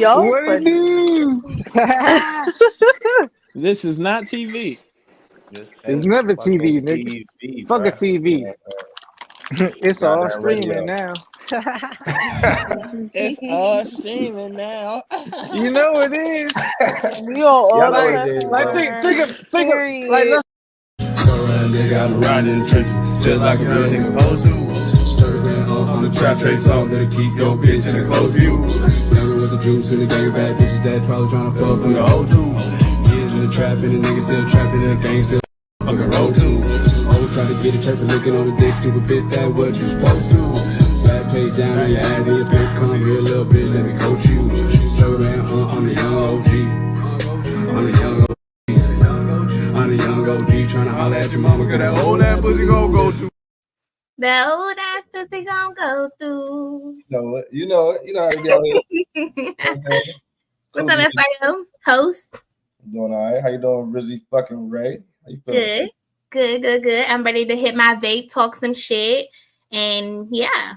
Y'all what it do? This is not TV. It's never TV, nigga. Fuck a TV. It's all streaming now. It's all streaming now. You know it is. We on all Like, platforms. like think of, like let's. They got around in the trenches, just like a real nigga supposed to. On the trap trade song, better keep your bitch in a close view. Younger with the juice and the gang bad bitches that probably tryna fuck with the whole two. Years in the trap and the nigga still trapping and the gang still fucking roll too. Old try to get a chirping, licking on the dick, stupid bitch, that what you supposed to. Back page down on your ass and your bitch, come here a little bit, let me coach you. Struggle man, I'm the young OG. I'm the young OG. I'm the young OG, tryna holler at your mama, cause that old ass pussy gon' go to. The old ass pussy gon' go through. You know how to be out here. What's up, FIO? Host? Doing all right. How you doing, Rizzy fucking Ray? How you feeling? Good. I'm ready to hit my vape, talk some shit, and yeah.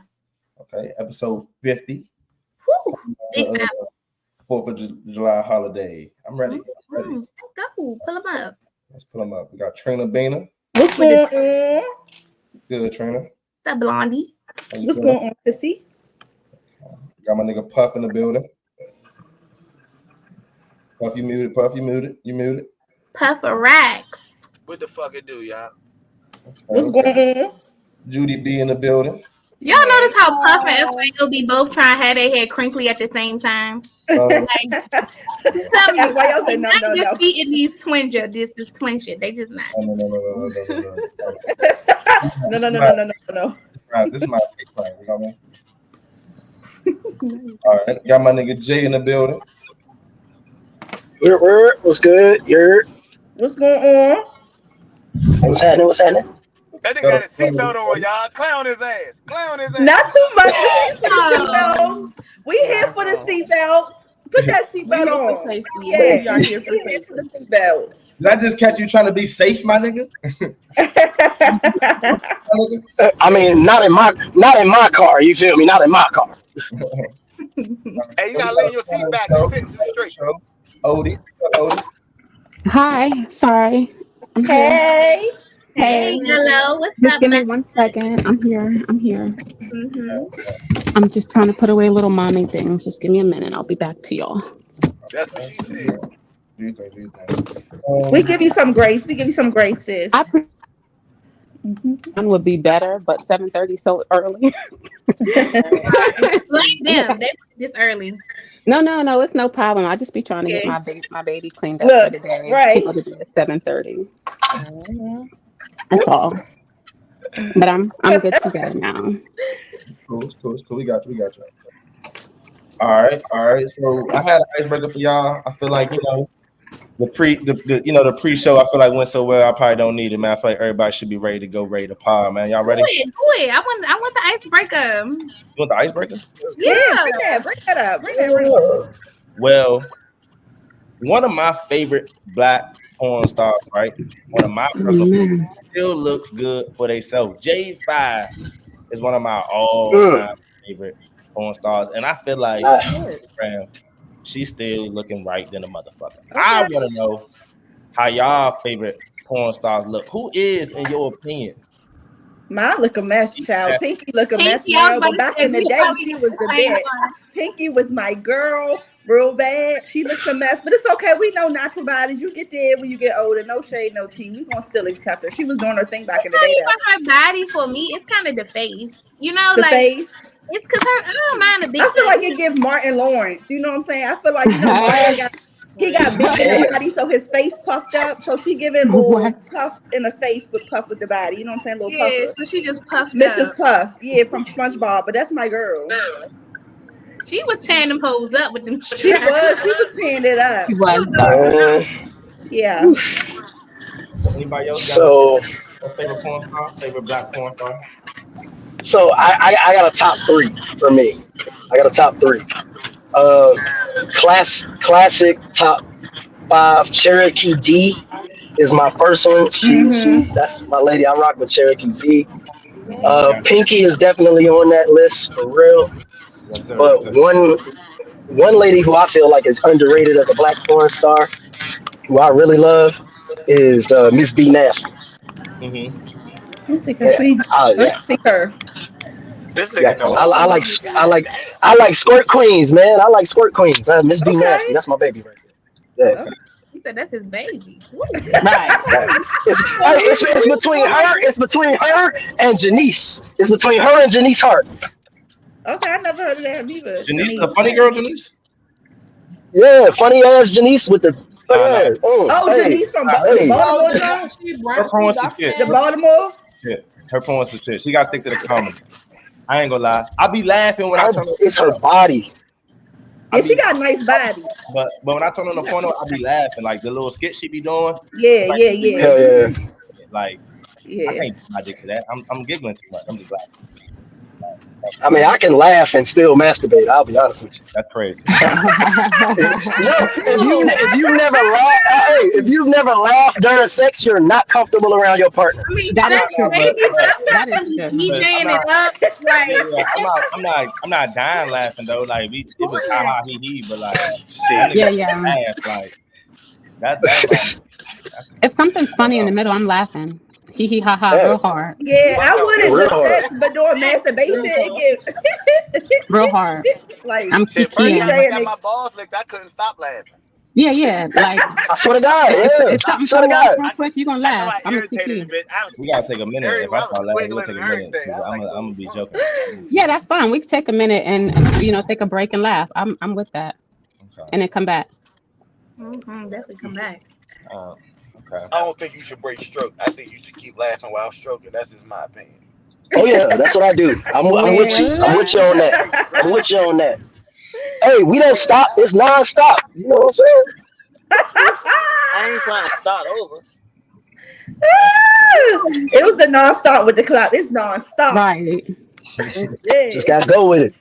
Okay, episode 50. Woo! Big 4th of July holiday. I'm ready. Let's go. Pull them up. Let's pull them up. We got Trina Bana. What's going on? Good, Trina. The blondie. What's going on, sissy? Got my nigga Puff in the building. Puff, you muted. You muted. Puff of racks. What the fuck it do, y'all? Okay. What's going on? Judy B in the building. Y'all notice how Puff and FIO be both trying to have their head crinkly at the same time? Tell me, why y'all say no. defeating these twin shit. This twin shit. They just not. No. No. Right, this is my escape plan. You know what I mean? All right, got my nigga Jay in the building. What's good? What's going on? What's happening? That nigga got his seatbelt on, y'all. Clown his ass. Not too much. We here for the seatbelts. Put that seatbelt on. Yeah, we are here for the seatbelts. Did I just catch you trying to be safe, my nigga? I mean, not in my car. You feel me? Not in my car. Hey, you gotta lay your seat back. You fit to the straight. Odie. Hi. Sorry. Hey. Hey, hello. What's Just up? give me 1 second. I'm here. Mm-hmm. I'm just trying to put away little mommy things. Just give me a minute. I'll be back to y'all. That's what she said. Do you think? We give you some grace. Sis. One would be better, but 7:30 so early. Blame them. They put this early. No, it's no problem. I just be trying to get my baby cleaned up for the day. Right. To go to bed at 7:30. That's all. But I'm good to go now. Cool. We got you. All right. So I had an icebreaker for y'all. I feel like the pre-show. I feel like went so well. I probably don't need it, man. I feel like everybody should be ready to go, ready to pod, man. Y'all ready? Do it. I want the icebreaker. You want the icebreaker? Yeah. Bring that up. Well, one of my favorite black porn stars, right? One of my personal still looks good for themselves. J5 is one of my all-time favorite porn stars, and I feel like she's still looking right than a motherfucker. Okay. I want to know how y'all favorite porn stars look. Who is, in your opinion? Mine look a mess, child. Pinky look a mess now, but back in the day, she was the bitch. Pinky was my girl, real bad. She looks a mess, but it's okay. We know natural bodies. You get there when you get older. No shade, no tea. We gonna still accept her. She was doing her thing back in the day. It's not even her body for me. It's kind of the face. The face. It's because I don't mind the big. I feel like it gives Martin Lawrence. You know what I'm saying? I feel like Martin he got big in the body, so his face puffed up. So she giving little puff in the face, but puff with the body. You know what I'm saying? Little puffer. So she just puffed Mrs. up. Puff, from SpongeBob. But that's my girl. She was tearing them hoes up with them. She was tearing it up. She was. Yeah. Anybody else got a favorite porn star? Favorite black porn star? So I got a top 3 for me. Classic top 5. Cherokee D is my first one. That's my lady. I rock with Cherokee D. Pinky is definitely on that list for real. Yes, sir. But one lady who I feel like is underrated as a black porn star, who I really love, is Miss B Nasty. Mm-hmm. I don't think I've seen her. I Yeah, don't think her. This yeah. nigga know I like squirt queens, man. I like squirt queens. Miss B Nasty, Okay. that's my baby right there. Yeah. Okay. He said that's his baby. Right. It's between her. It's between her and Janice. It's between her and Janice Hart. Okay, I never heard of that either. Janice, the funny girl, Janice. Yeah, funny ass Janice with the. Nah. Oh, hey, Janice from hey. Baltimore. Her porn some shit. The Baltimore. Shit. Her porn some shit. She got to stick to the comedy. I ain't gonna lie. I be laughing when I turn on. It's her body. Yeah, she got a nice body. But when I turn on the porno, I be laughing. Like the little skit she be doing. Yeah, like, yeah. Hell yeah. Like, yeah. I can't do my dick to that. I'm giggling too much. I'm just laughing. I mean, I can laugh and still masturbate. I'll be honest with you. That's crazy. If you've never laughed during sex, you're not comfortable around your partner. I mean, That is true. that is DJing it up. Like, I'm not dying laughing though. Like it was ha he, but like shit. Yeah. Laugh, like that's If something's funny in the middle, I'm laughing. Hee hee ha ha, real hard. Yeah, I wouldn't Real do hard. sex, but doing masturbation, it get Real hard. like I'm shit. First time I kikiing. got my balls licked, I couldn't stop laughing. Yeah. Like I swear to God, yeah. if something Swear to comes out God. real quick, you're gonna laugh. I'm a kiki. we gotta take a minute. If I start laughing, we'll take a minute. I'm gonna be joking. Yeah, that's fine. We can take a minute and take a break and laugh. I'm with that. Okay. And then come back. definitely come back. Okay. I don't think you should break stroke. I think you should keep laughing while stroking. That's just my opinion. Oh yeah, that's what I do. I'm with you. I'm with you on that. I'm with you on that. Hey, we don't stop. It's non-stop. You know what I'm saying? I ain't trying to start over. it was the non-stop with the clap. It's non-stop. Right. Yeah. Just gotta go with it.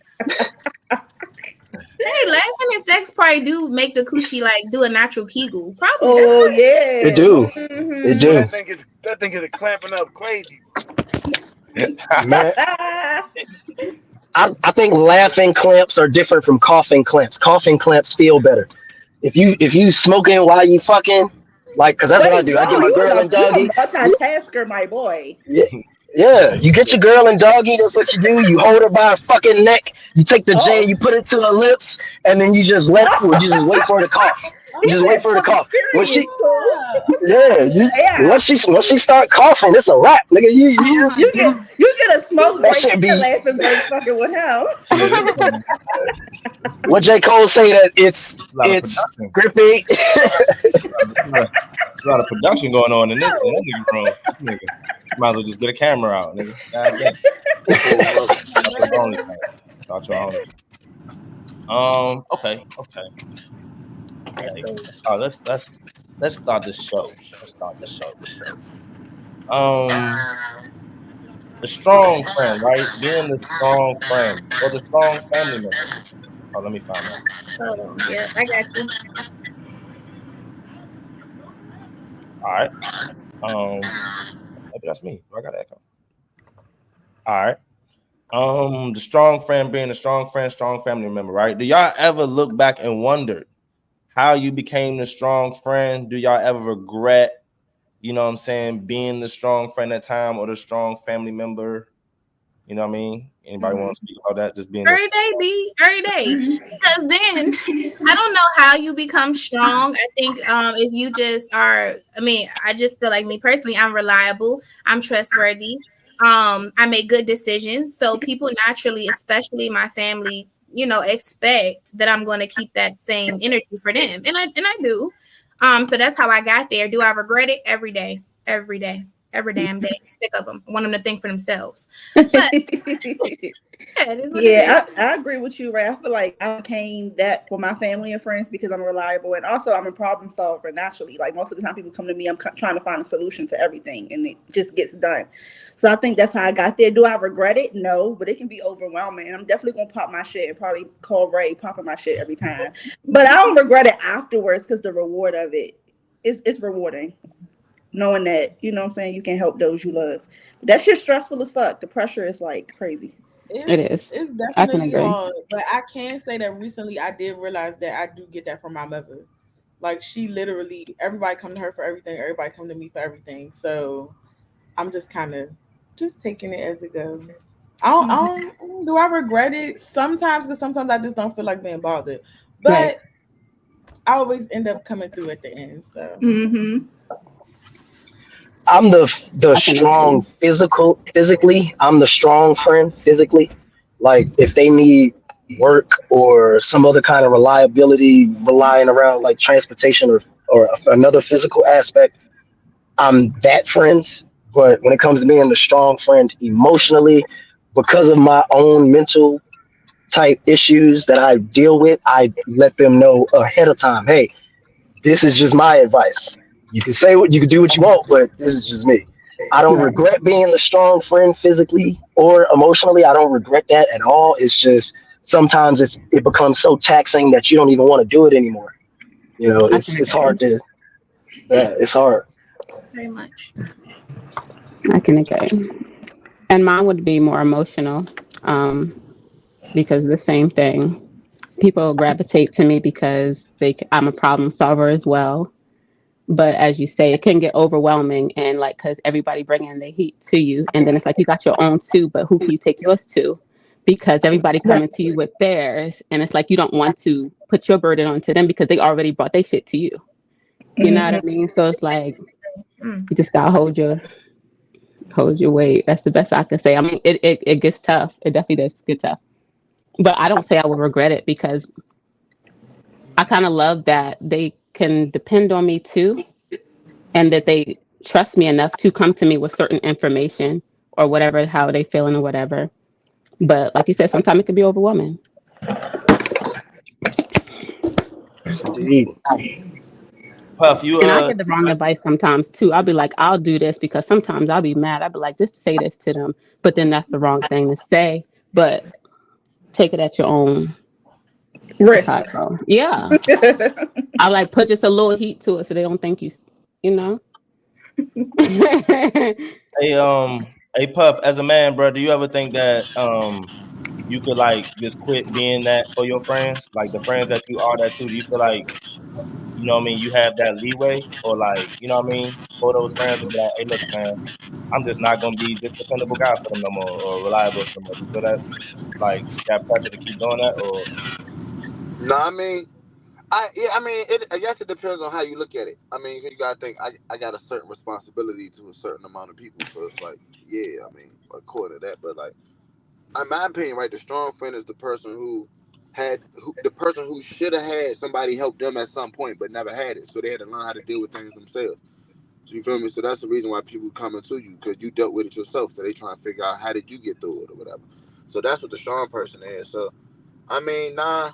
Hey, laughing and sex probably do make the coochie like do a natural Kegel. Probably. Oh yeah. It do. Mhm. It do. That thing is clamping up crazy. Man, I think laughing clamps are different from coughing clamps. Coughing clamps feel better. If you smoking while you fucking, like, cause that's what I do. I get my girl in doggy. You a multitasker, my boy. Yeah, you get your girl in doggy. That's what you do. You hold her by her fucking neck. You take the J, you put it to her lips, and then you just wait for her to cough. You just wait for her to cough. When she, once she start coughing, it's a wrap, nigga. You get a smoke break and you're laughing break fucking with him. What J. Cole say that it's grippy. There's a lot of production going on in this nigga room. Nigga. Might as well just get a camera out, nigga. Okay. Let's start this show. The strong friend, right? Being the strong friend or the strong family member. Oh, let me find that. Oh, yeah, I got you. All right. Maybe that's me. I got an echo. All right. The strong friend being a strong friend, strong family member, right? Do y'all ever look back and wonder how you became the strong friend? Do y'all ever regret, you know what I'm saying, being the strong friend at time or the strong family member? You know what I mean? Anybody want to speak about that? Just being every day. Because then I don't know how you become strong. I think if you just are, I just feel like me personally, I'm reliable, I'm trustworthy, I make good decisions. So people naturally, especially my family, expect that I'm going to keep that same energy for them. And I do. So that's how I got there. Do I regret it? Every day. Every damn day. Sick of them. I want them to think for themselves. But, I agree with you, Ray. I feel like I became that for my family and friends because I'm reliable, and also I'm a problem solver naturally. Like most of the time people come to me, I'm trying to find a solution to everything, and it just gets done. So I think that's how I got there. Do I regret it? No, but it can be overwhelming. I'm definitely gonna pop my shit and probably call Ray popping my shit every time. But I don't regret it afterwards because the reward of it is rewarding. Knowing that, you know what I'm saying, you can help those you love. But that shit's stressful as fuck. The pressure is like crazy. It is. It's I can definitely agree. hard, but I can say that recently I did realize that I do get that from my mother. Like she literally, everybody come to her for everything. Everybody come to me for everything. So I'm just kind of just taking it as it goes. I don't. Do I regret it sometimes? Because sometimes I just don't feel like being bothered. Right. But I always end up coming through at the end. So I'm the I can agree. strong physically. I'm the strong friend physically. Like if they need work or some other kind of reliability, relying around like transportation or another physical aspect, I'm that friend. But when it comes to being the strong friend emotionally, because of my own mental type issues that I deal with, I let them know ahead of time. Hey, this is just my advice. You can say what you can do what you want, but this is just me. I don't Right. regret being the strong friend physically or emotionally. I don't regret that at all. It's just sometimes it becomes so taxing that you don't even want to do it anymore. You know, I can it's hard agree. to yeah, it's hard. very much. I can agree. And mine would be more emotional, um, because the same thing. People gravitate to me because I'm a problem solver as well. But as you say, it can get overwhelming and like because everybody bringing the heat to you, and then it's like you got your own too, but who can you take yours to? Because everybody coming to you with theirs, and it's like you don't want to put your burden onto them because they already brought their shit to you. You know what I mean? So it's like you just gotta hold your weight. That's the best I can say. I mean, it gets tough. It definitely does get tough. But I don't say I would regret it because I kind of love that they can depend on me too, and that they trust me enough to come to me with certain information or whatever, how they feeling or whatever. But like you said, sometimes it can be overwhelming. Indeed. Puff, you And I get the wrong advice sometimes too. I'll be like, I'll do this because sometimes I'll be mad. I'll be like, just say this to them. But then that's the wrong thing to say. But take it at your own. That's how I Risk. go. Yeah. I like put just a little heat to it so they don't think you know. hey hey Puff, as a man, bro, do you ever think that you could like just quit being that for your friends, like the friends that you are that too? Do you feel like you have that leeway, or like for those friends to be like, hey, look, man, I'm just not gonna be this dependable guy for them no more or reliable for them. Do you feel that like that pressure to keep doing that, or No, I mean, I guess it depends on how you look at it. I mean, you gotta think. I got a certain responsibility to a certain amount of people, so it's like, yeah, I mean, according to that, but like, in my opinion, right, the strong friend is the person the person who should have had somebody help them at some point, but never had it, so they had to learn how to deal with things themselves. So you feel me? So that's the reason why people coming to you because you dealt with it yourself. So they trying to figure out how did you get through it or whatever. So that's what the strong person is. So I mean, nah,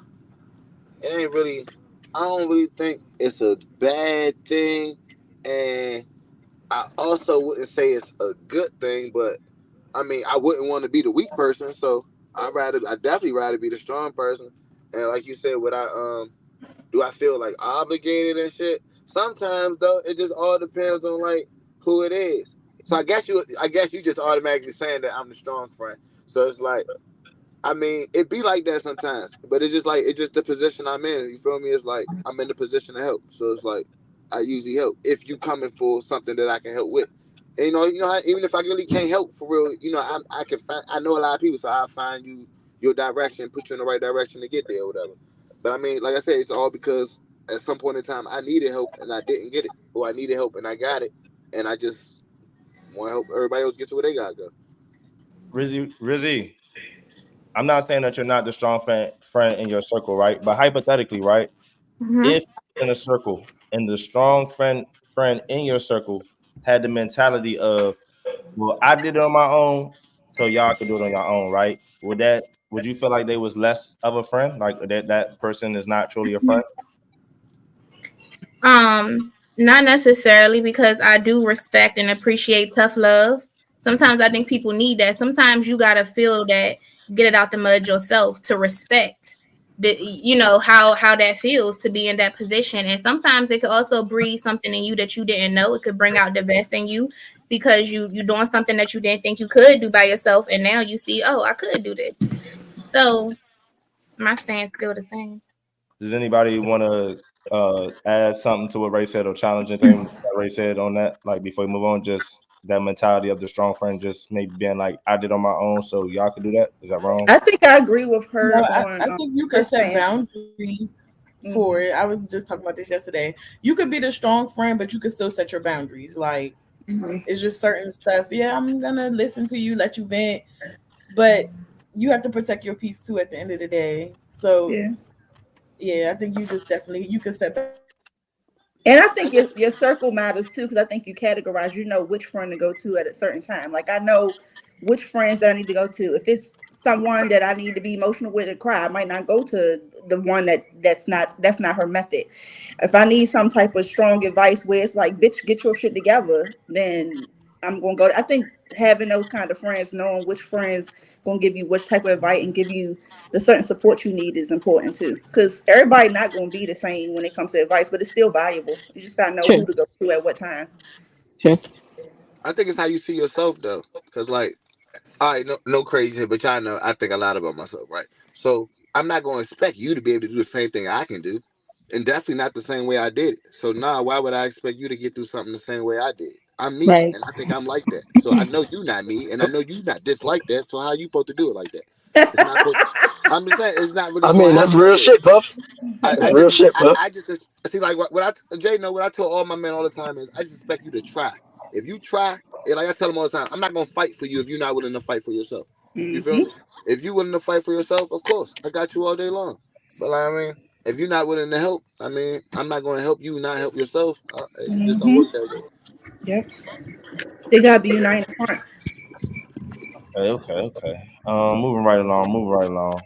it ain't really. I don't really think it's a bad thing, and I also wouldn't say it's a good thing. But I mean, I wouldn't want to be the weak person, so I definitely rather be the strong person. And like you said, would I do I feel like obligated and shit? Sometimes though, it just all depends on like who it is. So I guess you just automatically saying that I'm the strong friend. So it's like I mean, it be like that sometimes, but it's just the position I'm in. You feel me? It's like I'm in the position to help, so it's like I usually help if you coming for something that I can help with. And, even if I really can't help for real, I can find. I know a lot of people, so I'll find you your direction, put you in the right direction to get there, or whatever. But I mean, like I said, it's all because at some point in time I needed help and I didn't get it, or I needed help and I got it, and I just want to help everybody else get to where they gotta go. Rizzy, I'm not saying that you're not the strong friend in your circle, right? But hypothetically, right? If in a circle and the strong friend in your circle had the mentality of, well, I did it on my own, so y'all can do it on your own, right? Would you feel like they was less of a friend, like that person is not truly a friend? Not necessarily because I do respect and appreciate tough love. Sometimes I think people need that. Sometimes you gotta feel that, get it out the mud yourself to respect you know how that feels to be in that position. And sometimes it could also breed something in you that you didn't know. It could bring out the best in you because you're doing something that you didn't think you could do by yourself, and now you see, oh, I could do this. So my stance still the same. Does anybody want to add something to what Ray said or challenge anything that Ray said on that? Like before we move on, just that mentality of the strong friend, just maybe being like, I did on my own, so y'all can do that. Is that wrong? I think I agree with her No, on. I think you could set boundaries for it. I was just talking about this yesterday. You could be the strong friend, but you could still set your boundaries. Like it's just certain stuff. Yeah, I'm gonna listen to you, let you vent, but you have to protect your peace too at the end of the day. So yeah, I think you just definitely you can set And I think your circle matters too, because I think you categorize, you know, which friend to go to at a certain time. Like I know which friends that I need to go to. If it's someone that I need to be emotional with and cry, I might not go to the one that's not her method. If I need some type of strong advice where it's like, bitch, get your shit together, then I'm gonna go. I think having those kind of friends, knowing which friends gonna give you which type of advice and give you the certain support you need is important too. Because everybody not gonna be the same when it comes to advice, but it's still valuable. You just gotta know who to go to at what time. Sure. I think it's how you see yourself though, because like, all right, no crazy, but y'all know I think a lot about myself, right? So I'm not gonna expect you to be able to do the same thing I can do, and definitely not the same way I did it. So why would I expect you to get through something the same way I did? I'm me, Right. and I think I'm like that. So I know you not me, and I know you not dislike that. So how you supposed to do it like that? It's not. I'm just saying it's not really. I mean, that's real shit, Puff. That's real shit, Puff. I just see like what I Jay know what I tell all my men all the time is I just expect you to try. If you try, and like I tell them all the time, I'm not gonna fight for you if you're not willing to fight for yourself. You feel me? If you're willing to fight for yourself, of course, I got you all day long. But like, I mean, if you're not willing to help, I mean, I'm not gonna help you not help yourself. It just don't work that way. Yep. They gotta be united front. Okay. Moving right along.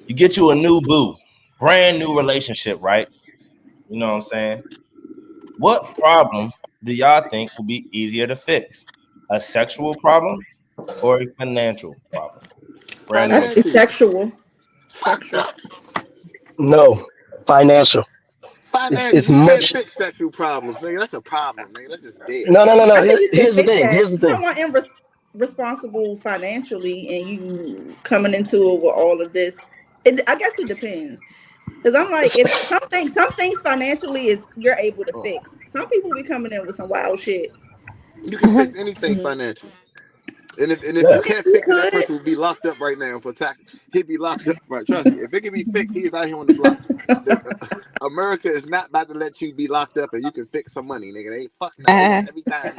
You get you a new boo, brand new relationship, right? You know what I'm saying? What problem do y'all think will be easier to fix? A sexual problem or a financial problem? That's sexual. No, financial. Financial, It's you can't much. fix sexual problems, nigga. That's a problem, nigga. That's just there. No. I think you can Here's the fix thing. that. Someone responsible financially, and you coming into it with all of this. I guess it depends. Because I'm like, if some things financially is you're able to fix. Some people be coming in with some wild shit. You can fix anything financial. And if you can't fix it, that person would be locked up right now for tax. He'd be locked up, right? Trust me. If it can be fixed, he is out here on the block. America is not about to let you be locked up and you can fix some money, nigga. They ain't fucking every time.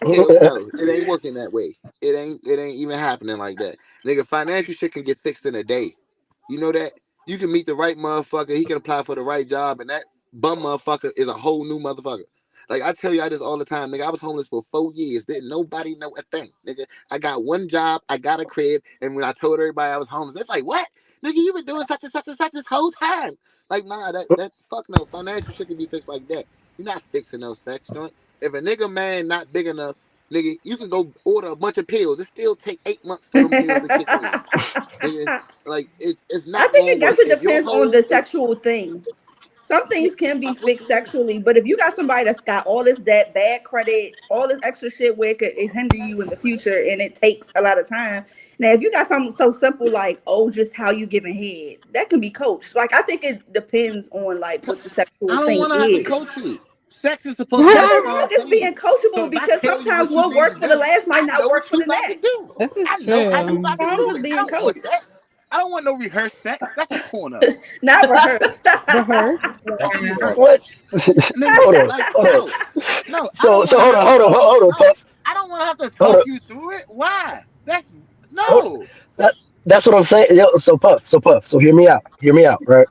No, it ain't working that way. It ain't even happening like that. Nigga, financial shit can get fixed in a day. You know that? You can meet the right motherfucker, he can apply for the right job, and that bum motherfucker is a whole new motherfucker. Like I tell y'all this all the time, nigga. I was homeless for 4 years. Didn't nobody know a thing, nigga. I got one job, I got a crib, and when I told everybody I was homeless, it's like, what? Nigga, you been doing such and such and such this whole time. Like, nah, that fuck no. Financial shit can be fixed like that. You're not fixing no sex joint. If a nigga man not big enough, nigga, you can go order a bunch of pills. It still take 8 months for them pills to kick in. Nigga, like it's not. I think it guess it depends on the sexual thing. Some things can be fixed sexually, but if you got somebody that's got all this debt, bad credit, all this extra shit where it hinder you in the future and it takes a lot of time. Now, if you got something so simple like, oh, just how you giving head, that can be coached. Like, I think it depends on like what the sexual thing is. I don't want to have to coach you. Sex is supposed to be nothing wrong just being coachable because sometimes what worked for the last might not work for the next. I know how you about to do it. I don't want that. I don't want no rehearsed sex. That's a porno. Not rehearsed. What? Hold on. No. So hold on, Puff. I don't want to have to talk you through it. Why? That's That's what I'm saying. So Puff. So hear me out, right?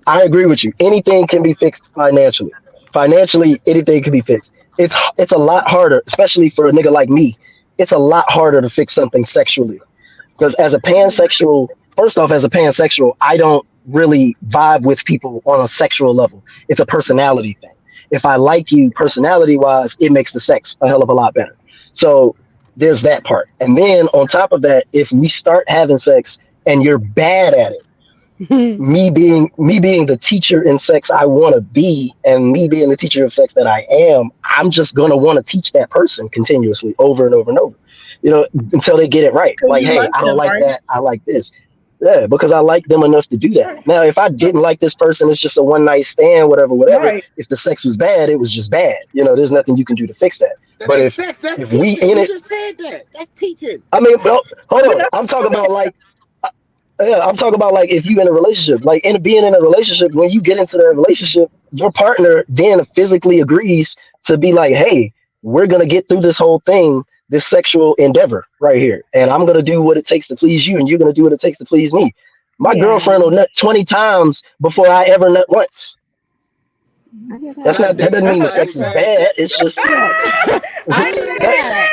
I agree with you. Anything can be fixed financially. Financially, anything can be fixed. It's a lot harder, especially for a nigga like me. It's a lot harder to fix something sexually. Because as a pansexual, I don't really vibe with people on a sexual level. It's a personality thing. If I like you personality-wise, it makes the sex a hell of a lot better. So there's that part. And then on top of that, if we start having sex and you're bad at it. me being the teacher in sex I want to be, and me being the teacher of sex that I am, I'm just gonna want to teach that person continuously over and over and over, until they get it right. Like, hey, I don't like that, I like this. Yeah, because I like them enough to do that. Now, if I didn't like this person, it's just a one night stand, whatever. Right. If the sex was bad, it was just bad. There's nothing you can do to fix that. But if we in it, just said that. That's teaching. I mean, hold on. I'm talking about like. Yeah, I'm talking about like if you in a relationship, like being in a relationship, when you get into that relationship, your partner then physically agrees to be like, hey, we're going to get through this whole thing, this sexual endeavor right here. And I'm going to do what it takes to please you. And you're going to do what it takes to please me. My girlfriend will nut 20 times before I ever nut once. That doesn't mean the sex is bad. It's just. I hear that.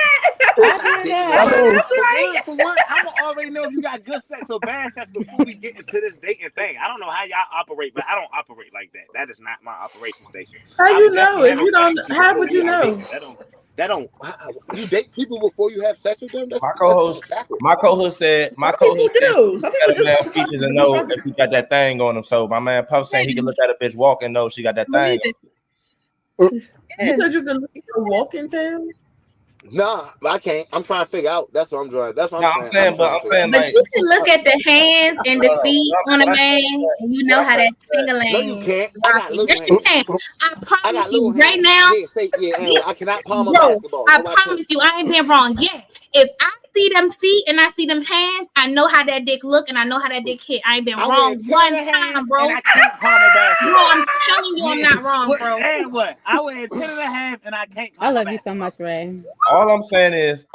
For one, I'm gonna already know if you got good sex or bad sex before we get into this dating thing. I don't know how y'all operate, but I don't operate like that. That is not my operation station. How you know? If you don't, how would you know? That don't. You date people before you have sex with them. My co-host said. My co-host do. Some people just have features and know if you got that thing on them. So my man Puff saying he can look at a bitch walk and know she got that thing. You said you can look at a walking tail. Nah, I can't. I'm trying to figure out. That's what I'm doing. That's what I'm saying. But like, you can look at the hands and the feet on a man, and you know how that fingerling. No, you can't. I got little yes, you can. I promise you right now. I cannot palm a basketball. I promise you, I ain't been wrong yet. If I see them feet and I see them hands, I know how that dick look and I know how that dick hit. I ain't been wrong one time, bro. I can't palm a basketball. Bro, I'm telling you, I'm not wrong, bro. And what? I weigh 10.5 and I can't. I love you so much, Ray. All I'm saying is,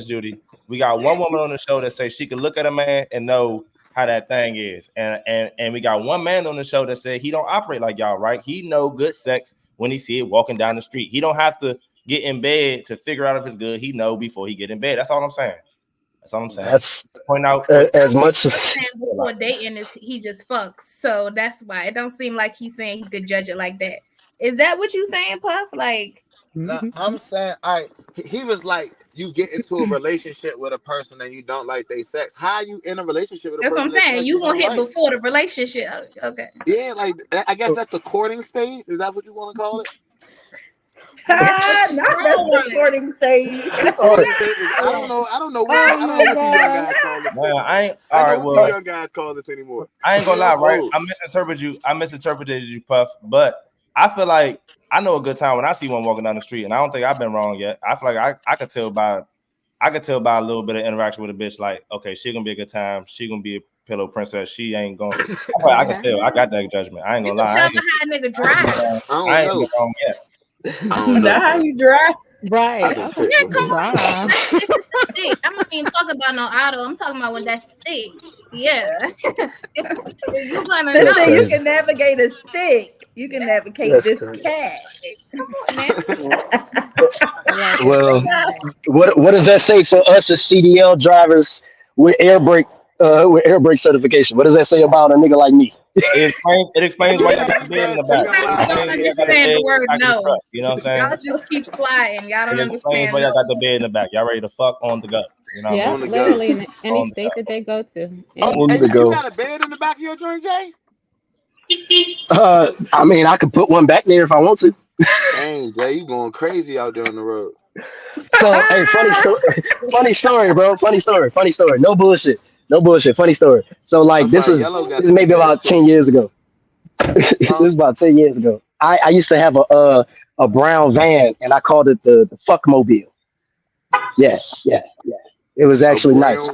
Judy, we got one woman on the show that says she can look at a man and know how that thing is, and we got one man on the show that said he don't operate like y'all, right? He know good sex when he see it walking down the street. He don't have to get in bed to figure out if it's good. He know before he get in bed. That's all I'm saying. That's point out as much as before dating is he just fucks. So that's why it don't seem like he's saying he could judge it like that. Is that what you saying, Puff? Like, no, I'm saying, he was like, you get into a relationship with a person and you don't like their sex. How are you in a relationship with a person? That's what I'm saying. You gonna hit before the relationship. Okay. Yeah, like I guess that's the courting stage. Is that what you want to call it? Not the recording stage. I don't know what you young guys call this. Man, I ain't. I All know right, what well, you young guys call this anymore. I ain't gonna lie, right? I misinterpreted you, Puff. But I feel like I know a good time when I see one walking down the street, and I don't think I've been wrong yet. I feel like I could tell by a little bit of interaction with a bitch. Like, okay, she gonna be a good time. She gonna be a pillow princess. She ain't gonna. I can tell. I got that judgment. I ain't gonna lie. Tell me how a nigga drive. I ain't wrong yet. That how you drive? Right. Yeah, come on. I'm not even talking about no auto. I'm talking about when that's stick. Yeah. You're gonna know. So you can navigate a stick. You can navigate this cat. Well, what does that say for us as CDL drivers with air brake certification? What does that say about a nigga like me? It explains why y'all got the bed in the back. I don't understand the word no. You know what I'm saying? Y'all just keep sliding. Y'all don't understand. Why y'all got the bed in the back. Y'all ready to fuck on the go. You know, yeah, literally in any state that they go to. You got a bed in the back of your joint, Jay? I mean, I could put one back there if I want to. Dang, Jay, you going crazy out there on the road. So, hey, funny story, bro. Funny story. No bullshit. Funny story. So, like, this is maybe about 10 years ago. This is about 10 years ago. I used to have a brown van, and I called it the fuck mobile. Yeah. It was actually nice.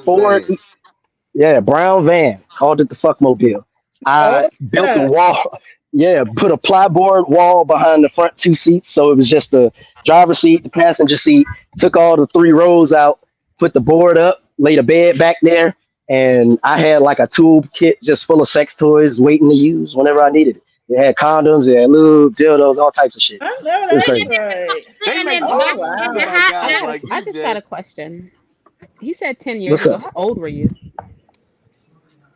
Brown van. Called it the fuck mobile. I built a wall. Yeah, put a plyboard wall behind the front two seats, so it was just the driver's seat, the passenger seat. Took all the 3 rows out, put the board up, laid a bed back there, and I had like a tool kit just full of sex toys waiting to use whenever I needed it. It had condoms, it had lube, dildos, all types of shit. I know that's right. I just got a question. He said 10 years ago. How old were you?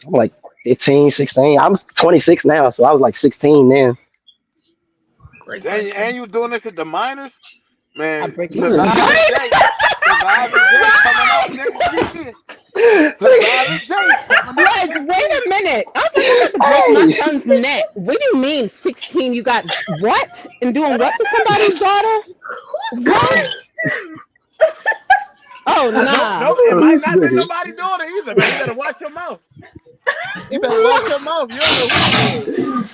I'm like 15, 16. I'm 26 now, so I was like 16 then. And you doing this with the minors? Man, Like, wait a minute. I was like, I'm about to break my son's neck. What do you mean, 16? You got what? And doing what to somebody's daughter? Who's What? Oh, nah. No, it might not be nobody's daughter either, man. You better watch your mouth. You better watch your mouth. You don't know who it is.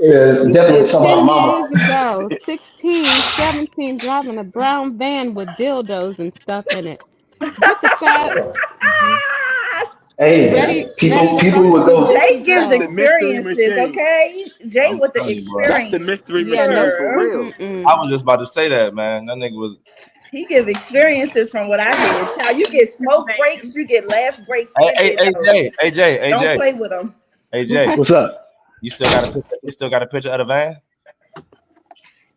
Yeah, it's definitely somebody's 10 mama. years ago, 16, 17, driving a brown van with dildos and stuff in it. Get the facts. Hey, Ready people would go. Jay gives That's the mystery experiences, machine. okay? Jay with the That's the experience. mystery Yeah, machine no. for real. Mm-mm. I was just about to say that, man. That nigga was. He give experiences from what I hear. Child, you get smoke breaks, you get laugh breaks. Hey, AJ. Don't play with them. AJ, What's up? you still got a picture? You still got a picture of the van?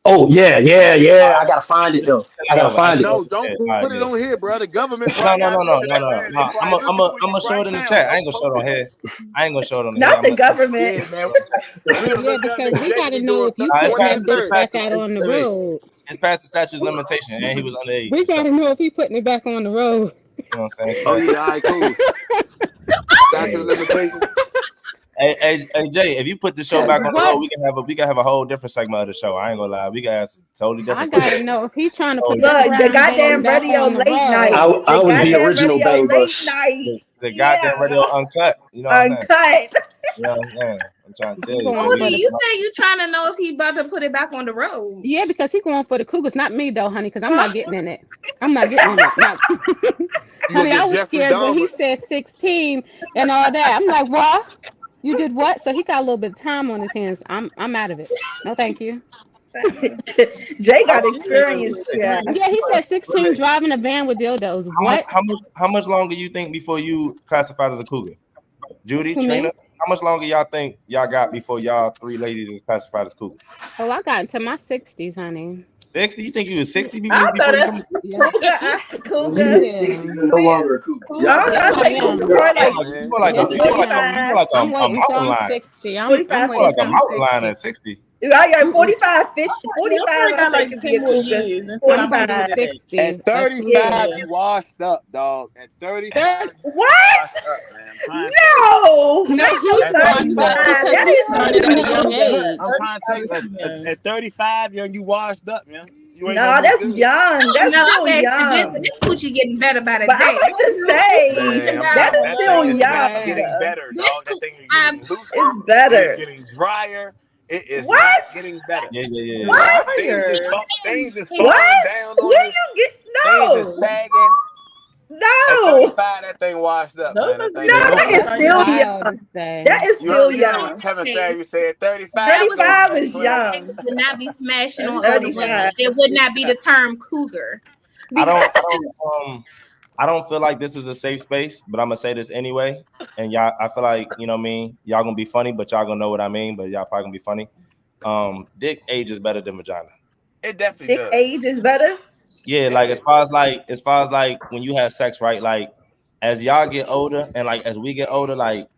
Oh yeah. I gotta find it though. I gotta find it. No, don't put it on here, bro. The government. No. I'm gonna show it in the chat. I ain't gonna show it on here. I ain't gonna show it on here. Not the government. Yeah, man. Yeah, because we gotta know if you putting that bitch back out on the road. It's past the statute of limitation, and he was underage. We gotta know if he putting it back on the road. You know what I'm saying? Oh yeah, all right, cool. Statute of limitation. Hey, Jay, if you put the show back on the road, we can have a whole different segment of the show. I ain't gonna lie, we can have some totally different. I gotta know if he's trying to put the goddamn radio late night. I was the original Bang Bus. The goddamn radio uncut. You know what I'm saying? You know what I'm saying? I'm trying to tell you. Odie, you say you trying to know if he about to put it back on the road. Yeah, because he going for the Cougars, not me though, honey, because I'm not getting in it. I'm not getting in it. Not... honey, I was scared when he said 16 and all that. I'm like, what? You did what? So he got a little bit of time on his hands. I'm out of it. No, thank you. Jay got experience. Yeah, he said 16 driving a van with dildos. What? How much longer you think before you classified as a cougar? Judy, Trina, how much longer y'all think y'all got before y'all three ladies is classified as cougars? Oh, I got into my 60s, honey. 60? You think you was 60 I thought that's cougar. No longer a cougar. You like a mountain lion. 60. I'm like a mountain lion at 60. You got 45, 50, 45. I like 10 more years. 45. At 35, you washed up, dog. At 35, what? No, I'm trying to tell you, at 35, you washed up, man. No, that's young. That's still young. This coochie getting better by the day. I'm about to say that is still young. Getting better, dog. That thing is getting looser. It's better. It's getting drier. It is not getting better. Yeah. What? Things is what? Down on Where you get? No. Things is sagging. No. At 35, that thing washed up. No, that is still young. That is still young. Kevin Samuel said 35. 35 is young. Would not be smashing on other women. It would not be the term cougar. I don't feel like this is a safe space, but I'm gonna say this anyway. And y'all, I feel like, you know what I mean, y'all gonna be funny, but y'all gonna know what I mean, but y'all probably gonna be funny. Dick age is better than vagina. It definitely does. Dick age is better? Yeah, like as far as like when you have sex, right? Like as y'all get older and like as we get older, like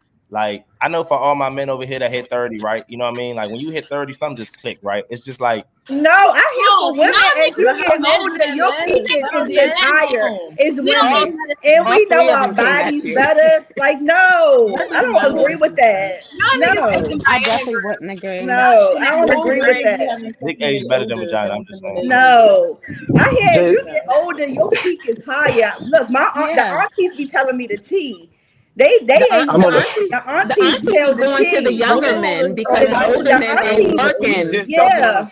I know for all my men over here that hit 30, right? You know what I mean? Like when you hit 30, something just click, right? It's just like no, I hear for women as you get older, your peak is just higher. It's women, and we know our bodies better. Like no, I don't agree with that. No, I definitely wouldn't agree. No, I don't agree with that. Dick age better than vagina. I'm just saying. No, I hear as you get older, your peak is higher. Look, the aunties be telling me the tea. They ain't the aunties tell going to the younger men because the older men ain't working. Yeah,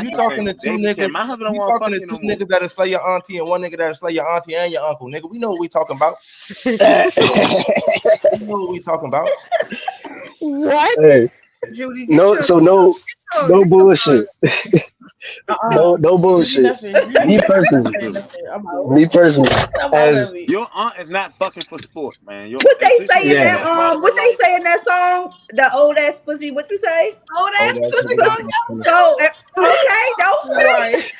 you talking to two niggas. You talking to two niggas that'll slay your auntie and one nigga that'll slay your auntie and your uncle. Nigga, we know what we talking about. We know what we talking about. What? Hey. Judy, no bullshit. No bullshit. Me personally, as your aunt is not fucking for sport, man. What they say in that What they say in that song? The old ass pussy. What you say? Old ass pussy. So okay, don't fake.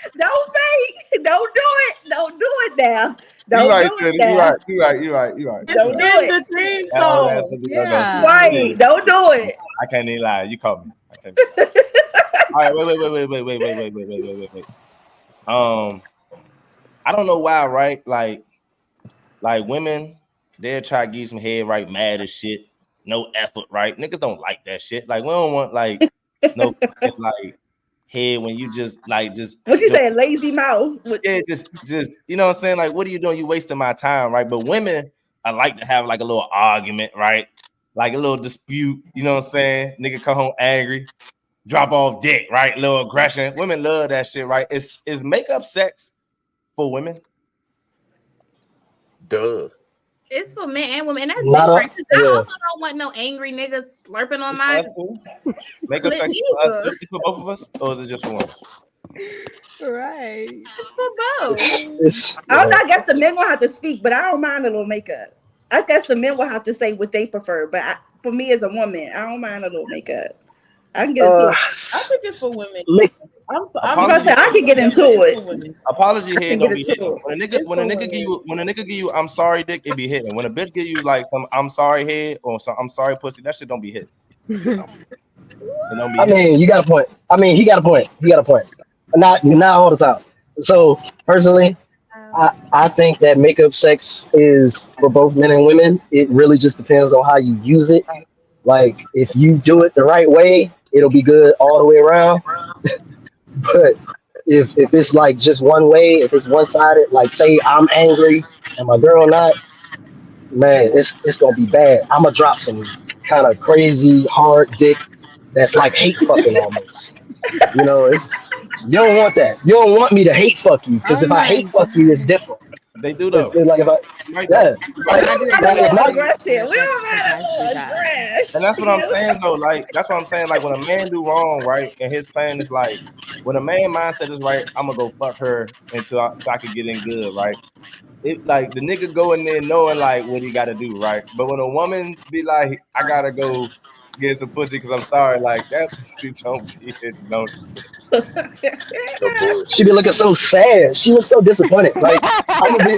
Don't do it. Don't do it now. Don't do it now. You right. Don't do it. The theme song. Yeah. Right. Don't do it. I can't even lie. You called me. All right, wait. I don't know why, right? Like, Like women, they'll try to give you some head right, mad as shit, no effort, right? Niggas don't like that shit. Like we don't want like no like head when you just what you say, lazy mouth. Yeah, just you know what I'm saying? Like, what are you doing? You wasting my time, right? But women, I like to have like a little argument, right? Like a little dispute, you know what I'm saying? Nigga come home angry, drop off dick, right? Little aggression. Women love that shit, right? Is makeup sex for women? Duh. It's for men and women, and that's Not different. a, I yeah. also don't want no angry niggas slurping on my Makeup sex for us, just for both of us, or is it just for one? Right. It's for both. I don't know. I guess the men will have to speak, but I don't mind a little makeup. I guess the men will have to say what they prefer, but for me as a woman, I don't mind a little makeup. I can get into it. I think it's for women. I can get into it. Apology head don't be hitting. When a nigga give you I'm sorry dick, it be hitting. When a bitch give you like some I'm sorry head or some I'm sorry pussy, that shit don't be hitting. I mean, you got a point. I mean, he got a point. Not all the time. So personally, I think that makeup sex is for both men and women. It really just depends on how you use it. Like if you do it the right way, it'll be good all the way around. But if it's like just one way, if it's one sided, like say I'm angry and my girl not, man, it's gonna be bad. I'm gonna drop some kind of crazy hard dick that's like hate fucking almost. You know, you don't want that. You don't want me to hate fuck you because if I hate fuck you, it's different. They do though. Like if I, yeah, like, and that's what I'm saying though. Like that's what I'm saying. Like when a man do wrong, right, and his plan is like when a man mindset is right, I'm gonna go fuck her so I can get in good, right? It like the nigga go in there knowing like what he got to do, right? But when a woman be like, I gotta go get some pussy because I'm sorry, like that pussy don't be it, no shit. She be looking so sad. She was so disappointed. Like I'm gonna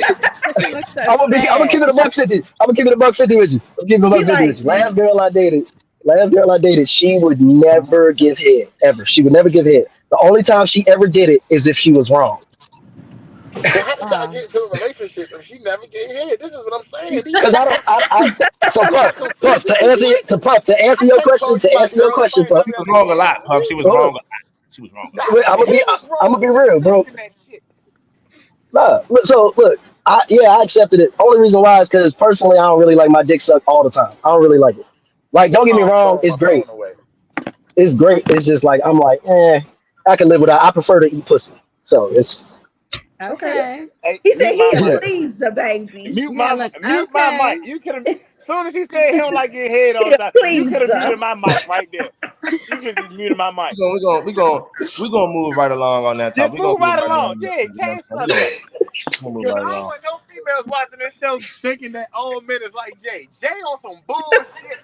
keep it a buck 50. I'm gonna keep it a buck 50 with you. I'm keeping a buck 50 with you. Last girl I dated, she would never give head ever. She would never give head. The only time she ever did it is if she was wrong. But how did y'all get into a relationship if she never gave head? This is what I'm saying. Because so Pup, to answer your question, Pup. She was wrong a lot, Pup. She was wrong a lot. She was wrong. I'm gonna be real, bro. Nah, so look, I accepted it. Only reason why is because personally, I don't really like my dick sucked all the time. I don't really like it. Like, don't get me wrong, it's great. It's great. It's just like I'm like, I can live without. I prefer to eat pussy, so it's okay. He said he please the baby. Mute my mic. You could have. As soon as he said he don't like getting head all the time, you could have muted my mic right there. You could have muted my mic. We're gonna move right along on that topic. Just move right along. Yeah, change something. I don't want no females watching this show thinking that old men is like Jay. Jay on some bullshit.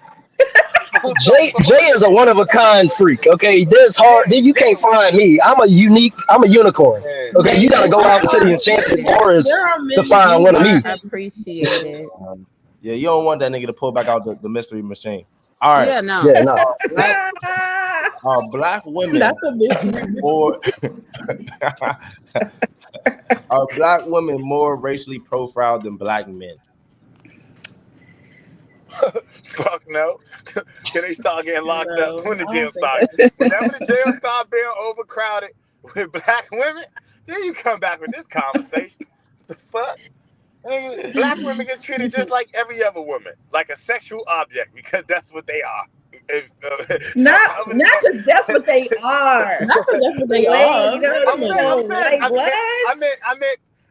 Jay is a one of a kind freak. Okay, this hard. You can't find me. I'm a unicorn. Okay, you gotta go out into the enchanted forest to find one of me. Appreciate it. Yeah, you don't want that nigga to pull back out the mystery machine. All right. Yeah, no. Black women. That's a mystery. Are black women more racially profiled than black men? Fuck no. Can they start getting locked up when the jail starts? Whenever the jail start being overcrowded with black women, then you come back with this conversation. The fuck? Black women get treated just like every other woman, like a sexual object, because that's what they are. Not because that's what they are. Not because that's what they are.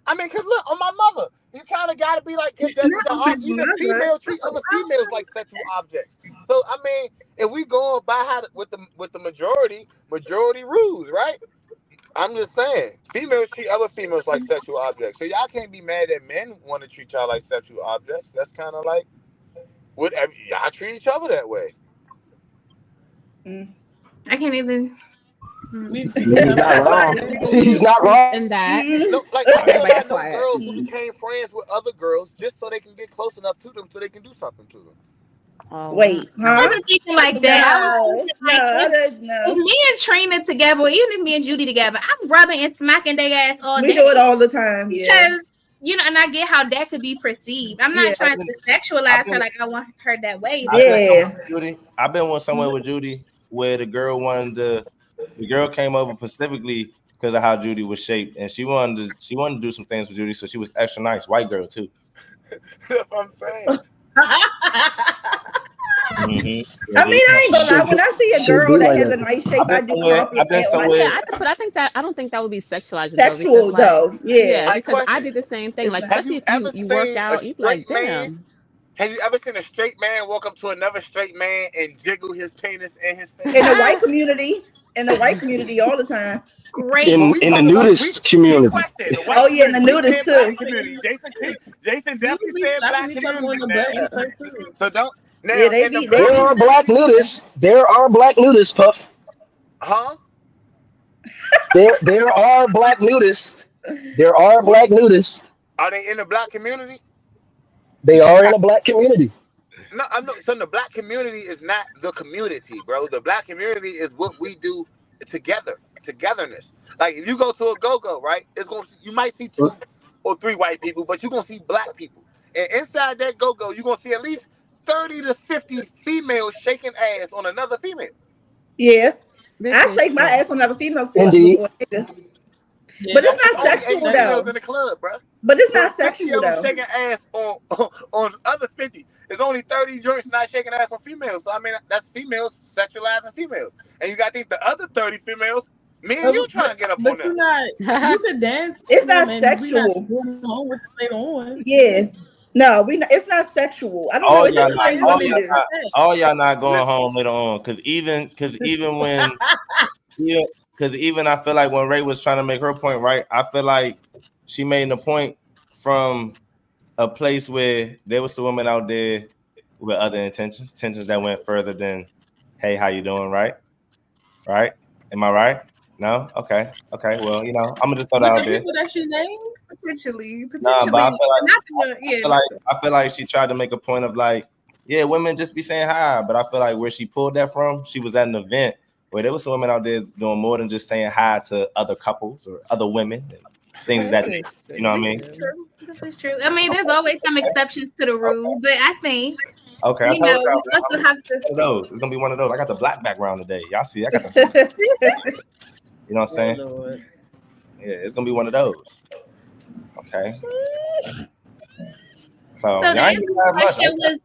I mean, because look, on my mother, you kind of got to be like, because that's even females treat other females like sexual objects. So I mean, if we go by with the majority rules, right? I'm just saying, females treat other females like sexual objects. So y'all can't be mad that men want to treat y'all like sexual objects. That's kind of like y'all treat each other that way. I can't even. He's not wrong. In that. No, like I know girls who became friends with other girls just so they can get close enough to them so they can do something to them. Wait, I wasn't thinking like that. I was thinking like if me and Trina together, or even if me and Judy together, I'm rubbing and smacking their ass all day. We do it all the time. Because and I get how that could be perceived. I'm not trying to sexualize her like I want her that way. I've been with somewhere with Judy where the girl came over specifically because of how Judy was shaped, and she wanted to do some things with Judy, so she was extra nice. White girl too. That's what I'm saying. I mean, I ain't gonna lie. When I see a girl that has a nice shape, I do compliment. But I think that I don't think that would be sexualized. Sexual though, yeah. Because I did the same thing. Like, especially if you work out, you like, damn. Have you ever seen a straight man walk up to another straight man and jiggle his penis in his face? In the white community, all the time. Great. In the nudist community. Oh yeah, in the nudist too. Jason definitely said black community. So don't. Now, there are black nudists. There are black nudists, Puff. Huh? There are black nudists. There are black nudists. Are they in the black community? They are in a black community. No, I'm not. So the black community is not the community, bro. The black community is what we do together, togetherness. Like if you go to a go-go, right? You might see 2 or 3 white people, but you're gonna see black people. And inside that go-go, you're gonna see at least 30 to 50 females shaking ass on another female. Yeah. I shake my ass on another female before Yeah, but it's not sexual though. In the club, bro. But it's not sexual though. Shaking ass on other 50. There's only 30 joints not shaking ass on females. So I mean that's females sexualizing females. And you got to think the other 30 females, me and you trying to get up on them. You could dance. It's not sexual. Yeah. No, it's not sexual. I don't know. It's just like women do. All y'all not going home later on because even when because even I feel like when Ray was trying to make her point, right? I feel like she made the point from a place where there was some women out there with other intentions that went further than, hey, how you doing, right? Right? Am I right? No? Okay. Well, I'm gonna just throw that out there. People that she named? Potentially. Nah, but I feel like she tried to make a point of like, yeah, women just be saying hi, but I feel like where she pulled that from, she was at an event where there was some women out there doing more than just saying hi to other couples or other women and things of that. You know what I mean? This is true. I mean, there's always some exceptions to the rule, but I think okay, we also have to. It's gonna be one of those. I got the black background today. Y'all see? I got the. You know what I'm saying? Lord. Yeah, it's gonna be one of those. Okay. So the question was.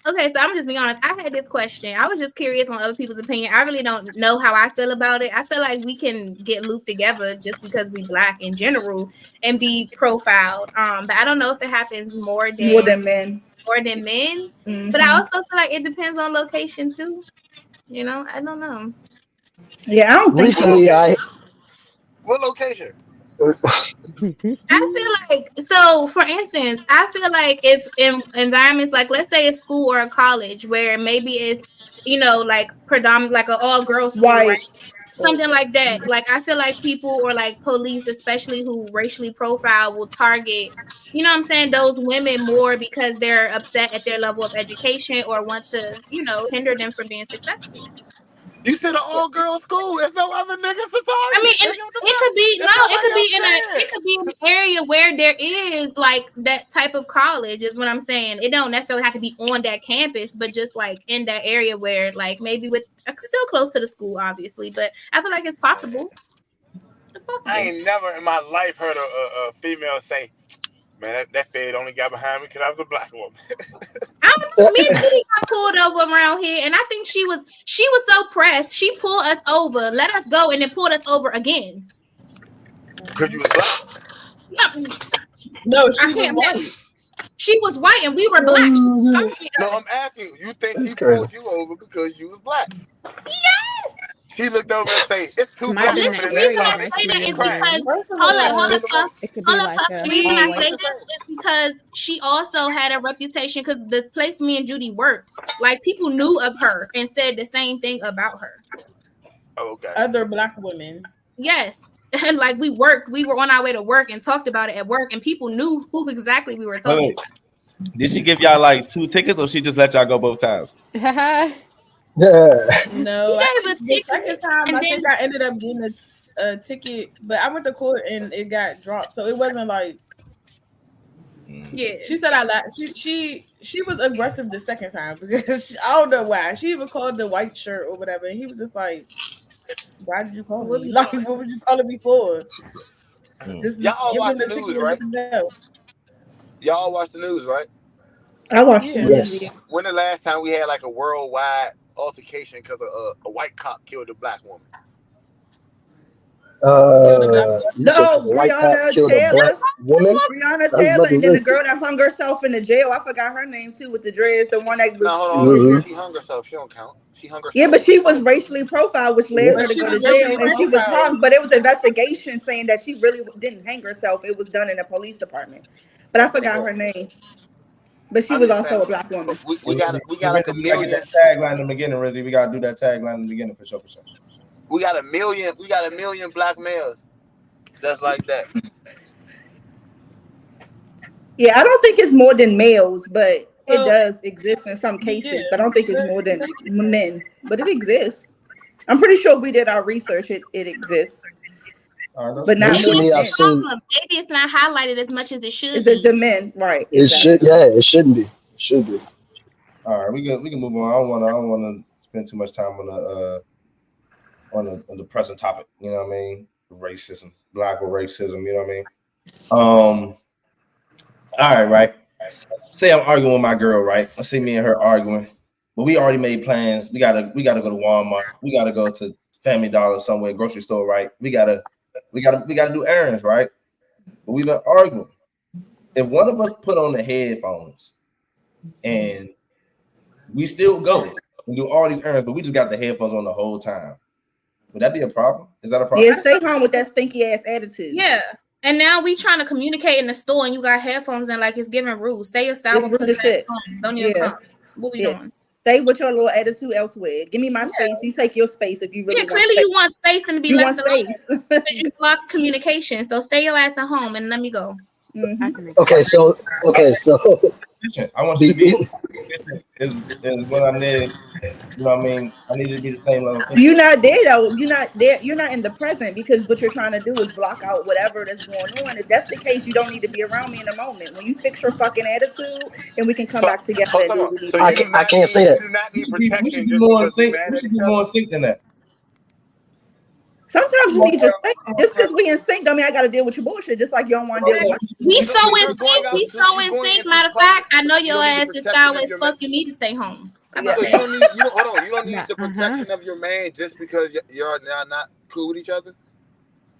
Okay, so I'm just being honest. I had this question. I was just curious on other people's opinion. I really don't know how I feel about it. I feel like we can get looped together just because we black in general and be profiled. But I don't know if it happens more than men. Mm-hmm. But I also feel like it depends on location too. I don't know. Yeah, I don't think recently what location? I feel like, so for instance, I feel like if in environments like, let's say a school or a college where maybe it's, like predominant, like an all girls school, right? Something like that. Like, I feel like people or like police, especially who racially profile, will target, those women more because they're upset at their level of education or want to, hinder them from being successful. You said an all-girl school. There's no other niggas to target. I mean, it could be in an area where there is like that type of college. Is what I'm saying. It don't necessarily have to be on that campus, but just like in that area where, like, maybe with still close to the school, obviously. But I feel like it's possible. It's possible. I ain't never in my life heard a female say, "Man, that fed only got behind me because I was a black woman." Me and Diddy got pulled over around here, and I think she was so pressed. She pulled us over, let us go, and then pulled us over again. Because you was black? No, she was white. She was white, and we were black. No, I'm asking you. You think she pulled you over because you was black? Yes. She looked over and say, "It's too black." The reason I say that is because hold up. The reason I say this is because she also had a reputation. Because the place me and Judy worked, like, people knew of her and said the same thing about her. Okay. Other black women. Yes. And like we were on our way to work and talked about it at work, and people knew who exactly we were talking about. Did she give y'all like 2 tickets, or she just let y'all go both times? Yeah. No, the second time I think I ended up getting a ticket, but I went to court and it got dropped, so it wasn't like Yeah. She said I lied. She was aggressive the second time because I don't know why. She even called the white shirt or whatever, and he was just like, "Why did you call me? Like, what was you calling me for? Just Y'all all give watch them the the ticket news, and right? let them go." Y'all all watch the news, right? I watched the Yeah. news. Yes. When the last time we had like a worldwide altercation because a white cop killed a black woman? Killed a black woman. You said because No, a white cop Breonna killed a black Taylor. woman? Breonna I was Taylor, about to and then the say. girl that hung herself in the jail. I forgot her name too, with the dreads. The one that was. No, hold on. Mhm. She hung herself. She don't count. She hung herself. Yeah, but she was racially profiled, which led her But to she go to was jail, racially and she was profiled. hung. But it was an investigation saying that she really didn't hang herself. It was done in a police department. But I forgot her name. But she I'm was just also saying. a black woman. We got like a We gotta get million. that tagline in the beginning, Rizzy. We gotta do that tagline in the beginning for sure. We got a million black males that's like that. Yeah, I don't think it's more than males, but it Well, does exist in some yeah, cases. But I don't think it's more than thank you. men. But it exists. I'm pretty sure if we did our research, it exists. But not more Recently, than I've men. seen Maybe it's not highlighted as much as it should It's be. the men, right? it should. Yeah, it shouldn't be. It should be. All right, we can move on. I don't wanna spend too much time on the present topic. You know what I mean? Racism, black racism. You know what I mean? All right. Say I'm arguing with my girl, right? Let's say me and her arguing, but we already made plans. We gotta go to Walmart. We gotta go to Family Dollar somewhere, grocery store, right? We gotta do errands, right? But we've been arguing. If one of us put on the headphones and we still go and do all these errands, but we just got the headphones on the whole time, would that be a problem? Is that a problem? Yeah, stay home with that stinky ass attitude. Yeah. And now we trying to communicate in the store and you got headphones and like it's giving rules. Stay your style and put that shit. on. Don't even come. What we doing? Stay with your little attitude elsewhere. Give me my space. You take your space if you really want clearly space. you want space and to be You left want space. because you block communication. So stay your ass at home and let me go. Mm-hmm. Okay, so I want you to be is what I need. You know what I mean? I need to be the same level. You're not there though. You're not there. You're not in the present because what you're trying to do is block out whatever that's going on. If that's the case, you don't need to be around me in a moment. When you fix your fucking attitude, then we can come back together and do what we need to do. I can't say that. You do not need We protection. should be more in sync. We should be more in sync than that. Sometimes you need your space. Just because we in sync, don't mean I got to deal with your bullshit. Just like you don't want to deal with. We so in sync. We so in sync. Matter of fact, I know your ass is style as fuck. You need to stay home. So you don't need. Hold on. You don't need the protection of your man just because you're not cool with each other.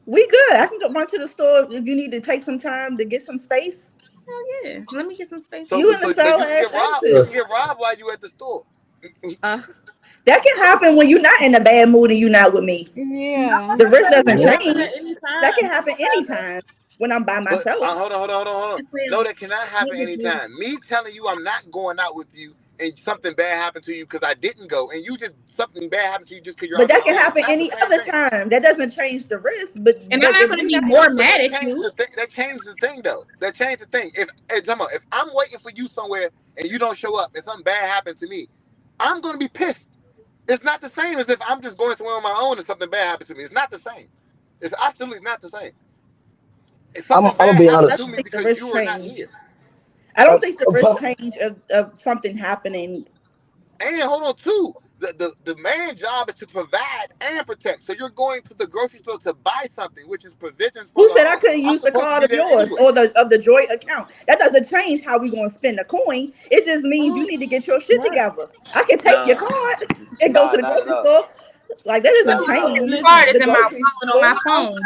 We good. I can go run to the store if you need to take some time to get some space. Hell yeah. Let me get some space. So, you in the sour ass you can get robbed while you at the store. That can happen when you're not in a bad mood and you're not with me. Yeah. The risk doesn't change. That can happen anytime when I'm by myself. Hold on. No, that cannot happen anytime. Me telling you I'm not going out with you and something bad happened to you because I didn't go, and you just something bad happened to you just because you're. But that can happen any other time. That doesn't change the risk. But and I'm not going to be more mad at you. That changes the thing, though. That changes the thing. If I'm waiting for you somewhere and you don't show up and something bad happened to me, I'm going to be pissed. It's not the same as if I'm just going somewhere on my own and something bad happens to me. It's not the same. It's absolutely not the same. I'm gonna be honest. To me because you were not here. I don't think the risk change of something happening. And hold on, too. The main job is to provide and protect. So you're going to the grocery store to buy something, which is provisions. Who said I couldn't use the card of yours or of the joint account? That doesn't change how we gonna spend the coin. It just means you need to get your shit together. I can take your card and go to the grocery store. Like that doesn't change. The card is in my wallet on my phone.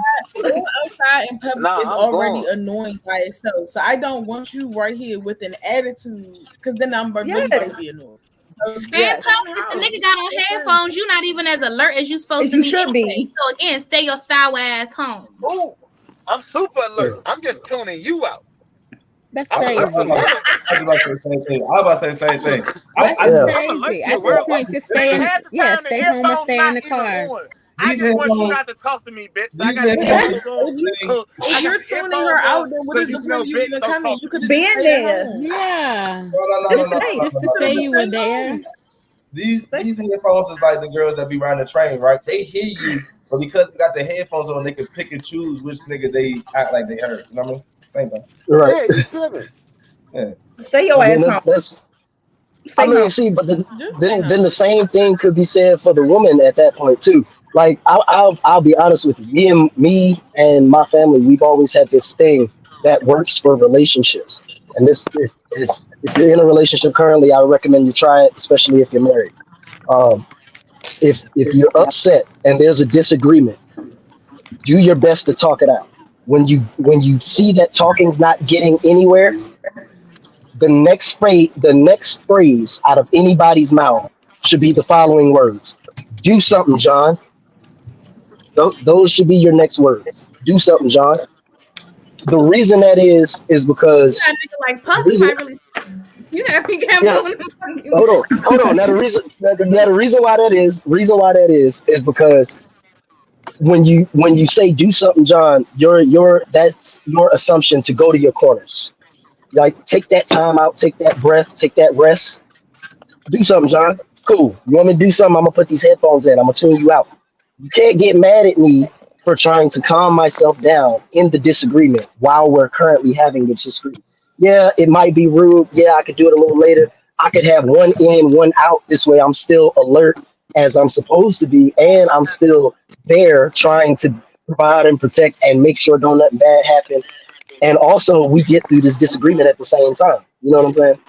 Going outside in public is already annoying by itself. So I don't want you right here with an attitude, because then I'm really going to be annoyed. If the nigga got on headphones, you're not even as alert as you supposed to be. So again, stay your style ass home. Oh, I'm super alert. I'm just tuning you out. That's crazy. I was about to say the same thing. That's crazy. At this point, just stay home or stay in the car. I just want you not to talk to me, bitch. I got headphones on. If you're tuning her out, then what is the point of you even coming? You could have been there. Yeah. Just to say you were there. These headphones is like the girls that be riding the train, right? They hear you, but because they got the headphones on, they can pick and choose which nigga they act like they heard. You know what I mean? Same thing. Right. Yeah, you tripping. Yeah. Stay your ass home. I mean, see, but then the same thing could be said for the woman at that point too. Like I'll be honest with you. Me and my family, we've always had this thing that works for relationships. And this, if you're in a relationship currently, I would recommend you try it, especially if you're married. Um, if you're upset and there's a disagreement, do your best to talk it out. When you see that talking's not getting anywhere, the next phrase out of anybody's mouth should be the following words: "Do something, John." Those should be your next words. Do something, John. The reason that is You because got a nigga like the Puff, he reason, might really. You gotta be careful. yeah. When I'm fucking- Hold on. Now the reason why that is because when you say do something, John, your that's your assumption to go to your corners. Like take that time out, take that breath, take that rest. Do something, John. Cool. You want me to do something? I'm gonna put these headphones in. I'm gonna tune you out. You can't get mad at me for trying to calm myself down in the disagreement while we're currently having the disagreement. Yeah, it might be rude. Yeah, I could do it a little later. I could have one in, one out. This way I'm still alert as I'm supposed to be, and I'm still there trying to provide and protect and make sure don't nothing bad happen. And also we get through this disagreement at the same time. You know what I'm saying?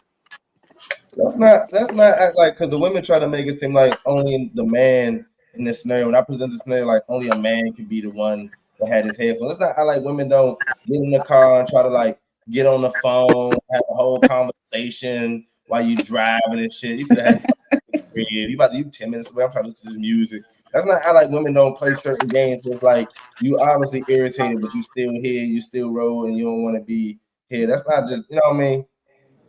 That's not act like, because the women try to make it seem like only the man in this scenario. When I present the scenario, like only a man can be the one that had his headphones. Let's not act like women don't get in the car and try to like get on the phone, have a whole conversation while you driving and shit. You could have had you about to you 10 minutes away. I'm trying to listen to this music. That's not how like women don't play certain games. It's like you obviously irritated, but you still here, you still roll, and you don't want to be here. That's not just, you know what I mean?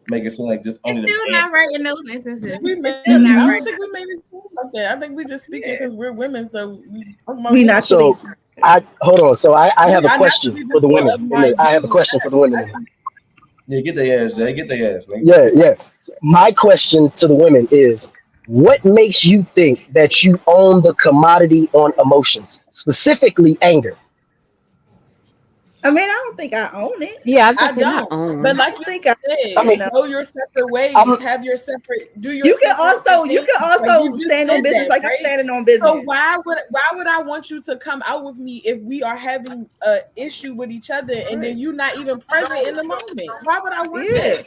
Make it seem like just only It's the still man. not right in those instances. It's I still not don't right. think we made it seem like that. I think we just speaking because we're women, so we talk about We women. naturally. So hold on. So I have a I question naturally for just the thought women. of my I have a dude. question for the women. Yeah, get their ass, Jay. Get their ass, nigga. Yeah. My question to the women is, what makes you think that you own the commodity on emotions, specifically anger? I mean, I don't think I own it. Yeah, I was I gonna say not don't. But own. like I you think I I said, mean, know. go your separate ways. I'm Have your separate. Do your You can separate you things. can Like you also just stand on said business that, like I'm right? standing on So business. why would I want you to come out with me if we are having a issue with each other and then you not even present in the moment? Why would I want Yeah. that?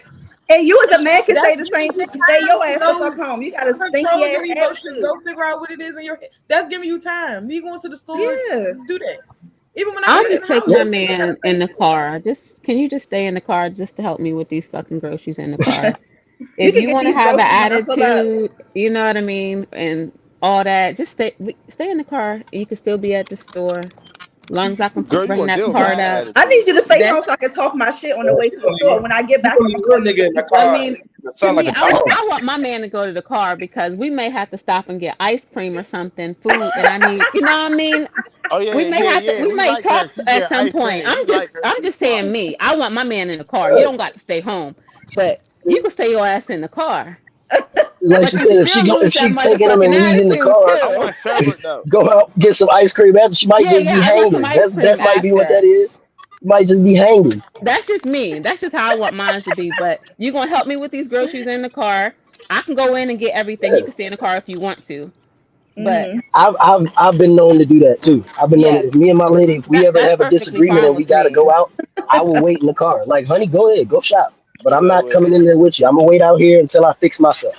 And you as a man can That's say the giving same you thing. Stay time your to ass the go fuck home. You got a stinky control ass your emotions. attitude. Go figure out what it is in your head. That's giving you time. Me going to the store, Yeah. do that. Even when I I'll come in just the take house, my I got the man same in the thing. car. Just can you just stay in the car just to help me with these fucking groceries in the car? You If can you get want to these have an groceries when I pull up. attitude, you know what I mean, and all that, just stay in the car. You can still be at the store, as long as I can Girl, you bring want to that deal with card my up. I attitude. need you to stay home That's so I can talk my shit on the way to the store. When I get You back, gonna I'm leave gonna your call you nigga with in the these I car. mean, groceries. It to sound like me, a I dog. want my man to go to the car because we may have to stop and get ice cream or something, food that I need. You know what I mean? Oh We yeah, may yeah, have to. yeah. We We may like her. talk She at get some ice point. cream. We like her. I'm She just smart. saying me. I want my man in the car. You don't got to stay home, but you can stay your ass in the car. like she But you said, still if lose that she taking him motherfucking and leaving the attitude car, I too. want sherbet though. go out get some ice cream after. She might Yeah, just be yeah. I want some hangry. ice That cream might be what that after. is. You might just be hangry. That's just me. That's just how I want mine to be. But you gonna help me with these groceries in the car. I can go in and get everything. You Yeah. can stay in the car if you want to. But Mm-hmm. I've been known to do that too. I've been known yeah, to, if me and my lady, if we ever that's have a perfectly disagreement fine and we with gotta go me. out, I will wait in the car. Like, honey, go ahead, go shop. But I'm Well, not well. coming in there with you. I'm gonna wait out here until I fix myself.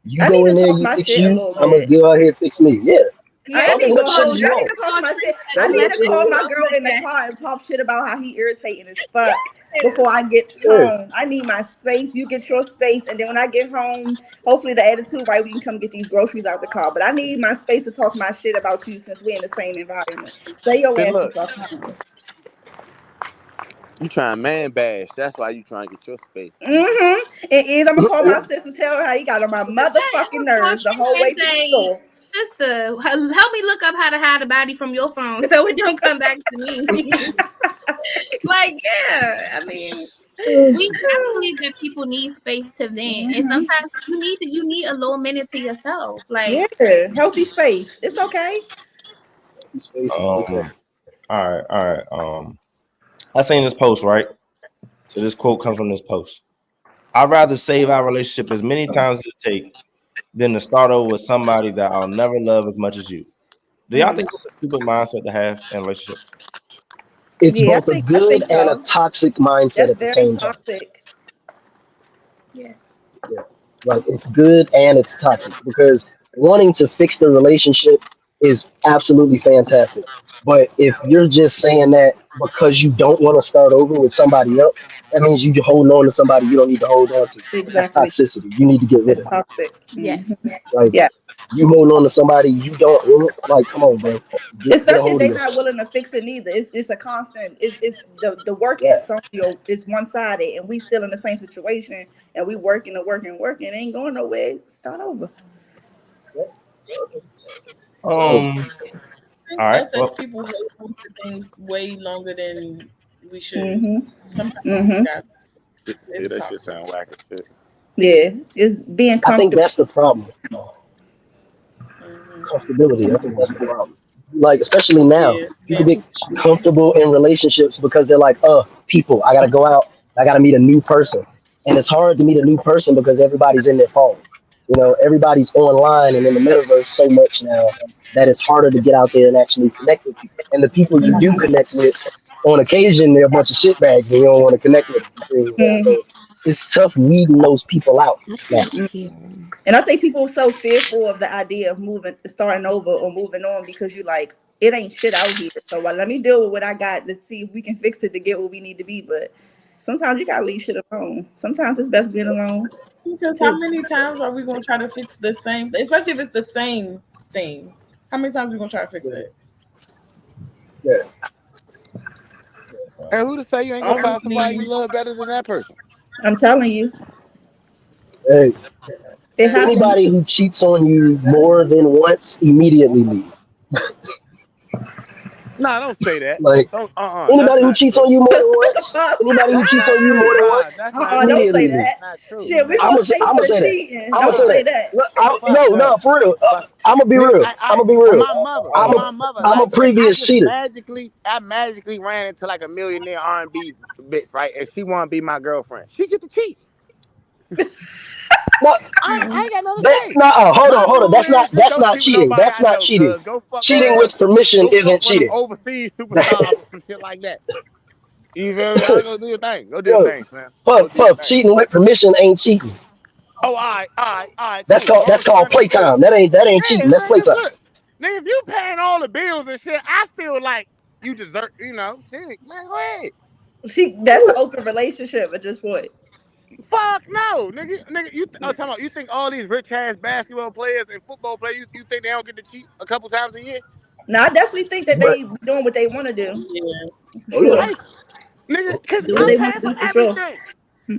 You I go need in to there, talk you my fix shit a you. little I'm gonna bit. go out here and fix me. Yeah. Yeah, I Talk you as need to can go much shit call. as home. you I You need want. to can talk call my shit. Tristan I and need let to him call know my what girl you in the said. car and pop shit about how he irritating as fuck Yeah. before I get Yeah. home. I need my space. You get your space, and then when I get home, hopefully the attitude right, we can come get these groceries out the car. But I need my space to talk my shit about you since we're in the same environment. Stay your See, ass the look, fuck home. you trying man bash. That's why you trying to get your space. Mm-hmm. It is. I'm gonna call Yeah. my sister, tell her how he got on my I'm motherfucking gonna call nerves the whole Tristan way and to the say, store. sister, help me look up how to hide a body from your phone so it don't come back to me. Like, yeah, I mean, I believe that people need space to vent, and Mm-hmm. sometimes you need a little minute to yourself. Yeah, Like, healthy space. It's okay. Space is okay. All right. I seen this post, right? So this quote comes from this post. I'd rather save our relationship as many times as it takes than to start over with somebody that I'll never love as much as you. Do y'all think it's a stupid mindset to have in relationships? It's both a good and a toxic mindset at the same time. Yes. Yeah. Like it's good and it's toxic because wanting to fix the relationship is absolutely fantastic. But if you're just saying that because you don't want to start over with somebody else, that means you're holding on to somebody you don't need to hold on to. That's Exactly. toxicity. You need to get rid It's of it. toxic. Yes. Like Yeah. you holding on to somebody you don't want, like, come on, bro. Get a Especially if hold of they're not yourself. willing to fix it either. It's a constant. It's the work Yeah. Antonio is one sided, and we still in the same situation, and we working and working and working. It ain't going nowhere. Start over. All right. Us as people hold on to things way longer than we should. Mm-hmm. Sometimes Mm-hmm. Yeah, it's that shit toxic. sound whack as shit. Yeah, it's being I think comfortable. that's the problem. Comfortability. I think that's the problem. Like, especially now, Yeah, people being get too. comfortable in relationships because they're like, people, I gotta go out, I gotta meet a new person. And it's hard to meet a new person because everybody's in their phone. You know, everybody's online and in the metaverse so much now that it's harder to get out there and actually connect with people. And the people you do connect with, on occasion, they're a bunch of shitbags and you don't want to connect with them. You see what I'm saying? So it's tough weeding those people out I now. can't hear. And I think people are so fearful of the idea of moving, starting over or moving on because you like it ain't shit out here. So let me deal with what I got. Let's see if we can fix it to get where we need to be. But sometimes you gotta leave shit alone. Sometimes it's best being alone Because how too. many times are we gonna try to fix the same? Especially if it's the same thing. How many times are we gonna try to fix it? Yeah. And who to say you ain't gonna find somebody you Obviously, love better than that person? I'm telling you, Hey, it happens. anybody who cheats on you more than once, immediately leave. Nah, don't say that. Like, Don't. That's anybody who not cheats true. on you more than once, anybody who That's cheats not on you more true. than Nah, once, that's not Don't true. say immediately leave. That's that. not true. Shit, we I'm gonna gonna, stay I'm for gonna the say that. cheating. I'm gonna Don't say Nah, say that. that. Look, fuck no. for real. Fuck. I'm gonna be Nigga, real. I'm gonna be on real. my mother, I'm on a, my mother, I'm a like I previous just cheater. magically ran into like a millionaire R&B bitch, right? And she want to be my girlfriend. She get to cheat. No, I ain't got nothing to that, say. no, hold My on. rule is just That's don't not cheat with cheating. nobody That's I not know, cheating. cuz go fuck Cheating with permission go fuck isn't one of them cheating. overseas superstars or some shit like that. You feel me? Y'all go do your thing. Go do your Yo, thing, man. Go do your thing. cheating with permission ain't cheating. Oh, all right, cool. As long That's as you called understood. playtime. That ain't Yeah, cheating. That's man, playtime. look. Nigga, if you paying all the bills and shit, I feel like you deserve, shit, man, go ahead. That's an open relationship at this point. Fuck no, nigga, talking about you think all these rich ass basketball players and football players, you think they don't get to cheat a couple times a year? Now I definitely think that But they doing what they want to do yeah. for oh yeah, sure. Right, nigga, cause Do what I'm they want paying to for do for sure. everything.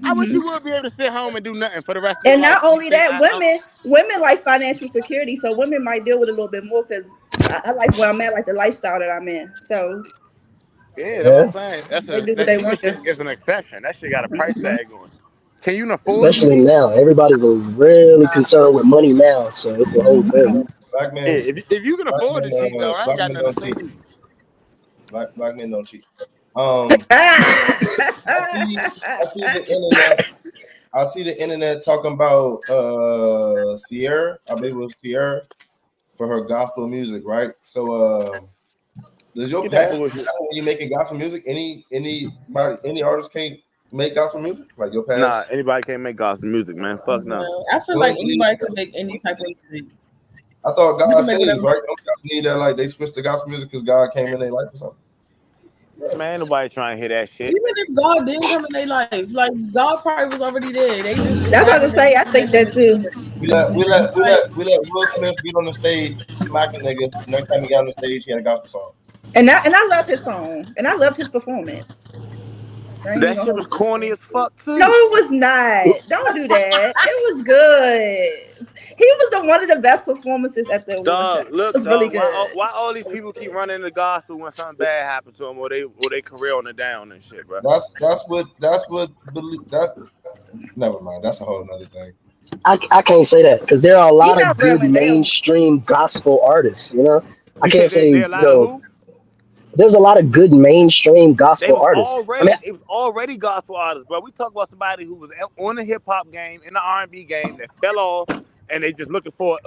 I wish Hmm. you would be able to sit home and do nothing for the rest of your And life. not You only think that, women like financial security, so women might deal with it a little bit more because I like where I'm at, like the lifestyle that I'm in. So Yeah, that's what yeah. I'm saying. they do what That they cheating want shit to. is an exception. That shit got a price Hmm. tag on it. Can you afford to Especially cheat? now, everybody's really concerned with money now, so it's a whole thing. Black Yeah, men, if you can afford to cheat though, I ain't black got men nothing don't to say cheat. to you. Black men don't cheat. I see the internet. I see the internet talking about Sierra. I believe it was Sierra for her gospel music, right? So does your Get that past bullshit. matter when you making gospel music? Any artist can't make gospel music? Like your Nah, past? anybody can't make gospel music, man. Fuck no. No, I feel You like don't believe anybody that? can make any type of music. I thought You God can make saves, whatever. right? Don't God need that like they switched the gospel music because God came in their life or something? Man, ain't nobody trying to hear that shit. Even if God didn't come in their life, like God probably was already there. They just That's what I decided was that gonna say. this I is their think that ministry. too. We let Will Smith get on the stage, smack a nigga. Next time he got on the stage, he had a gospel song. And I love his song, and I loved his performance. I ain't even That gonna shit was hold you. corny as fuck No, too. it was not. Don't do that. It was good. He was one of the best performances at the award show. Dog, It look, was really dog. good. Why all these people keep running the gospel when something bad happened to them or they career on the down and shit, bro? That's never mind. That's a whole nother thing. I can't say that because there are a He lot of not good railing. They don't. mainstream gospel artists. I can't say They a lot of who? there's a lot of good mainstream gospel artists. It was already gospel artists, but we talk about somebody who was on the hip hop game, in the R&B game, that fell off, and they just looking for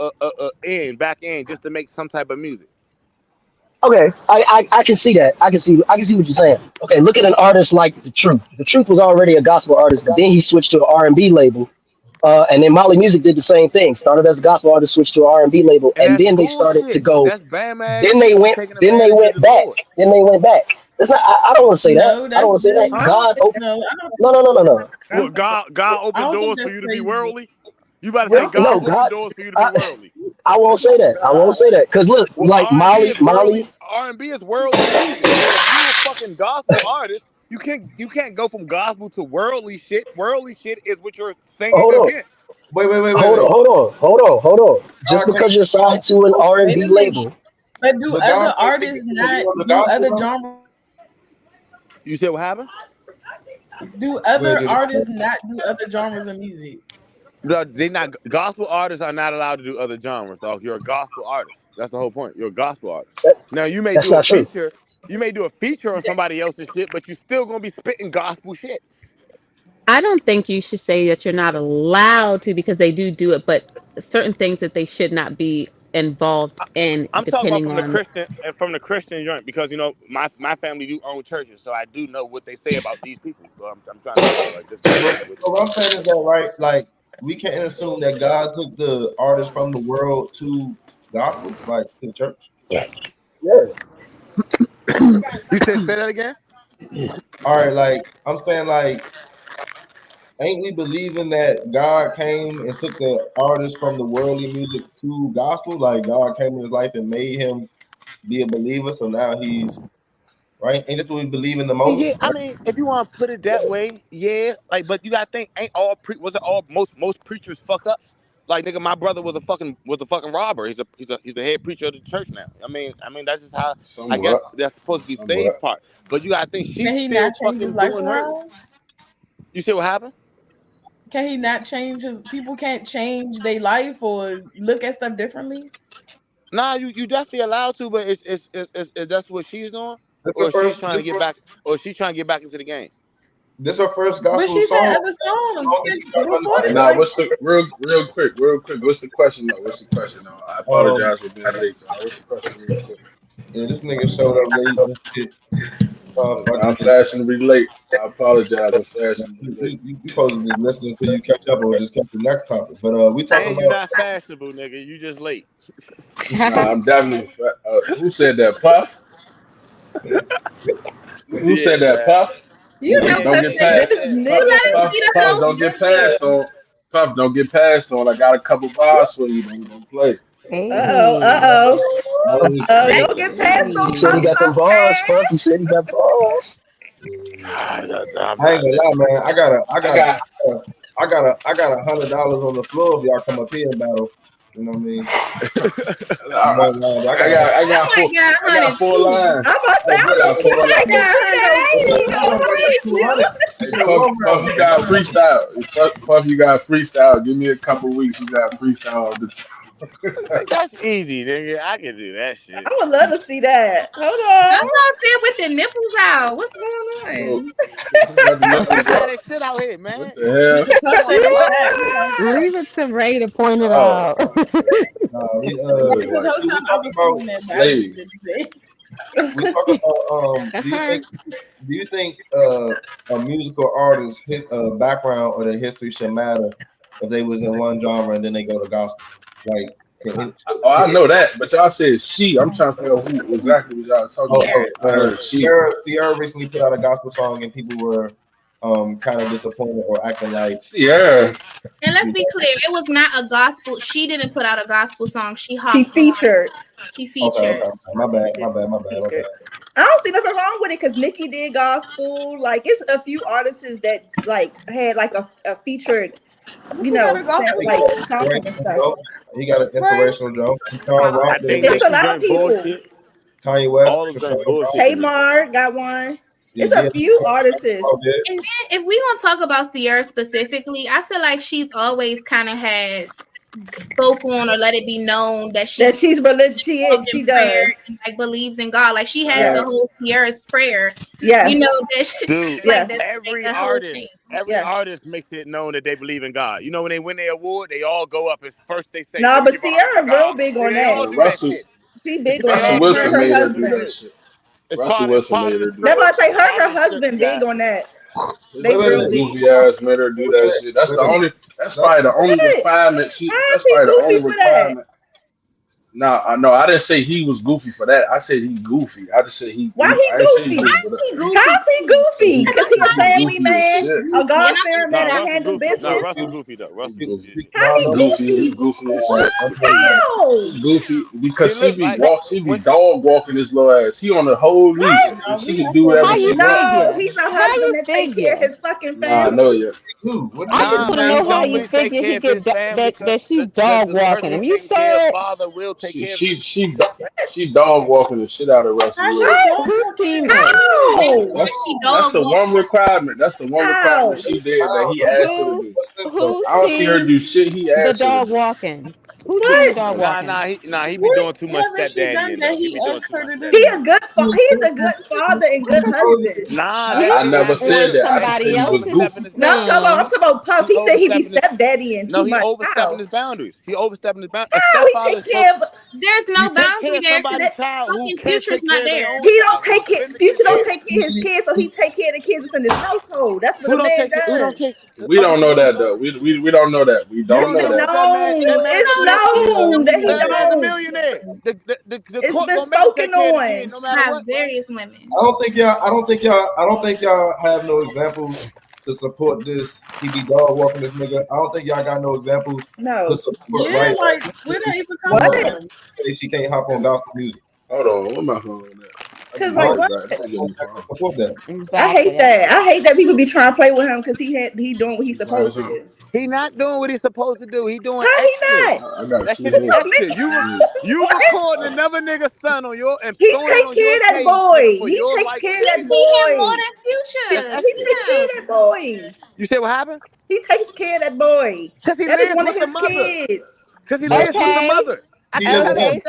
a back end just to make some type of music. Okay, I can see that. I can see what you're saying. Okay, look at an artist like The Truth. The Truth was already a gospel artist, but then he switched to an R&B label. And then Molly Music did the same thing. Started as a gospel artist, switched to an R&B label, and then they started to go. That's bam ass. Then they went. Then they went back. Then they went back. It's not. I don't want to say that. I don't want to say that. God opened. No. Well, God opened doors for you to be worldly. You about to say God opened doors for you to be worldly? I won't say that. I won't say that because look, like Molly. R&B is worldly music. So if you're a fucking gospel artist, you can't go from gospel to worldly shit. Worldly shit is what you're singing against. Wait. Hold on. Just because you're signed to an R&B label. But do other artists not do other genres? You said what happened? Do other artists not do other genres of music? No, they not. Gospel artists are not allowed to do other genres, dog. You're a gospel artist. That's the whole point. You're a gospel artist. Now you may do a feature. You may do a feature on somebody else's shit, but you're still gonna be spitting gospel shit. I don't think you should say that you're not allowed to because they do it, but certain things that they should not be involved in. I'm talking about from the Christian joint because my family do own churches, so I do know what they say about these people. So I'm trying to like this. So what I'm saying is that right, like we can't assume that God took the artists from the world to gospel, like to the church. Yeah. You say that again? All right, like I'm saying, like, ain't we believing that God came and took the artist from the worldly music to gospel? Like God came in his life and made him be a believer, so now he's right. Ain't this what we believe in the moment? Yeah, I mean, if you want to put it that way, yeah. Like, but you gotta think, ain't most preachers fuck ups? Like, nigga, my brother was a fucking robber. He's the head preacher of the church now. I mean that's just how I guess that's supposed to be saved part. But you gotta think she's still fucking doing her. You see what happened? Can he not change people can't change their life or look at stuff differently? Nah, you definitely allowed to, but it's that's what she's doing. Or she's trying to get back into the game. This is her first gospel but she song. Said other songs. Nah, what's the real quick? What's the question though? I apologize for being late. So what's the question real quick? Yeah, this nigga showed up late and shit. I'm flashing to be late. I apologize. I'm flashing to be late. You supposed to be listening until you catch up or just catch the next topic. But we talking about. You're not fashionable, nigga. You just late. Nah, I'm definitely. Who said that, Puff? Who said that, Puff? You know, don't get past. Puff, don't get passed on. Puff, don't get passed on. I got a couple bars for you. Don't play. Don't get passed on. He said he got them bars, Puff. He said he got bars. I ain't gonna lie, man. I got $100 on the floor if y'all come up here and battle. You know what I mean? I got four lines. I'm about to say, Puff, you got freestyle. Puff, you got freestyle. Give me a couple weeks. You got freestyle. That's easy, nigga. I can do that shit. I would love to see that. Hold on. I'm out there with the nipples out. What's going on? That shit out here, man. What the hell? Leave it to Ray to point it out. We talk about do you think a musical artist's background or their history should matter if they was in one genre and then they go to gospel? Like, I know that, but y'all said she. I'm trying to figure out who exactly y'all talking about. Sierra recently put out a gospel song and people were kind of disappointed or acting like And let's be clear, it was not a gospel. She didn't put out a gospel song. She featured. Okay. My bad. I don't see nothing wrong with it because Nicki did gospel. Like, it's a few artists that like had like a featured, like songs and stuff. He got an inspirational joke. It's a lot of people. Kanye West. Tamar got one. It's a few artists. And then if we gonna talk about Sierra specifically, I feel like she's always kind of had spoke on or let it be known that she's religious. She does. And, like, believes in God. Like she has the whole Sierra's prayer. Yes. You know that dude. Like every artist makes it known that they believe in God. You know, when they win their award, they all go up and first they say. No, but Sierra real big on they all that. do that shit. She big on Russell that. Wilson made her do husband. that shit. It's Russell Wilson made her do that. That's why I say her husband big on that. They real goofy ass made her do that shit. That's the only. That's probably the only requirement. That's probably the only requirement. No, no, I didn't say he was goofy for that. I said he goofy. I just said he. Why he goofy? How's he goofy? Because he's a family man, a God-fearing man. I handle business. No, Russell goofy though. Russell goofy. How he goofy? He goofy as shit. How? Goofy because he be dog walking his little ass. He on the whole leash. He can do whatever he wants. No, he's a husband that take care of his fucking family. I know you. I just want to know how you figure he get that she's dog walking him. You said father will take care of him. She dog walking the shit out of Russell. That's the one requirement. That's the one requirement she did that he asked her to do. I don't see her do shit. He asked the dog walking. Who's doing the dog walking? He be doing too much stepdaddy. He's a good father and good husband. I never said that. I said he was goofy. No, I'm talking about Puff. He said he be stepdaddy and no, he overstepping his boundaries. He overstepping his boundaries. There's no boundary there because Future's not there. He don't take care. Future don't take care of his kids, so he take care of the kids that's in his household. That's what a man does. We don't know that though. We don't know that. We don't know that. It's known that he don't. A millionaire. It's been spoken on. No matter what. Various women. I don't think y'all have no examples to support this. He be dog walking this nigga. I don't think y'all got no examples to support. Yeah, like we're not even coming. She can't hop on gospel music. Hold on, what am I holding that? Because like what? I hate that. I hate that people be trying to play with him because he doing what he's supposed to do. He not doing what he's supposed to do. He doing how extra. He not? That shit is extra. You recording another nigga's son on your and he take care of that boy. He takes care of that boy. See him more than Future. He takes care of that boy. You said what happened? He takes care of that boy. Because he lives with his kids. Because he lives with the mother. He is helping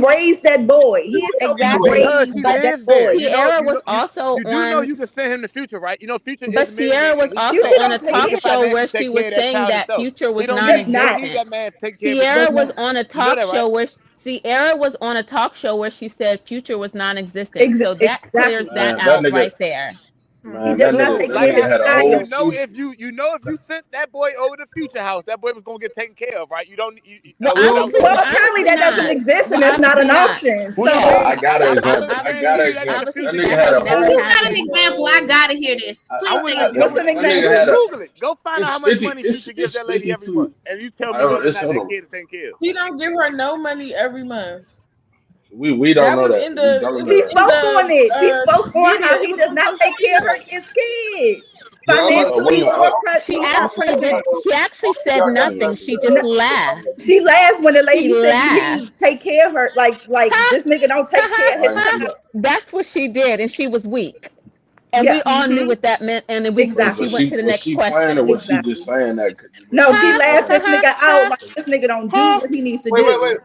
raise that boy. He is helping raise that boy. Sierra was also you do know you can send him the Future, right? You know Future. But Sierra was also on a talk show where she was saying that Future was non-existent. Sierra was on a talk show where Sierra was on a talk show where she said Future was non-existent. So that clears that out right there. Man, that nigga had a whole if you sent that boy over to Future house, that boy was gonna get taken care of, right? You don't. Well, apparently that doesn't exist, and that's not an option. So I got an example. That nigga had a whole. You got an example? I gotta hear this. Please say it. What's an example? Google it. Go find out how much money Future gives that lady every month, and you tell me whether or not that kid is taken care of. He don't give her no money every month. We don't know that. He spoke on it. He spoke on how he does not take care of his kids. She actually said nothing. She just laughed. She laughed when the lady said he take care of her. Like this nigga don't take care of his child. That's what she did, and she was weak. And we all knew what that meant, and then she went to the next question. Or was she just saying that? No, she laughed this nigga out like this nigga don't do what he needs to do. Wait.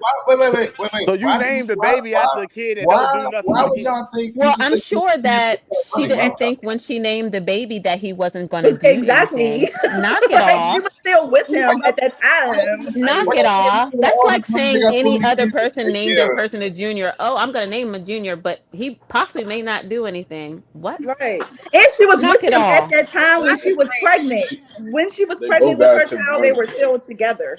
So you named the baby after a kid and don't do nothing. Why would y'all think? Well, I'm sure that she didn't think when she named the baby that he wasn't going to do anything. Knock it off. She was still with him at that time. Knock it off. That's like saying any other person named their person a junior. Oh, I'm going to name him a junior, but he possibly may not do anything. What? Right. And she was with him at that time when she was pregnant. When she was pregnant with her child, they were still together.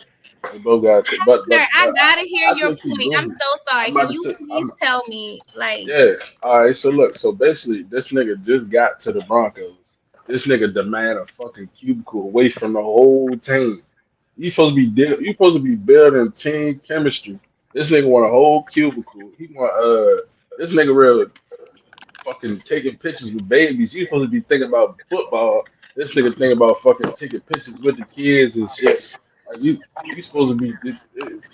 They both got it. But I gotta hear your point. I'm so sorry. Can you please tell me, like? Yeah. All right. So look. So basically, this nigga just got to the Broncos. This nigga demand a fucking cubicle away from the whole team. You supposed to be building team chemistry. This nigga want a whole cubicle. He want this nigga real fucking taking pictures with babies. You supposed to be thinking about football. This nigga thinking about fucking taking pictures with the kids and shit. Like you supposed to be.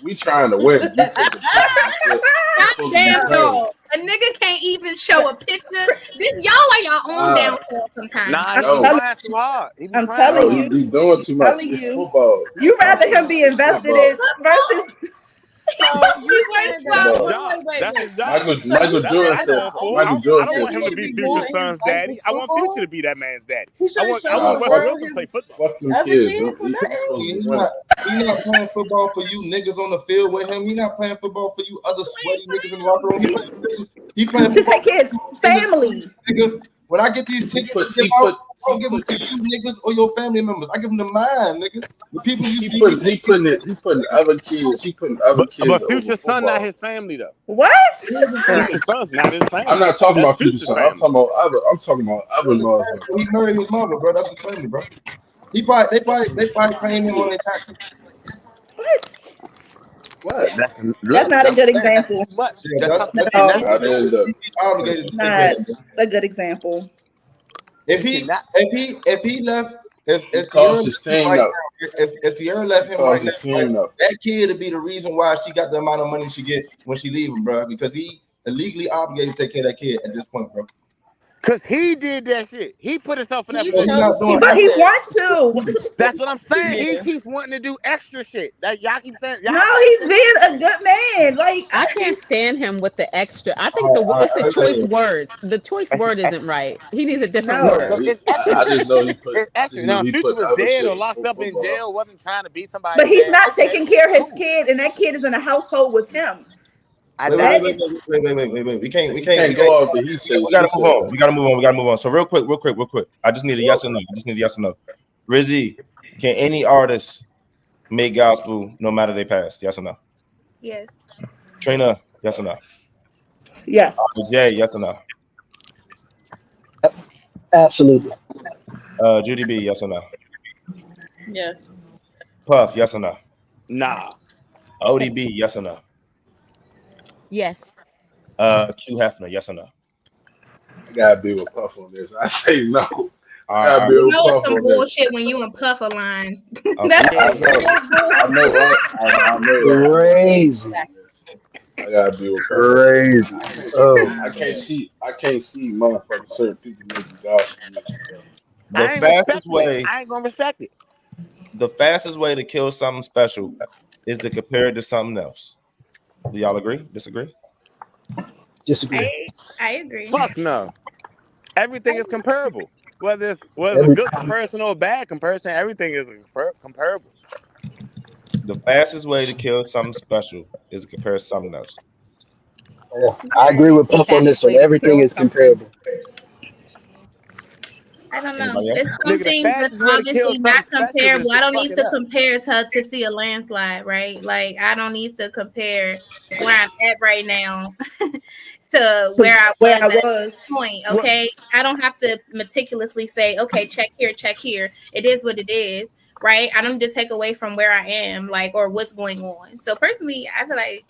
We trying to win. Damn dog. A nigga can't even show a picture. Y'all are your own downfall sometimes. Nah, he No. be trying too hard. He be I'm trying telling too you. hard. He doing too much. It's football. You rather him be invested in versus. So you saying that? That's his job. Michael Jordan said. Michael Jordan I don't said. want him to be Future Son's daddy. I want Future to be that man's daddy. I want Russell Wilson to play football. Fuck them kids. He's not playing football for you niggas on the field with him. He's not playing football for you other sweaty niggas in the locker room. He playing to take care of his family. Nigga, when I get these tickets, I don't give them to you niggas or your family members. I give them to mine, nigga. The people you see. He putting other kids. He putting other kids. But Future Son not his family though. What? Future Son's not his family. I'm not talking about Future Son. I'm talking about other motherfuckers. He married his mother, bro. That's his family, bro. They probably paying him on their taxes. What? That's not a good example. That's obligated to not a good example. If he left, if Sierra left him right now, that kid would be the reason why she got the amount of money she get when she leaving, bro. Because he illegally obligated to take care of that kid at this point, bro. Cause he did that shit. He put himself in that position. But he wants to. That's what I'm saying. He keeps wanting to do extra shit. That y'all keep saying. No, he's being a good man. Like I can't stand him with the extra. I think it's the choice words. The choice word isn't right. He needs a different word. It's extra. I just know he put. It's extra. Now, if Future was dead or locked up in jail, wasn't trying to be somebody. But he's not taking care of his kid, and that kid is in a household with him. Wait. We can't go off the he said. We gotta move on. So real quick. I just need a yes or no. Rizzy, can any artist make gospel no matter they past? Yes or no? Yes. Trina, yes or no? Yes. Jay, yes or no? Absolutely. Judy B, yes or no? Yes. Puff, yes or no? Nah. ODB, yes or no? Yes. Q Hefner, yes or no? I gotta be with Puff on this. I say no. You know it's some bullshit when you and Puff align. That's I know. Crazy. I gotta be with crazy. I can't see motherfucking certain people making gospel music. The fastest way. I ain't gonna respect it. The fastest way to kill something special is to compare it to something else. Do y'all agree? Disagree? Disagree. I agree. Fuck no. Everything is comparable. Whether it's a good comparison or a bad comparison, everything is comparable. The fastest way to kill something special is to compare it to something else. Yeah, I agree with Puff on this one. Everything is comparable. I don't know. It's some things that's obviously not comparable. I don't need to compare to see a landslide, right? Like I don't need to compare where I'm at right now to where I was at this point. Okay, I don't have to meticulously say, okay, check here. It is what it is, right? I don't just take away from where I am, like or what's going on. So personally, I feel like.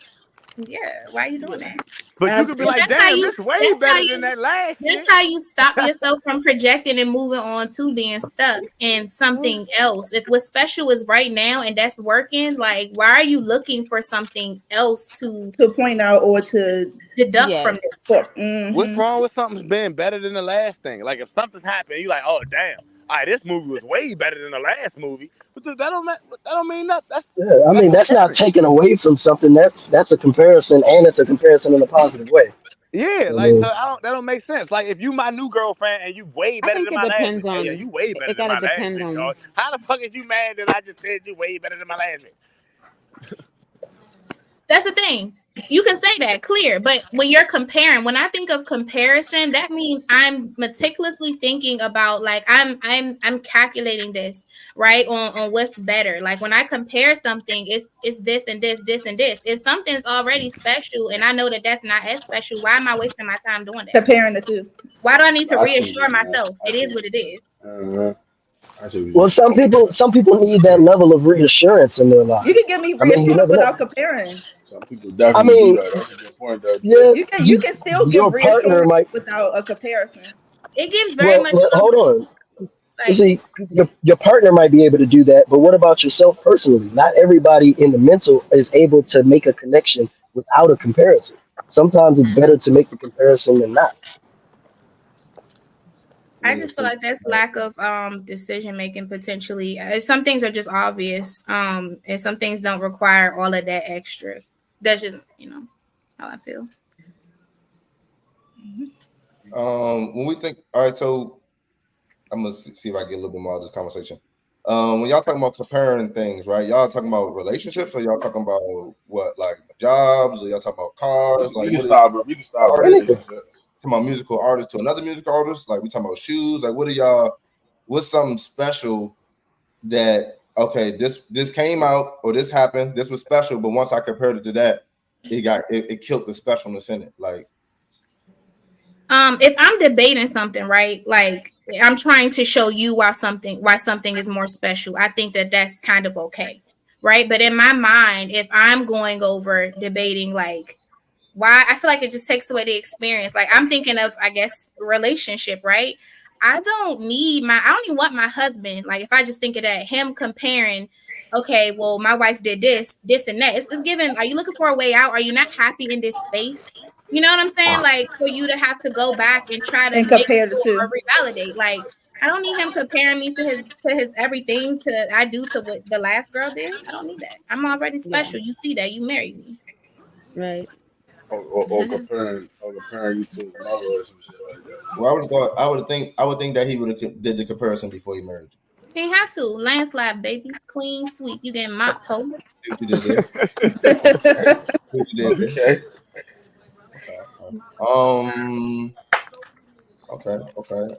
Yeah, why are you doing that? But you could be like, damn, it's way better than that last. That's how you stop yourself from projecting and moving on to being stuck in something else. If what's special is right now and that's working, like, why are you looking for something else to point out or to deduct from it? Mm-hmm. What's wrong with something's being better than the last thing? Like, if something's happening, you're like, oh, damn. All right, this movie was way better than the last movie, but that don't mean nothing. That's not taken away from something. That's a comparison, and it's a comparison in a positive way. Yeah, so, that don't make sense. Like if you my new girlfriend and you way better than my last man, you way better than my last man. How the fuck is you mad that I just said you way better than my last man? That's the thing. You can say that clear, but when you're comparing, when I think of comparison, that means I'm meticulously thinking about like I'm calculating this right on what's better. Like when I compare something, it's this and this and this. If something's already special and I know that that's not as special, why am I wasting my time doing that? Comparing the two. Why do I need to reassure myself it is what it is? Well, some people need that level of reassurance in their lives. You can give me reassurance without comparing. Some people definitely do that. That's a good point, though. Yeah, you can still give reassurance without a comparison. It gives very much. Hold on. You see, your partner might be able to do that, but what about yourself personally? Not everybody in the mental is able to make a connection without a comparison. Sometimes it's better to make the comparison than not. I just feel like that's lack of decision making potentially. Some things are just obvious, and some things don't require all of that extra. That's just how I feel. When we think, all right, so I'm gonna see if I get a little bit more of this conversation. When y'all talking about comparing things, right? Y'all talking about relationships, or y'all talking about what, like jobs, or y'all talking about cars? We Like, can what is start, but we can start with artists? relationships. Talking about musical artist to another musical artist? Like, we talking about shoes? Like, what are y'all? What's something special that okay, this came out or this happened, this was special, but once I compared it to that, it killed the specialness in it. Like, If I'm debating something, right, like I'm trying to show you why something is more special, I think that that's kind of okay, right? But in my mind, if I'm going over debating like why, I feel like it just takes away the experience. Like I'm thinking of, I guess, relationship, right? I don't even want my husband. Like if I just think of that, him comparing, okay, well, my wife did this and that. It's given, are you looking for a way out? Are you not happy in this space? You know what I'm saying? Like for you to have to go back and try to And make compare the sure two. or revalidate. Like I don't need him comparing me to his everything to I do to what the last girl did. I don't need that. I'm already Yeah. special. You see that. You married me. Right. Or comparing you to his mother or some shit like that. well, I would think that he would have did the comparison before he married. He ain't have to. Landslide, baby. Clean sweep. You getting mopped, hoe. See what you did there? Okay, See what you did there? okay. Okay. Okay.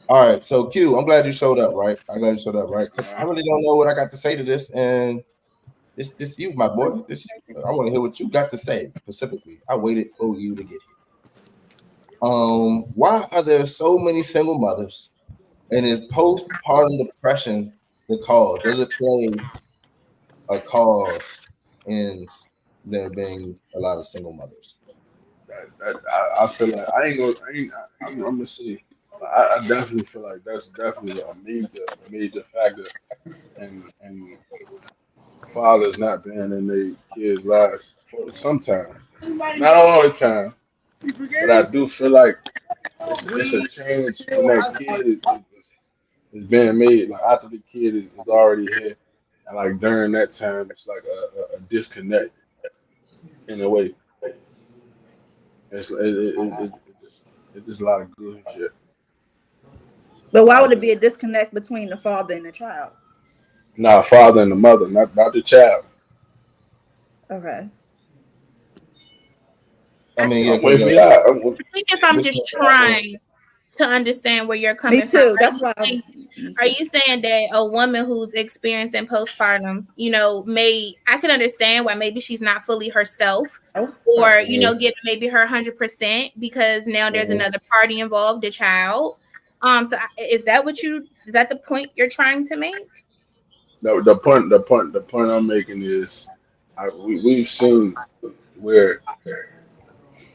All right. So Q, I'm glad you showed up, right? I'm glad you showed up, right? Because I really don't know what I got to say to this, and this you, my boy. This you. I want to hear what you got to say specifically. I waited for you to get here. Why are there so many single mothers? And is postpartum depression the cause? Does it play a cause in there being a lot of single mothers? I feel like I'm gonna say I definitely feel like that's definitely a major factor in fathers not being in their kids' lives for sometimes, not all the time, but I do feel like it's a change when that kid is being made. Like after the kid is already here, and like during that time, it's like a disconnect in a way. It's just a lot of good shit. But why I would it just be a disconnect between the father and the child? Nah, father and the mother, not the child. Okay. I I mean, think, yeah, I'm because with me out. I'm with, I think if I'm just trying to understand where you're Me coming from, too. That's why. are you saying that a woman who's experiencing postpartum, I can understand why maybe she's not fully herself, Oh, or stop. getting maybe her 100% because now there's mhm. another party involved, the child. Is that the point you're trying to make? The point I'm making is, we've seen where,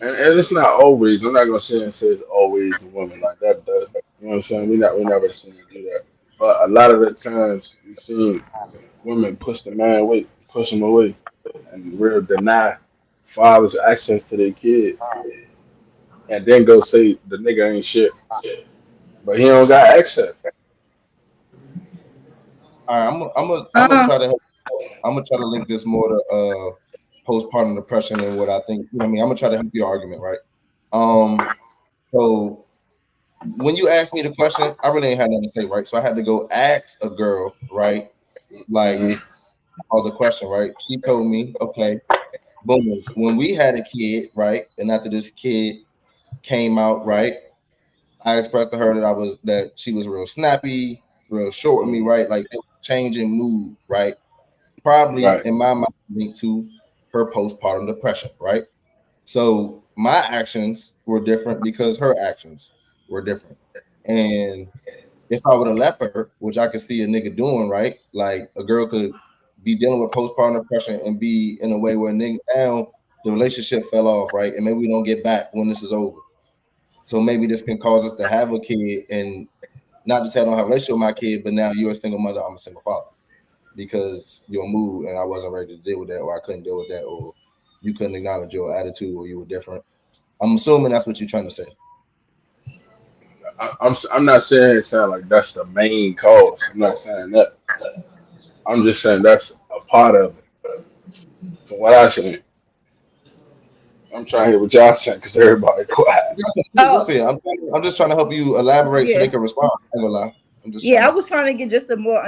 and it's not always. I'm not gonna say it's always a woman like that. Does you know what I'm saying? We never seen her do that. But a lot of the times we've seen women push him away, and real deny fathers access to their kids, and then go say the nigga ain't shit, but he don't got access. all right, I'm gonna Uh, try to help. I'm gonna try to link this more to postpartum depression and what I think. You know what I mean, I'm gonna try to help your argument, right? So when you asked me the question, I really ain't had nothing to say, right? So I had to go ask a girl, right? Like, Hmm. all the question, right? She told me, okay, boom. When we had a kid, right, and after this kid came out, right, I expressed to her that she was real snappy, real short with me, right? Like changing mood, right? Probably Right. in my mind linked to her postpartum depression, right? So my actions were different because her actions were different. And if I would have left her, which I could see a nigga doing, right? Like a girl could be dealing with postpartum depression and be in a way where nigga now the relationship fell off, right? And maybe we don't get back when this is over. So maybe this can cause us to have a kid and not just say I don't have a relationship with my kid, but now you're a single mother, I'm a single father. because your mood and I wasn't ready to deal with that, or I couldn't deal with that, or you couldn't acknowledge your attitude, or you were different. I'm assuming that's what you're trying to say. I'm not saying it sound like that's the main cause. I'm not saying that. I'm just saying that's a part of it. From what I say, I'm trying to hear what y'all saying because everybody quiet. Up here. I'm just trying to help you elaborate so Yeah. they can respond. I'm gonna lie. I'm just Yeah, I trying to. was trying to get just a more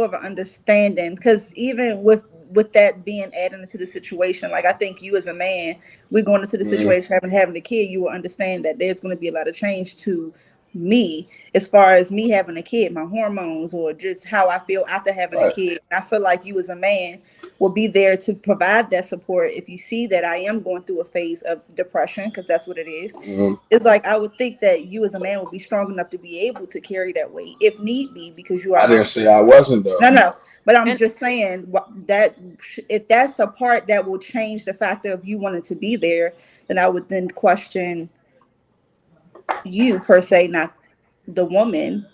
of an understanding, because even with that being added into the situation, like I think you as a man, we're going into the Mhm. situation having a kid, you will understand that there's going to be a lot of change to me as far as me having a kid, my hormones, or just how I feel after having a Right. kid. I feel like you as a man will be there to provide that support if you see that I am going through a phase of depression, because that's what it is. Mhm. It's like I would think that you as a man would be strong enough to be able to carry that weight if need be, because you are I my didn't say I wasn't though. no, but I'm And just saying that if that's a part that will change the factor of you wanting to be there, then I would then question you per se, not the woman,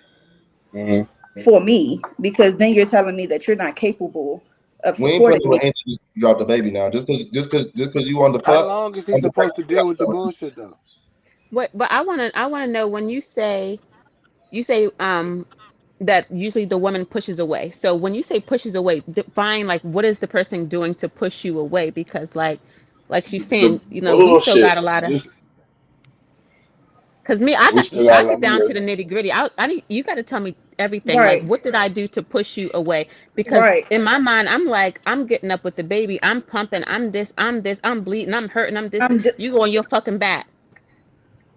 Mhm. for me, because then you're telling me that you're not capable of We ain't supporting putting me. no ain't you drop the baby now. Just cause you on the How fuck. long is he I'm just like, supposed to deal with the bullshit though? what? But I wanna know when you say that usually the woman pushes away. So when you say pushes away, define like what is the person doing to push you away? Because like she's The saying, we still got bullshit. a lot of. Just Cause me, we still I got a get lot down to of the nitty gritty. I need you got to tell me everything. Like, Right, what did I do to push you away? Because right. in my mind, I'm like, I'm getting up with the baby. I'm pumping. I'm this. I'm bleeding. I'm hurting. I'm this. I'm just, You go on your fucking back,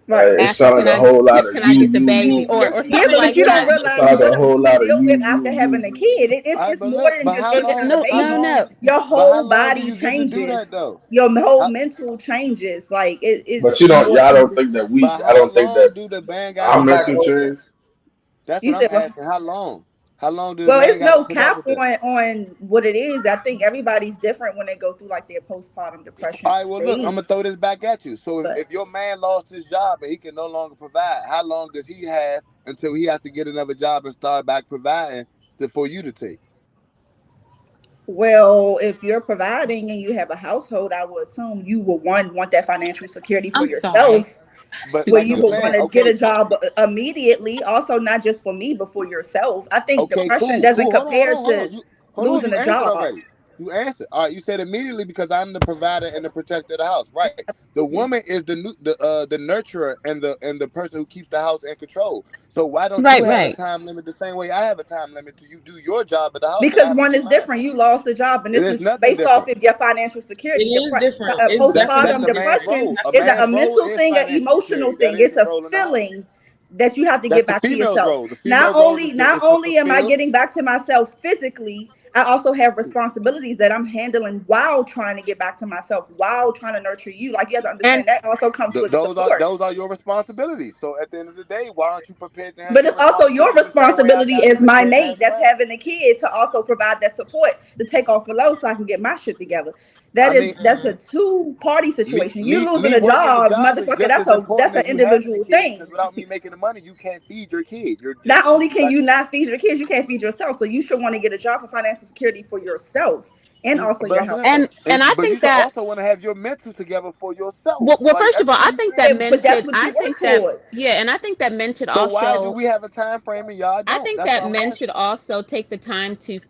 right. It asking, sounds like a whole lot of can I get the you. baby, or Yeah, something because like you don't that. It realize sounds like a what whole we lot of deal with after having a kid. All right, It's but more look, than but just how having long? a No, How no, baby. long? no. Your But how whole long do body you get to do changes. that though? Your whole How, mental changes. Like But it's you don't, more y'all than don't just. think that but I how don't think long that do the band got to our I'm put back up mental with on. that? change. That's You what I'm said, well, asking. How long? How long do the well, man it's got to no put up cap with that? on what it is. I think everybody's different when they go through like their postpartum depression All right, well, look, I'm stage. gonna throw this back at you. So But if your man lost his job and he can no longer provide, how long does he have until he has to get another job and start back providing for you to take? well, if you're providing and you have a household, I would assume you will want that financial security for I'm sorry. yourself, But where like you I'm Stupid. would want saying, to get a okay, job immediately. Also, not just for me, but for yourself. I think okay, depression cool, doesn't cool. Hold on, hold compare on, hold to on. Hold on. losing You a answered job. already. You answered. All right. You said immediately because I'm the provider and the protector of the house. Right. The Yeah. woman is the nurturer and the person who keeps the house in control. So why don't you Right, have a right. time limit the same way I have a time limit till you do your job at the house and I Because have to one do is mine? different. You lost a job, and It this is is nothing based off different. of your financial It security. is different. It's That's Postpartum definitely a man's different. depression role. A is a man's role mental is thing, an financial emotional security. That thing. ain't It's his a role in the house. feeling that you have to That's get the back to female's yourself. role. The Not female's role only is not to only am I fulfill. getting back to myself physically, I also have responsibilities that I'm handling while trying to get back to myself, while trying to nurture you. Like you have to And understand that also comes with Those are support. your responsibilities. So at the end of the day, why aren't you prepared to handle But your it's also your responsibilities the same way I responsibility got to be as my prepared to mate handle that's mine? having a kid to also provide that support to take off the load so I can get my shit together. I mean, That's a two-party situation. You losing me a working the job, job is motherfucker, just as that's important an as you having a individual kid. Because thing. without me making the money, you can't feed your kid. Not only You can like, you not feed your kids, you can't feed yourself. So you should want to get a job for financial security for yourself and also but your I'm saying, household. and I but you think should that also want to have your mental together for yourself. well, Like first of all, everything I you think that saying. men But that's should. what you I work think that towards. yeah, and I think that men should So why do also. we have a time frame and y'all I don't? think That's that what I'm men should asking. also take the time to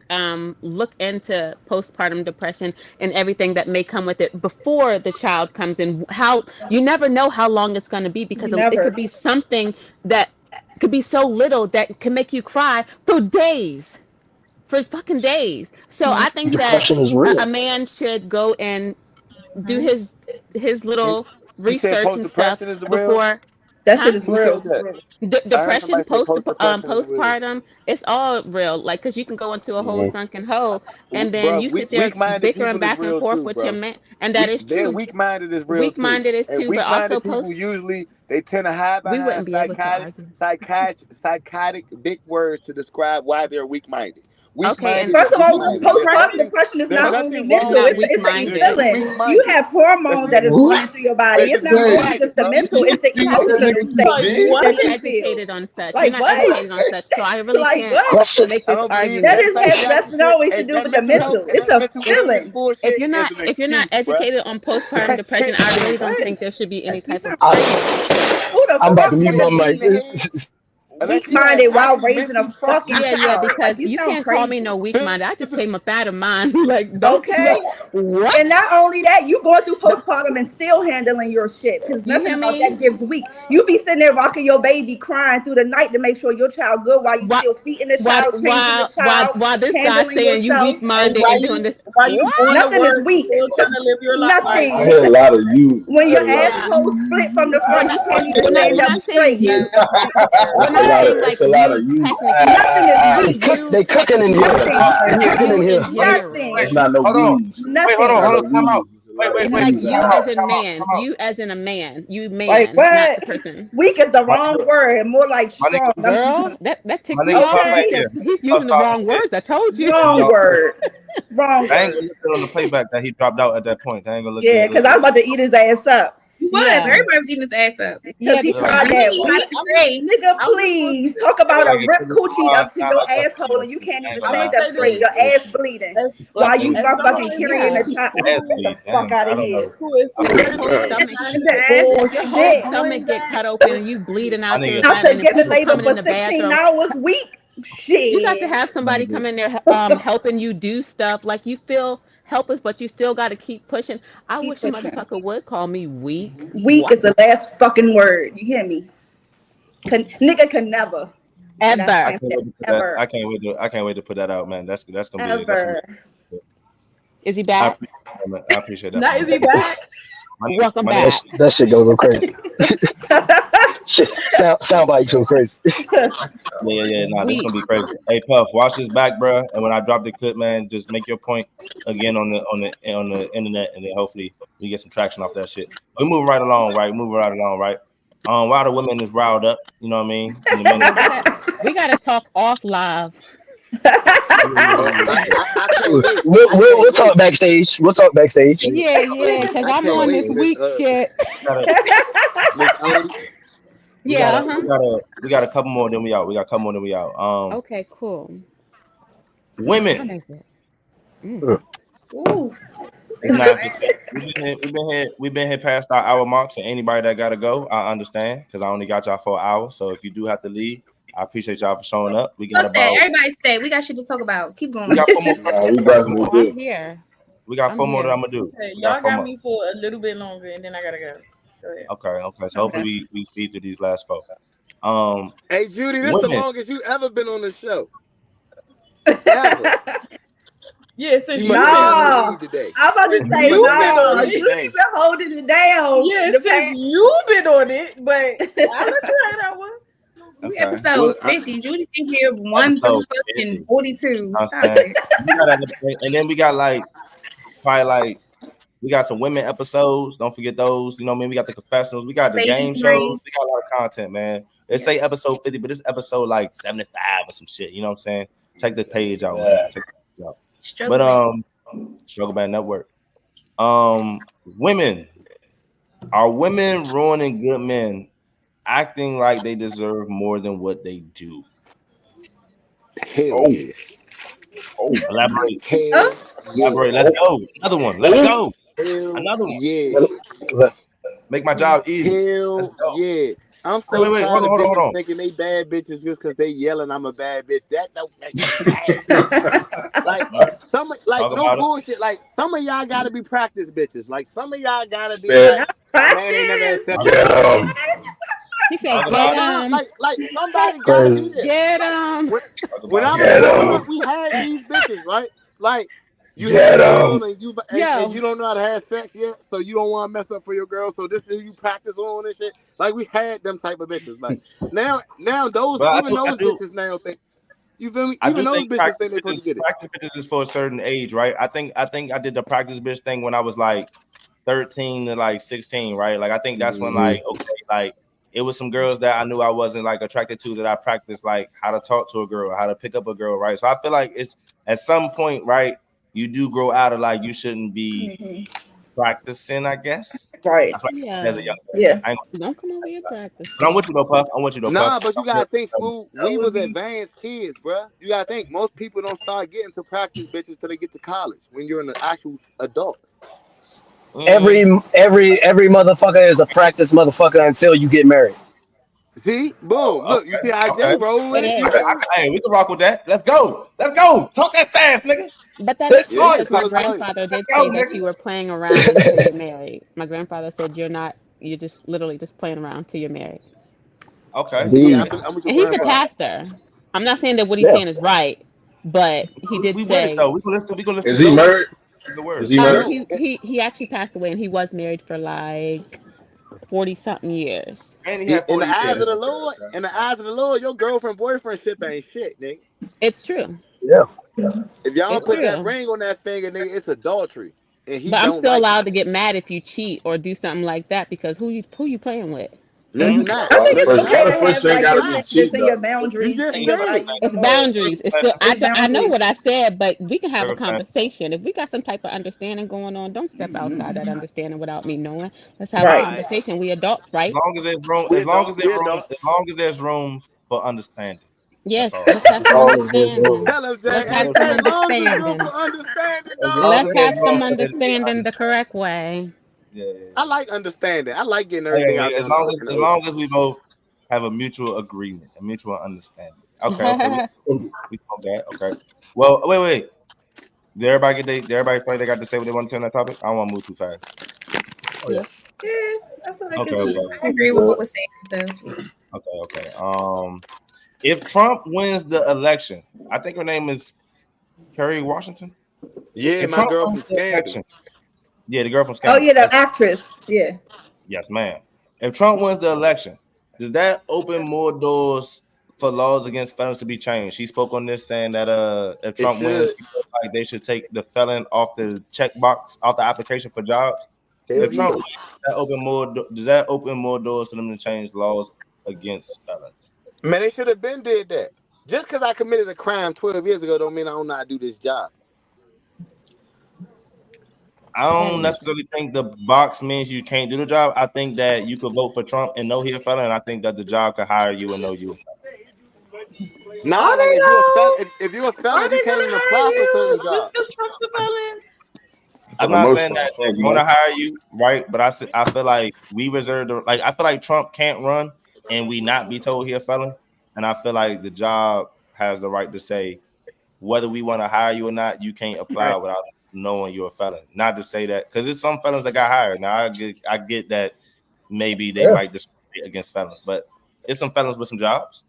look into postpartum depression and everything that may come with it before the child comes in. How you never know how long it's going to be You because it could never. be something that could be so little that can make you cry for days, for fucking days. So I think that Depression is a real. man should go and do Mhm. his You, little you said research post and stuff depression is real. before, That huh? shit is Who said real. that? I heard Depression somebody say post post depression is real. postpartum, it's all real, like because you can go into a whole Mhm. sunken hole and then Bro, you sit there weak-minded bickering people is back and real forth too, with your bro. man, and that is Being true. weak-minded is real too. Weak-minded is And too, but also weak-minded people post usually they tend to hide we wouldn't behind be able to argue. psychotic big words to describe why they're weak-minded. Okay, and First of all, Weak-minded. postpartum depression is There's not only nothing wrong mental; not with it's a weak-minded. You're feeling. You weak-minded. have hormones that is running through your body. It's That's not only crazy. just the mental; it's the You said that emotional nigga state Like, bitch. what? that Be you feel. educated on such. You're Like not what? educated on such, so I really Like can't what? Question. make I this don't believe That argument. is has nothing always to do with the mental. It's a that feeling. illness bullshit is an If you're not excuse, bruh. educated on postpartum That depression, shit I is really an don't What? think there should be any You type of sound argument. crazy. Who the I'm about to fuck mute you my have would mic. beaten be the head unless you have weak-minded while actually raising a mentally fucking fucking Yeah, child? because Like you you sound can't call me crazy. no weak minded. I just came up out of mine. Like, don't Okay. what? And not only that, you going through postpartum and still handling your shit because You nothing hear about me? that gives weak. You be sitting there rocking your baby, crying through the night to make sure your child good while you Why, still feeding the why, child, changing the why, why, child, why this guy handling saying you yourself. weak And minded and doing this? while you What? going to Nothing is work, weak. still trying to live your life. Like, I Nothing. hear a lot of you. When I your hear a lot of Yeah. asshole split from the We're front, not. you can't even We're not. stand We're up not saying straight. you. We're It's a not lot of saying like it's a lot of you you. technically. Nothing is They weak. cook. You They cooking in here. technically. Nothing. They cooking in You here. in Nothing. It's general. not no Hold on. we's. Wait, hold It's on, Nothing. not hold no on. Time out. we's. It's a lot of Wait, It's wait. like you's you out Time here. out. as a Time out. man. Time out. You as in a man. You Like man, not what? the person. Weak is the My wrong nigga, word. More like my nigga, strong. Girl, that my ticked me nigga off Puff because ain't Okay. he said here. he's Puff using the start some wrong shit. words. I told you. Wrong Y'all, word. Wrong I ain't word. gonna listen on the playback that he dropped out at that point. I ain't gonna look Yeah, at because I was about to eat his ass up. He was. Yeah. Everybody was eating his ass up. Because Yeah, he like tried because Really that a I'm, lot weak to I'm, say. nigga. I'm just gonna Please talk about like a it rip could have coochie up to not your like that. asshole and you can't I ain't even gonna I'm gonna stand lie. up say straight. this. Your It ass bleeding As while was, you as motherfucking someone carrying the who child. That's Get the weak. fuck Dang, out I of don't here. know. who is I your fuck whole with currently stomach, kind That's of your whole bullshit. stomach doing get that. cut open and you bleeding my out your nigga. vagina After and giving people labor coming in for the 16 bathroom. hours week. You got to Shit. have My somebody nigga. come in there helping you do stuff. Like you feel helpless, but you still got to keep pushing. I Keep wish a pushing. motherfucker would call me weak. Weak What? is the last fucking word. You hear me? Nigga can never. And I Ever. I stand can't for wait to put that. that. Ever. I can't wait to put that out, man. That's gonna be that's gonna Ever. be. Is he I back? appreciate that, man. I appreciate that, Not my is he nigga. back? Welcome My nigga. back. That shit go crazy. Shit, sound bites go crazy. Yeah. Nah, this Weak. gonna be crazy. Hey, Puff, watch this back, bro. And when I drop the clip, man, just make your point again on the internet, and then hopefully we get some traction off that shit. We're moving right along, right? Moving right along, right? While the women is riled up, you know what I mean? And the men We gotta talk off live. Oh, I can't wait. I We'll can't talk wait. backstage. We'll talk backstage. Yeah, because I I'm can't on wait, this weak shit. Miss Odie. Yeah, uh-huh. we got a couple more than we out. We got a couple more than we out. Okay, cool. What time Women. is it? Mm. Ooh. It's 9:15. We've been here past our hour mark. So anybody that gotta go, I understand because I only got y'all for an hour. So if you do have to leave, I appreciate y'all for showing up. We got Fuck that. about Everybody stay. We got shit to talk about. Keep we going. got 4 more. Nah, we definitely Oh, I'm do. here. We got I'm 4 more that here. I'm gonna do. Okay, We got y'all 4 got more. me for a little bit longer, and then I gotta go. Go ahead. Okay. So hopefully Okay. we speed through these last 4. Hey, Judy, this the Women. longest you ever been on the show. Ever. Yeah, since You you've must have been had on some it. No. weed today. I'm about to Since say you've been on no. it. Judy been holding it down. Yeah, The since past. you've been on it, but I'll let you have that one. We Okay. episode Look, 50. Judy been here 1 through Episode 50. fucking 42. I'm Stop saying. it. And then we got we got some women episodes. Don't forget those. You know what I mean? We got the confessionals. We got the Ladies game night. shows. We got a lot of content, man. They say episode 50, but this episode like 75 or some shit. You know what I'm saying? Check the page out, man. Check it out. Struggle. But Struggle Band Network. Women. Are women ruining good men, acting like they deserve more than what they do? hell Oh, yeah. Elaborate. Hell yeah. Elaborate. Let's go. Another one. Let's go. Hell Another one. yeah. Make my job easy. Let's Hell go. yeah. I'm so Wait. tired of Hold bitches on. thinking they bad bitches just because they yelling I'm a bad bitch. That don't make them bad. Like Talk no about it. bullshit. Like some of y'all gotta be practice bitches. Like some of y'all gotta be bet. like, Not man ain't never practice. accepted. Get 'em. He said, Talk "Get about it. Nah, him, like somebody gotta Crazy. be there. get him." Talk When about I it. was Get growing 'em. up, we had these bitches, right? Like you had Get a girl 'em. and you Yo, don't know how to have sex yet, so you don't want to mess up for your girl. So this is who you practice on and shit. Like we had them type of bitches. Like now those But even those bitches now think you feel me? I Even do those think bitches think they supposed to get it. practice bitches is for a certain age, right? I think I did the practice bitch thing when I was like 13 to like 16, right? Like I think that's when Mhm. like okay, like it was some girls that I knew I wasn't like attracted to that I practiced like how to talk to a girl, how to pick up a girl, right? So I feel like it's at some point, right, you do grow out of like you shouldn't be practicing, I guess. Right. I feel like Yeah. as a young Yeah. Don't come over here practice. but I'm with you though, Puff. I'm with you though, Nah, Puff. but you gotta think, fool. We would was be advanced kids, bruh. You gotta think. Most people don't start getting to practice bitches till they get to college. When you're an actual adult. Every motherfucker is a practice motherfucker until you get married. See, boom. Oh, Look, you see how Jay okay. roll with It it? You is. Okay. feel me? Hey, we can rock with that. Let's go. Let's go. Talk that fast, nigga. But that is true Yeah, because my so it's like, grandfather Let's did go, say that nigga. you were playing around until you're married. My grandfather said you're just literally just playing around until you're married. Okay. yeah, Indeed. I'm with your And he's a grandfather. pastor. I'm not saying that what he's Yeah. saying is right, but he did We with it say though. We can listen Is to he those married? the Is words. he married? No, he actually passed away and he was married for like 40 something years. And he had in the 40 eyes of years. the Okay, Lord, okay. in the eyes of the Lord, your girlfriend boyfriend shit ain't shit, nigga. It's true. Yeah. If y'all don't It's put that true. ring on that finger, nigga, it's adultery, and he But I'm don't still like it. allowed to get mad if you cheat or do something like that because who you playing with? No, you Mm-hmm. not. I think No, it's you Why okay not. the to have question ain't No, like you gotta your be not. standards cheap and your though? You boundaries just and Hey, your said it. values It's and morals. boundaries. It's still It's I know boundaries. what I said, but we can have a circumstance. conversation. If we got some type of understanding going on, don't step outside that understanding without me knowing. Let's have a All Right. right. conversation. We adults, As right? long as there's room, We adults. We adults. as long as there's room for understanding. That's Yes, all. let's have As some long as there's understanding. room. Tell him, Let's Jay. As long have Hey, as, some Jay, long as there's room for understanding. understanding, as long dog. as Let's there's have room some for there to be understanding the understanding. correct way. Yeah, yeah, I yeah. like understanding. I like getting Yeah, everything yeah, out yeah. there in the As open. long as we both have a mutual agreement, a mutual understanding. Okay, okay. We spoke that. Okay. Well, wait. Did everybody feel like they got to say what they want to say on that topic? I don't want to move too fast. Oh yeah. Yes. Yeah, I feel like Okay, it's okay. I agree with what was said though. Okay. If Trump wins the election, I think her name is Kerry Washington. Yeah, If my Trump girl wins from the Scandal. election, yeah, the girl from Oh Scandal. yeah, the actress. Yeah. Yes, ma'am. If Trump wins the election, does that open more doors for laws against felons to be changed? She spoke on this saying that if It Trump wins, should. she feels like they should take the felon off the checkbox, off the application for jobs. Hell If Trump yeah. wins, does that open more doors for them to change laws against felons? Man, they should have been did that. Just because I committed a crime 12 years ago don't mean I don't know how to do this job. I That don't is necessarily think the box means you can't do the job. I think that you could vote for Trump and know he's a felon, and I think that the job could hire you and know you. Nah, Are like they though? if you're a Are felon, you they can't gonna even hire apply for certain you just jobs. because Trump's a felon? For I'm the not most saying part, that for they're the going to most hire you, right? But I feel like we reserve the like. I feel like Trump can't run and we not be told he's a felon, and I feel like the job has the right to say whether we want to hire you or not. You can't apply Right. without knowing you're a felon. Not to say that because there's some felons that got hired. Now I get that maybe they Yeah. might discriminate against felons, but it's some felons with some jobs.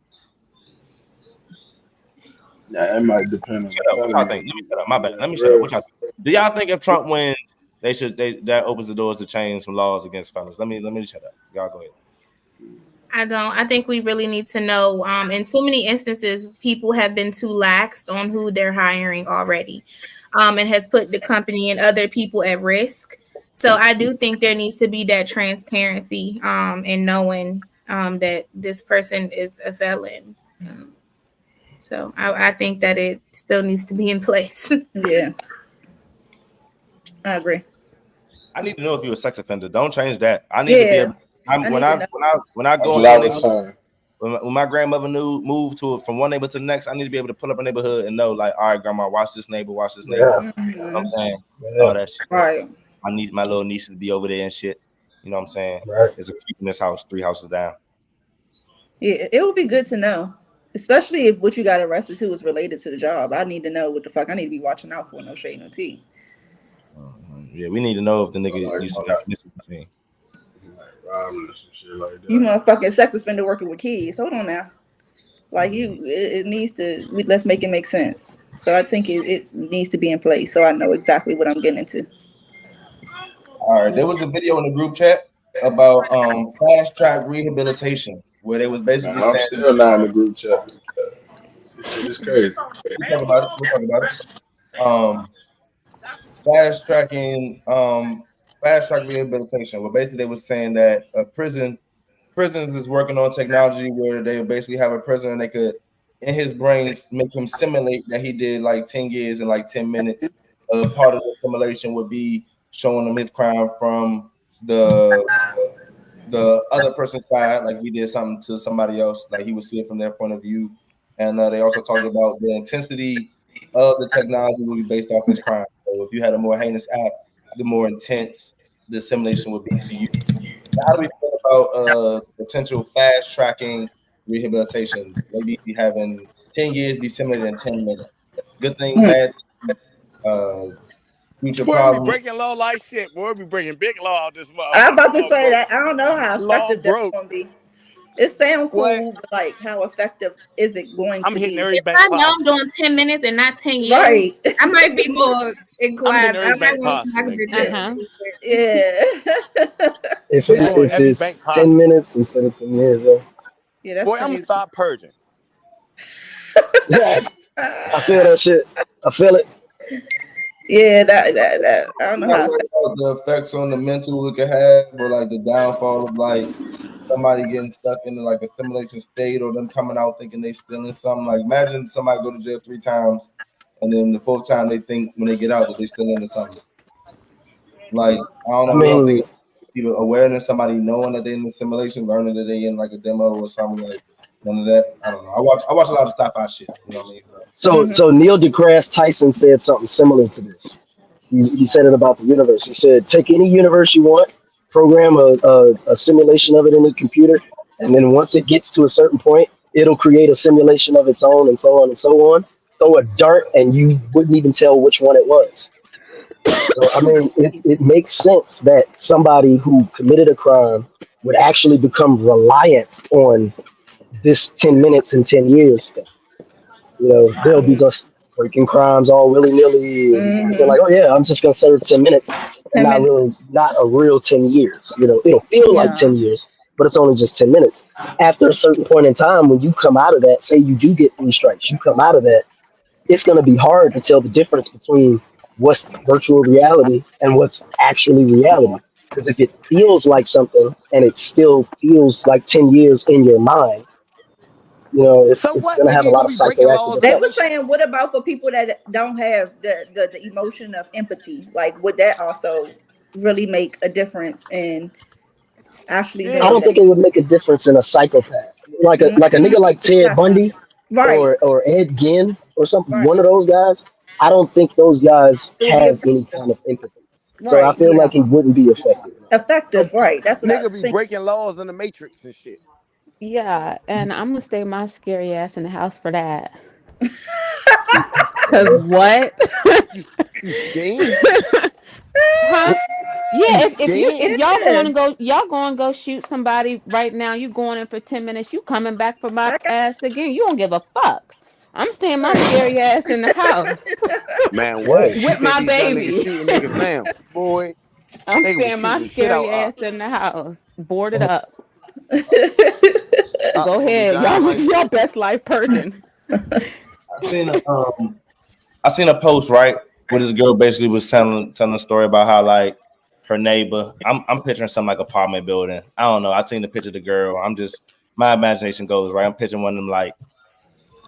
yeah, it might depend on the Shut up. What y'all felony. think? Let me shut up. My bad. Yeah, Let me shut up. What y'all arrest. think? Do y'all think if Trump wins, that opens the doors to change some laws against felons? Let me shut up. Y'all go ahead. I don't. I think we really need to know. In too many instances, people have been too lax on who they're hiring already, and has put the company and other people at risk. So I do think there needs to be that transparency, in knowing that this person is a felon. So I think that it still needs to be in place. Yeah. I agree. I need to know if you're a sex offender. Don't change that. I need to be Yeah. able. I'm, I when need to I know. when I That's go what into I a was neighborhood, saying. when my grandmother moved from one neighbor to the next, I need to be able to pull up a neighborhood and know, like, all right, grandma, watch this neighbor, watch this neighbor. Yeah. You know what I'm saying? Yeah. All that shit. Right. My little nieces be over there and shit. You know what I'm saying? Right. There's a creep in this house, 3 houses down. Yeah, it would be good to know. Especially if what you got arrested to is related to the job. I need to know what the fuck I need to be watching out for. No shade, no tea. Yeah, we need to know if the nigga Like, used to got missing machine. like robbing or some shit like You that. motherfucking sex offender working with kids. Hold on now. Like it needs to. Let's make it make sense. So I think it needs to be in place. So I know exactly what I'm getting into. All right, there was a video in the group chat about fast track rehabilitation where they was Man, basically I'm saying still not in the group chat. This shit is crazy. we'll talk about it. We'll talk about it. Fast track rehabilitation. Well, basically they was saying that a prison prisons is working on technology where they basically have a prisoner and they could, in his brain, make him simulate that he did like 10 years in like 10 minutes. Part of the simulation would be showing him his crime from the other person's side, like he did something to somebody else, like he would see it from their point of view. And they also talked about the intensity of the technology will be based off his crime. So if you had a more heinous act, the more intense the simulation would be to you. How do we feel about potential fast tracking rehabilitation? Maybe having 10 years be simulated in 10 minutes. Good thing, bad thing, future Boy, we be problems. breaking law like shit. Boy, we be breaking big law out this motherfucker. I'm about to say that. I don't know how Law effective that's broke. going to be. It sounds What? cool, but like, how effective is it going I'm to hitting be? every If bank I know I'm possible. doing 10 minutes and not 10 years, Right. I might be more I'm inclined. hitting I'm every not bank going to possible, smack a nigga. bitch Uh-huh. up. Yeah. If I'm doing every it's bank 10 possible. minutes instead of 10 years, though. Yeah, that's Boy, I'm gonna crazy. start purging. Yeah, I feel that shit. I feel it. Yeah, that. I don't You know gotta how worry effective. about the effects on the mental it could have, or like the downfall of like somebody getting stuck in like a simulation state, or them coming out thinking they still in something. Like imagine somebody go to jail 3 times, and then the 4th time they think when they get out that they still into something. Like I don't I know, we don't think mean, people awareness, somebody knowing that they're in the simulation, learning that they in like a demo or something like none of that. I don't know. I watch a lot of sci-fi shit. You know what I mean? so Neil deGrasse Tyson said something similar to this. He said it about the universe. He said, take any universe you want, program a simulation of it in the computer, and then once it gets to a certain point, it'll create a simulation of its own, and so on and so on. Throw a dart, and you wouldn't even tell which one it was. So, I mean, it makes sense that somebody who committed a crime would actually become reliant on this 10 minutes and 10 years thing. You know, they'll be just breaking crimes all willy nilly and saying like, "Oh yeah, I'm just gonna serve 10 minutes," and 10 minutes. not a real 10 years. You know, it'll feel like Yeah. 10 years, but it's only just 10 minutes. After a certain point in time, when you come out of that, say you do get 3 strikes, you come out of that, it's gonna be hard to tell the difference between what's virtual reality and what's actually reality. Because if it feels like something and it still feels like 10 years in your mind, you know, So it's what, gonna nigga? have a You lot gonna of be breaking psychoactive laws and They were effects. saying, what about for people that don't have the emotion of empathy? Like, would that also really make a difference in actually I yeah. doing don't that? think it would make a difference in a psychopath, like a nigga like Ted Exactly. Bundy Right. or Ed Gein or something. Right. One of those guys. I don't think those guys It would be have any effective. kind of empathy. So I Right. feel Yeah. like it wouldn't be effective. Effective. Right. That's what I Nigga was be thinking. breaking laws in the matrix and shit. Yeah, and I'm gonna stay my scary ass in the house for that. Cause Uh, what? You scared? Huh? You Yeah, if scared? Yeah. y'all going to go shoot somebody right now, you going in for 10 minutes, you coming back for my I got ass again. You don't give a fuck. I'm staying my right. scary ass in the house Man, yeah. what? You with think my these young niggas baby. shooting niggas now? Boy, I'm they gonna be staying my shooting the shit out scary of ass ops. in the house, boarded up. Ops Go gonna be ahead, y'all dying live like your shit. best life purging. I seen a I seen a post right where this girl basically was telling a story about how like her neighbor. I'm picturing something like apartment building. I don't know. I seen the picture of the girl. I'm just my imagination goes right. I'm picturing one of them like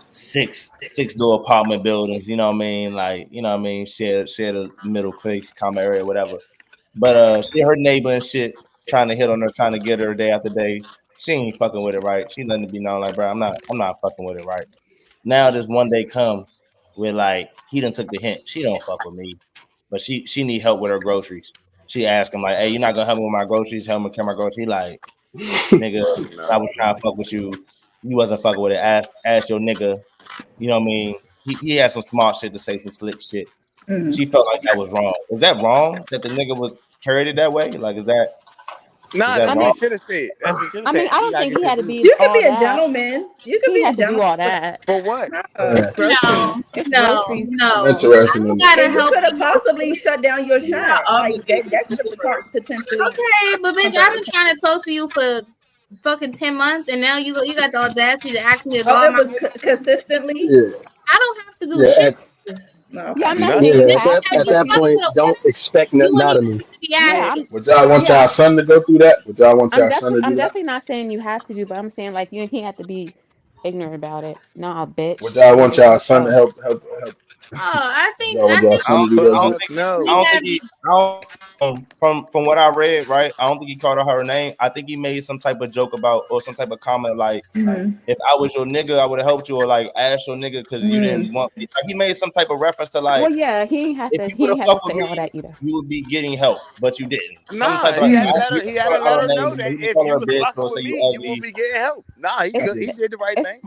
six door apartment buildings. You know what I mean? Like you know what I mean? Share a middle place, common area, whatever. But she her neighbor and shit trying to hit on her, trying to get her day after day. She ain't fucking with it right. She letting it be known like, bro, I'm not fucking with it right. Now this one day come where like he done took the hint. She don't fuck with me, but she need help with her groceries. She asked him like, "Hey, you're not gonna help me with my groceries? Help me carry my groceries." He like, "Nigga, I was trying to fuck with you. You wasn't fucking with it. Ask your nigga." You know what I mean? He had some smart shit to say, some slick shit. Mhm. She felt like that was wrong. Is that wrong that the nigga was carried it that way? Like, is Nah, that that's I what mean, he wrong? should have said. That's what he should have I mean, said. I You don't gotta think get he your had to dude. be You can all be a that. gentleman. You can He be a had to do gentleman. all that. For what? It's Yeah. groceries. No, It's no, groceries. I'm no. I interested don't in gotta And you help could have you. possibly shut down your You're shot. not Like obligated that to could do have it. potentially Okay, but bitch, I've converted. been trying to talk to you for fucking 10 months, and now you got the audacity to ask me to go Oh, out it my was way. consistently. Yeah. I don't have to do Yeah. shit. No, Yeah, okay. I'm not saying Yeah, you at have that to, at but that point, don't expect You nothing wouldn't out of even me. have to be yeah, asking. Would y'all want yeah, y'all son to go through that? Would y'all want y'all son to I'm do that? definitely not saying you have to do, but I'm saying like you can't have to be ignorant about it. Nah, Would bitch, y'all I'm want just y'all gonna son to go. help? Oh, I Would think y'all I want y'all think I son don't, to do we that I don't shit? think we I don't have think the he. I don't, from what I read, right? I don't think he called her name. I think he made some type of joke about or some type of comment like, "If I was your nigga, I would have helped you," or like, "Ask your nigga because you didn't want me." Like, he made some type of reference to like, Well, yeah, he ain't have "If to. you He would have ain't have to fucked with say all me, that either. you would be getting help, but you didn't." Some type Nah, of like, he had to he he didn't had call to her out let her her name. know You know, that he didn't if call her you a was bitch fucking or with say you me, you would ugly. be getting help. Nah, It's he did the right it's thing.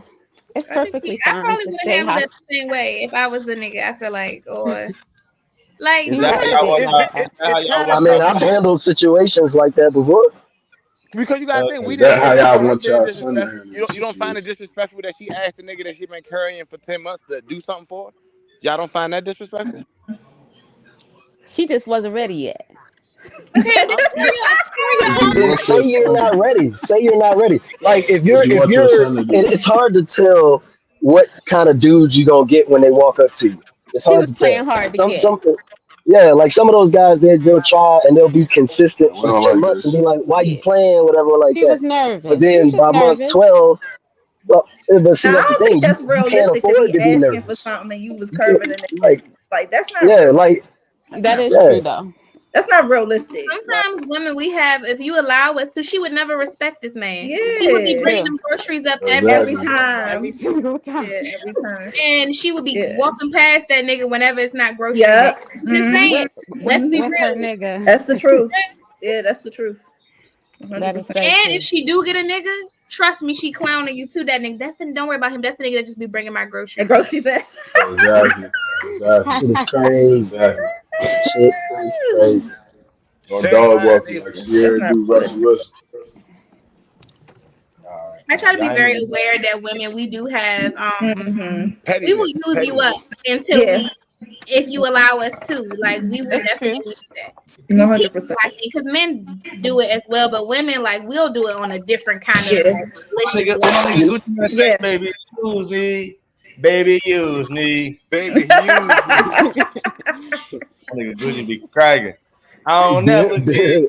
it's I think perfectly I fine probably to would have say handled how it the same way if I was the nigga. I feel like, or like Is he that how probably y'all did want? handle that. Is that how It's y'all kind I of want mean, y'all tough I've son? handled situations like that before. because you gotta think Okay. we Is didn't that say how nothing y'all to him want being y'all son to disrespectful. handle You the don't find it situation? disrespectful that she asked the nigga that she been carrying for 10 months to do something for her? Y'all don't find that disrespectful? She just wasn't ready yet. okay, I before Would y'all, you Then want say your you're son not to? ready. Say you're not ready. Like Would you if want your you're, son to do that? it's hard to tell what kind of dudes you gonna get when they walk up to you. It's She hard was to playing tell. hard to Some get. some yeah, like some of those guys they'll try and they'll be Yeah, consistent we for don't 10 months like and that be shit. like, why you Yeah, playing, whatever like she that. was But nervous. She was then just by month nervous. 12, well, but Now see I that's the don't think thing. that's You can't realistic to afford be to be asking for nervous. something and you was You can't curving and like like that's not yeah, real. like That's That not is real. yeah. true though. That's not realistic. Like sometimes women we have, if you allow us to, she would never respect this man. He would be yeah, bringing True. them groceries up every every Exactly. Every time. single time. Yeah, every time. and she would be Yeah. walking past that nigga whenever it's not grocery day. Yep. I'm just Mm-hmm. saying, With let's be with her real. nigga. That's the truth. Yeah, that's the truth. That is 100%. so And if true. she do get a nigga, trust me, she clowning you too. That nigga, don't worry about him. That's the nigga that just be bringing my And groceries. groceries at. Exactly. Exactly. Shit is crazy. Exactly. Shit is crazy. Don't same dog line walk you either. like That's Sierra not do Russell realistic. Wilson. I try to be Y'all ain't very even. aware that women we do have Mm-hmm. we will Pettiness. use you up Pettiness. until Yeah, we if you allow us to. Like we will It's true. definitely do that. Well, people 100%. I think because men do it as well, but women like we'll do it on a different kind of Yeah, malicious What my level. nigga You Gucci man say, yeah. baby, use me, baby, use me. Baby, use me. My nigga Gucci be cracking. I don't Bill, never get Bill,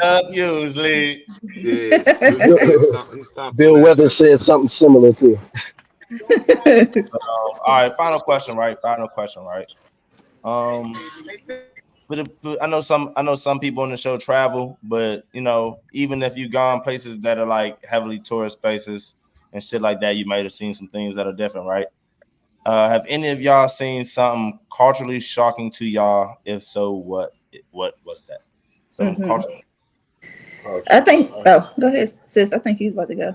up usually. Yeah, Bill, he stopped on Bill that. Weathers said something similar too. All right, final question, right? Final question, right? Um, but I know some people on the show travel, but you know, even if you gone places that are like heavily tourist spaces and shit like that, you might have seen some things that are different, right? Have any of y'all seen something culturally shocking to y'all? If so, what was that? Some hmm culture. I Culturally think. shocking. Oh, go ahead, sis. I think you about to go.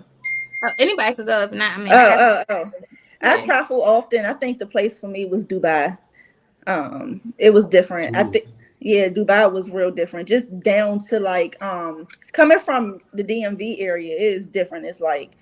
Anybody could go if not. I mean, I Oh, got oh. I yeah. travel often. I think the place for me was Dubai. It was different. I Ooh. think yeah, Dubai was real different. Just down to like coming from the DMV area, it is different. It's like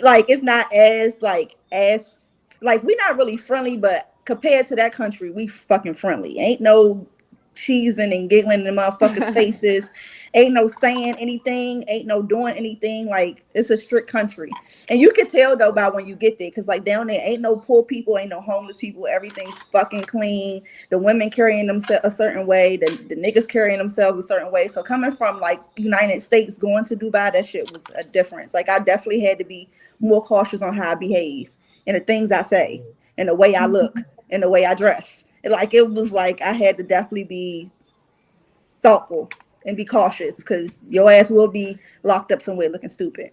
like it's not as like we're not really friendly, but compared to that country, we fucking friendly. Ain't no cheesing and giggling in motherfuckers' faces. Ain't no saying anything. Ain't no doing anything. Like it's a strict country, and you can tell though by when you get there, cause like down there ain't no poor people, ain't no homeless people. Everything's fucking clean. The women carrying themselves a certain way. The niggas carrying themselves a certain way. So coming from like United States going to Dubai, that shit was a difference. Like I definitely had to be more cautious on how I behave and the things I say and the way I look and the way I dress. Like it was like I had to definitely be thoughtful and be cautious because your ass will be locked up somewhere looking stupid.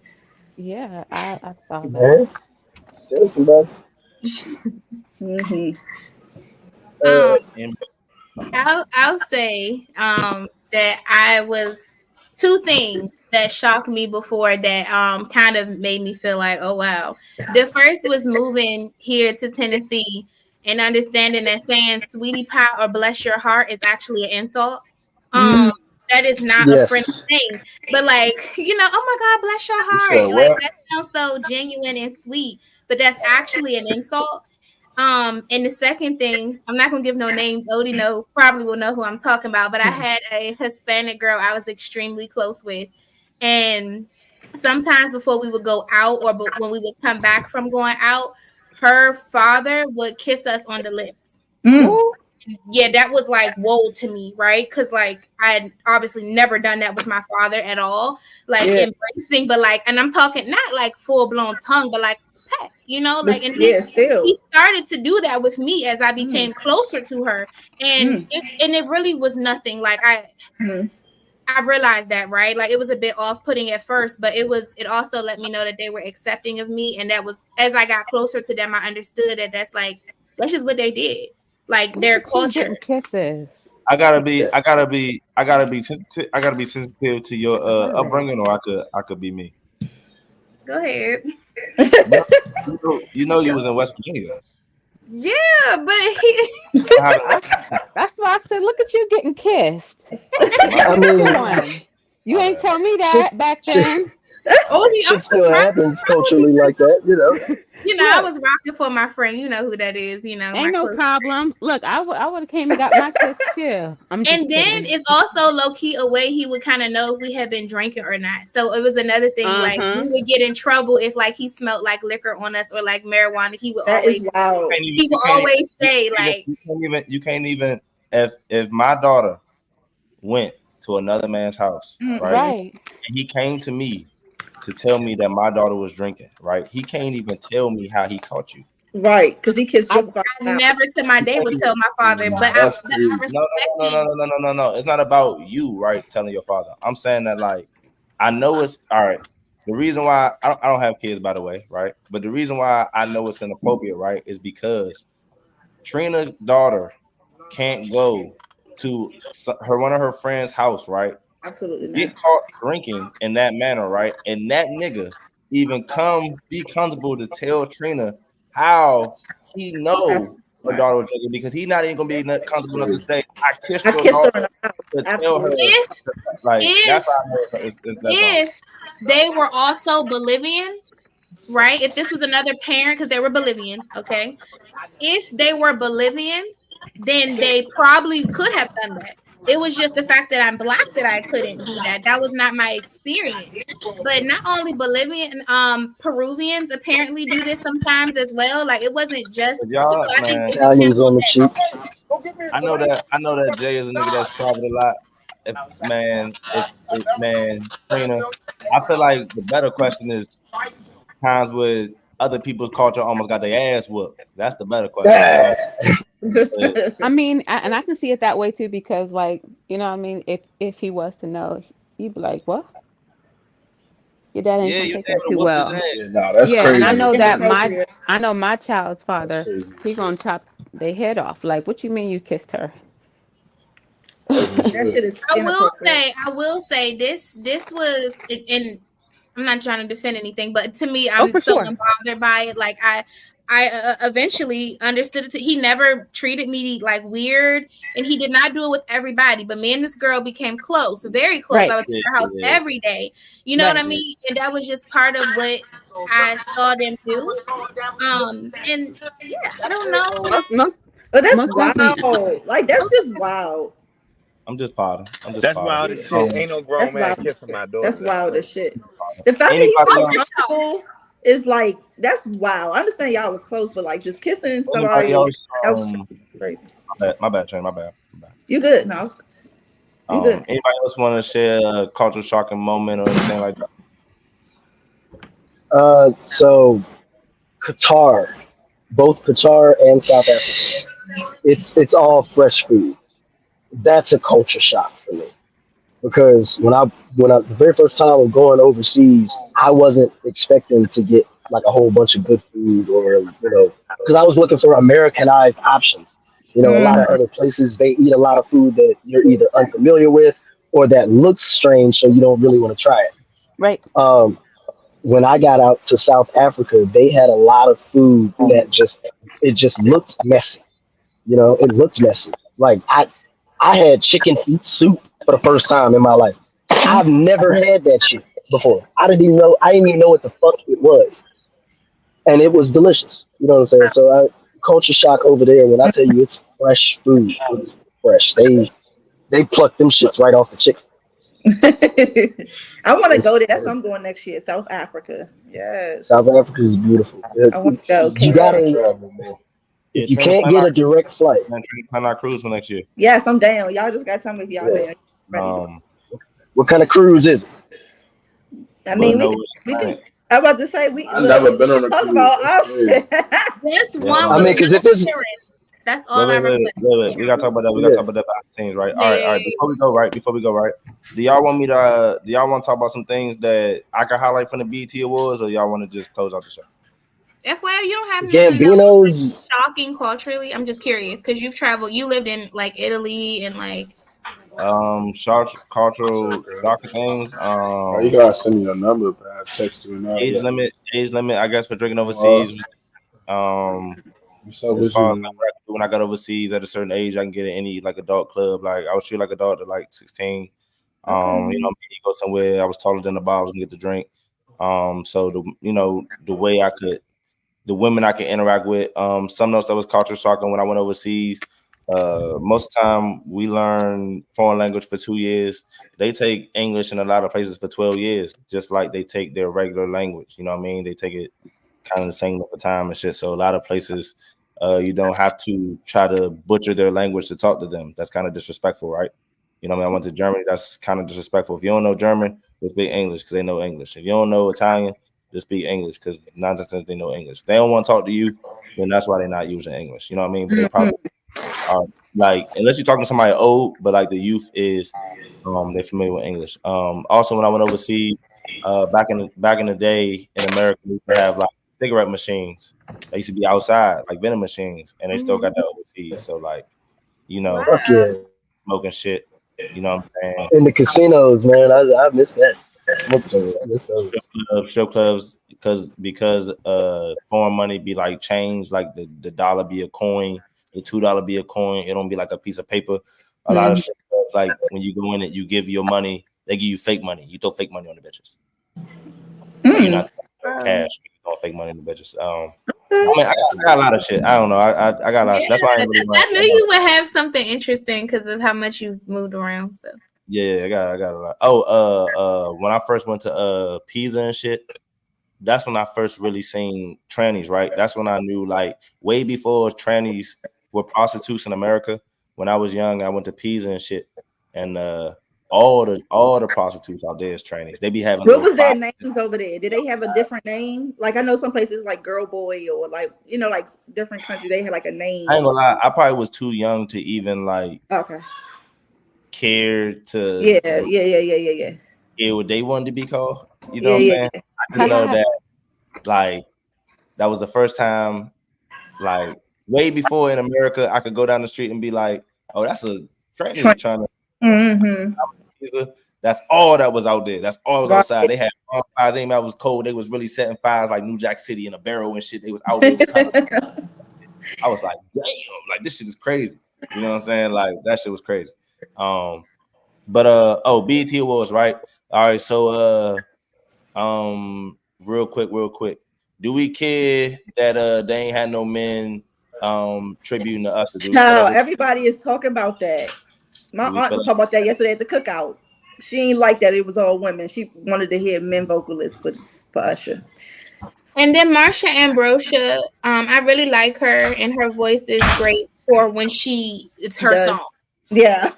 Yeah, I saw that. Man, tell somebody. Hmm. Um, And I'll say that I was two things that shocked me before that kind of made me feel like, oh wow. The first was moving here to Tennessee and understanding that saying sweetie pie or bless your heart is actually an insult. Um Mm. that is not a friendly Yes. thing. But like, oh my God, bless your You said heart. Like what? that sounds so genuine and sweet, but that's actually an insult. And the second thing, I'm not gonna give no names. Odie probably will know who I'm talking about, but I had a Hispanic girl I was extremely close with, and sometimes before we would go out or when we would come back from going out, her father would kiss us on the lips. Yeah, that was like whoa to me, right? Because like I had obviously never done that with my father at all, like embracing, but like, and I'm talking not like full blown tongue, but like peck, you know, like, and he started to do that with me as I became closer to her, and it really was nothing. Like I realized that, right? Like it was a bit off-putting at first, but it also let me know that they were accepting of me, and that was as I got closer to them, I understood that that's just what they did. Like their culture. Kisses. I gotta be sensitive to your upbringing, or I could be me. Go ahead. You know you was in West Virginia. Yeah, but that's why I said, look at you getting kissed. I mean, you ain't tell me that back then. Shit still happens culturally like that, you know. You know, I was rocking for my friend. You know who that is. You know, ain't no problem. Look, I would have came and got my kiss too. And then it's also low key a way he would kind of know if we had been drinking or not. So it was another thing. Like we would get in trouble if like he smelled like liquor on us or like marijuana. He would always say like you can't even if my daughter went to another man's house, right? And he came to me to tell me that my daughter was drinking, right? He can't even tell me how he caught you. Right, because he kissed your father. I never to my day would tell my father, but I respect No. It's not about you, right? Telling your father. I'm saying that like, I know it's all right. The reason why I don't have kids, by the way, right? But the reason why I know it's inappropriate, right, is because Trina's daughter can't go to one of her friends' house, right? Absolutely not. Get caught drinking in that manner, right? And that nigga even be comfortable to tell Trina how he know her daughter was drinking, because he's not even gonna be comfortable enough to say, I kissed your daughter, to tell her. Like that's how I know it's if they were also Bolivian, right? If this was another parent, because they were Bolivian, okay. If they were Bolivian, then they probably could have done that. It was just the fact that I'm Black that I couldn't do that. That was not my experience. But not only Bolivian, Peruvians apparently do this sometimes as well. Like it wasn't just Italians on the cheap. I know that Jay is a nigga that's traveled a lot. Trina, I feel like the better question is times where other people's culture almost got their ass whooped. That's the better question. I mean, and I can see it that way too, because like, you know what I mean, if he was to know, he'd be like, what? Your dad ain't gonna take that too well. No, that's crazy. And I know that my child's father, he gonna chop their head off. Like, what you mean you kissed her? I will say this was, and I'm not trying to defend anything, but to me, I'm so unbothered by it. Like I eventually understood it. He never treated me like weird, and he did not do it with everybody. But me and this girl became close, very close. Right. I was at her house every day. You know what I mean? And that was just part of what I saw them do. And yeah, I don't know. But that's wild. Like that's just wild. I'm just potting. That's wild as shit. Ain't no grown man kissing my daughter. That's wild as shit. The fact that he was comfortable is like, that's wild. I understand y'all was close, but like just kissing somebody else, that was crazy. My bad, Trina. My bad. You good? No. You good. Anybody else want to share a cultural shocking moment or anything like that? So Qatar, both Qatar and South Africa, it's all fresh food. That's a culture shock for me, because when I the very first time of going overseas, I wasn't expecting to get like a whole bunch of good food, or because I was looking for Americanized options. A lot of other places, they eat a lot of food that you're either unfamiliar with or that looks strange, so you don't really want to try it. Right. When I got out to South Africa, they had a lot of food that just looked messy. It looked messy. Like I had chicken feet soup for the first time in my life. I've never had that shit before. I didn't even know what the fuck it was. And it was delicious. You know what I'm saying? So culture shock over there. When I tell you it's fresh food, it's fresh. They pluck them shits right off the chicken. I want to go there. That's where I'm going next year. South Africa. Yes. South Africa is beautiful. I want to go. You gotta. Yeah, If you can't get a direct flight, plan our cruise for next year. Yes, I'm down. Y'all just gotta tell me if y'all down. Ready. What kind of cruise is it? I mean, we can. I'm about to say I've never been on a talk cruise. about That's crazy. Just one. I mean, because if it's that's all I request. We gotta talk about that. We gotta talk about that behind the scenes, right? All right. Before we go, right? Do y'all want to talk about some things that I can highlight from the BET Awards, or y'all want to just close out the show? FYI, you don't have Gambino's shocking culturally. I'm just curious because you've traveled. You lived in like Italy and like cultural shocking things. You gotta send me your number, but I text you now. Age limit. I guess for drinking overseas. As far as when I got overseas at a certain age, I can get in any like adult club. Like I was treated like adult at like 16. You know, you go somewhere. I was taller than the bar. I was gonna get the drink. So the way I could, the women I could interact with. Something else that was culture shocking when I went overseas. Most of the time we learn foreign language for 2 years. They take English in a lot of places for 12 years, just like they take their regular language. You know what I mean? They take it kind of the same for time and shit. So a lot of places, you don't have to try to butcher their language to talk to them. That's kind of disrespectful, right? You know what I mean? I went to Germany. That's kind of disrespectful. If you don't know German, just speak English because they know English. If you don't know Italian, just speak English because 9 times they know English. If they don't want to talk to you, then that's why they're not using English. You know what I mean? But they probably are like, unless you're talking to somebody old, but like the youth is, they're familiar with English. Also, when I went overseas, back in the day in America, we used to have like cigarette machines. They used to be outside, like vending machines, and they still got that overseas. So like, smoking shit. You know what I'm saying? In the casinos, man, I miss that. Smoking, I miss those. Show clubs because foreign money be like change, like the dollar be a coin, the $2 be a coin. It don't be like a piece of paper. A lot of show clubs, like when you go in it, you give your money. They give you fake money. You throw fake money on the bitches. You're not cash. You throw fake money on the bitches. I mean, I got a lot of shit. I don't know. I got a lot of shit. That's why I knew you would have something interesting because of how much you moved around. So yeah, I got a lot. Oh, when I first went to Pisa and shit, that's when I first really seen trannies. Right, that's when I knew, like, way before trannies were prostitutes in America. When I was young, I went to Pisa and shit, and all the prostitutes out there is trannies. They be having. What was their names over there? Did they have a different name? Like I know some places like Girl Boy or like like different countries they had like a name. I ain't gonna lie, I probably was too young to even like care to hear what they wanted to be called. You know what I'm saying? I just know that like that was the first time, like way before in America, I could go down the street and be like, "Oh, that's a tranny trying to." That's all that was out there. That's all that was outside. They had fires. They was cold. They was really setting fires like New Jack City in a barrel and shit. They was out there. I was like, damn, like this shit is crazy. You know what I'm saying? Like that shit was crazy. BET Awards, right? All right, so real quick. Do we care that they ain't had no men tributing to us? No, everybody is talking about that. My aunt was talking about that yesterday at the cookout. She ain't like that it was all women. She wanted to hear men vocalists for Usher. And then Marsha Ambrosia, I really like her, and her voice is great for when it's her song. Yeah.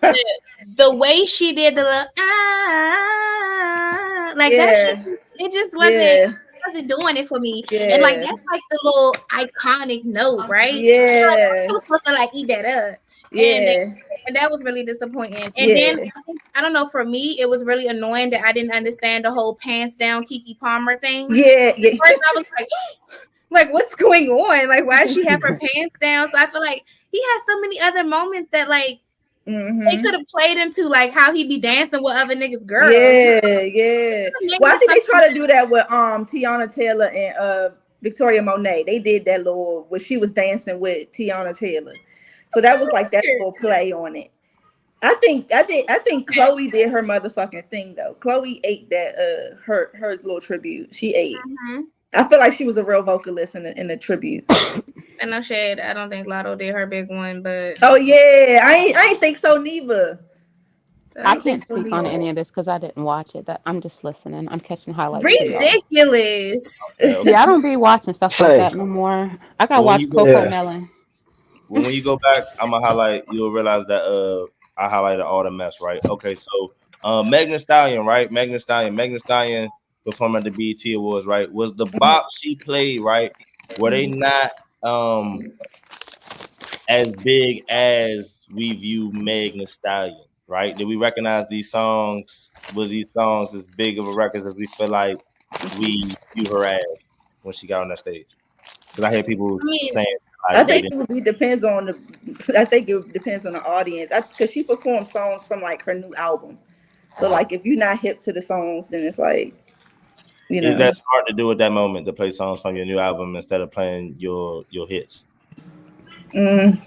The way she did the little like that shit, it just wasn't doing it for me. Yeah. And like that's like the little iconic note, right? Yeah. Like, I was supposed to like eat that up. Yeah. And that was really disappointing. And then I don't know, for me, it was really annoying that I didn't understand the whole pants down Keke Palmer thing. Yeah. At first I was like, what's going on? Like, why does she have her pants down? So I feel like he has so many other moments that like they could have played into like how he be dancing with other niggas' girls. Yeah. Well, I think they try to do that with Tiana Taylor and Victoria Monet. They did that little where she was dancing with Tiana Taylor. So that was like that little play on it. I think Chloe did her motherfucking thing though. Chloe ate that her little tribute. She ate. Mm-hmm. I feel like she was a real vocalist in the tribute. And no shade, I don't think Lotto did her big one, but I ain't think so neither. So. I can't speak on any of this because I didn't watch it. I'm just listening. I'm catching highlights for y'all. Ridiculous. Okay. Yeah, I don't be watching stuff like Same. that no more. I gotta But when watch you go, Coco Yeah. Melon. when you go back, I'm gonna highlight. You'll realize that I highlighted all the mess, right? Okay, so Megan Thee Stallion, right? Megan Thee Stallion performing at the BET Awards, right? Was the bop she played, right? Were they not as big as we view Megan Thee Stallion, right? Did we recognize these songs? Was these songs as big of a record as we feel like we view her as when she got on that stage? Because I hear people saying I like think it depends on the. I think it depends on the audience. Because she performed songs from like her new album. So like, if you're not hip to the songs, then it's like, you know. Is that smart to do at that moment to play songs from your new album instead of playing your hits? I